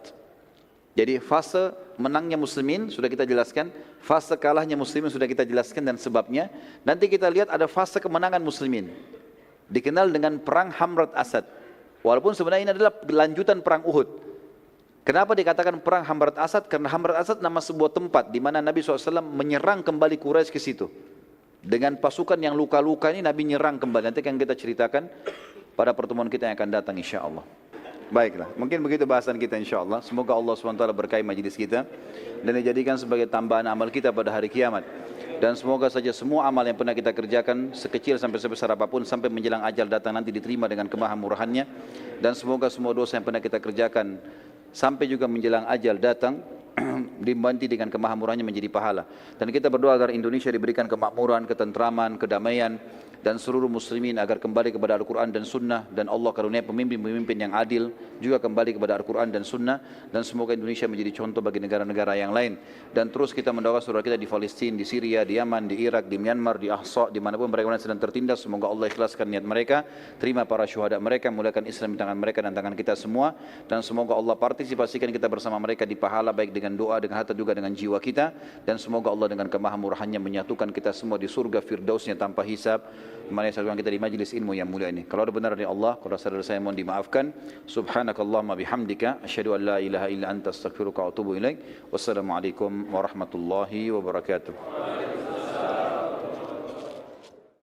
Jadi fase menangnya muslimin sudah kita jelaskan, fase kalahnya muslimin sudah kita jelaskan dan sebabnya. Nanti kita lihat ada fase kemenangan muslimin, dikenal dengan perang Hamrat Asad. Walaupun sebenarnya ini adalah lanjutan perang Uhud. Kenapa dikatakan perang Hamrat Asad? Karena Hamrat Asad nama sebuah tempat di mana Nabi SAW menyerang kembali Quraisy ke situ. Dengan pasukan yang luka-luka ini Nabi nyerang kembali. Nanti akan kita ceritakan pada pertemuan kita yang akan datang insyaAllah. Baiklah, mungkin begitu bahasan kita insyaAllah. Semoga Allah SWT berkahi majlis kita dan dijadikan sebagai tambahan amal kita pada hari kiamat. Dan semoga saja semua amal yang pernah kita kerjakan, sekecil sampai sebesar apapun, sampai menjelang ajal datang nanti diterima dengan kemahamurahannya. Dan semoga semua dosa yang pernah kita kerjakan sampai juga menjelang ajal datang dibanti dengan kemahamurahannya menjadi pahala. Dan kita berdoa agar Indonesia diberikan kemakmuran, ketentraman, kedamaian, dan seluruh muslimin agar kembali kepada Al-Quran dan Sunnah, dan Allah karunia pemimpin-pemimpin yang adil juga kembali kepada Al-Quran dan Sunnah, dan semoga Indonesia menjadi contoh bagi negara-negara yang lain. Dan terus kita mendoakan saudara kita di Palestina, di Syria, di Yaman, di Irak, di Myanmar, di Ahsa, dimanapun mereka sedang tertindas, semoga Allah ikhlaskan niat mereka, terima para syuhada mereka, muliakan Islam di tangan mereka dan tangan kita semua, dan semoga Allah partisipasikan kita bersama mereka di pahala, baik dengan doa, dengan harta, juga dengan jiwa kita, dan semoga Allah dengan kemahamurahannya menyatukan kita semua di surga firdausnya tanpa hisab. Mari satukan kita di majlis ilmu yang mulia ini. Kalau ada benar dari Allah, kalau saudara saya mohon dimaafkan. Subhanakallahumma bihamdika, asyhadu an la ilaha illa anta astaghfiruka wa atubu ilaik. Wassalamualaikum warahmatullahi wabarakatuh.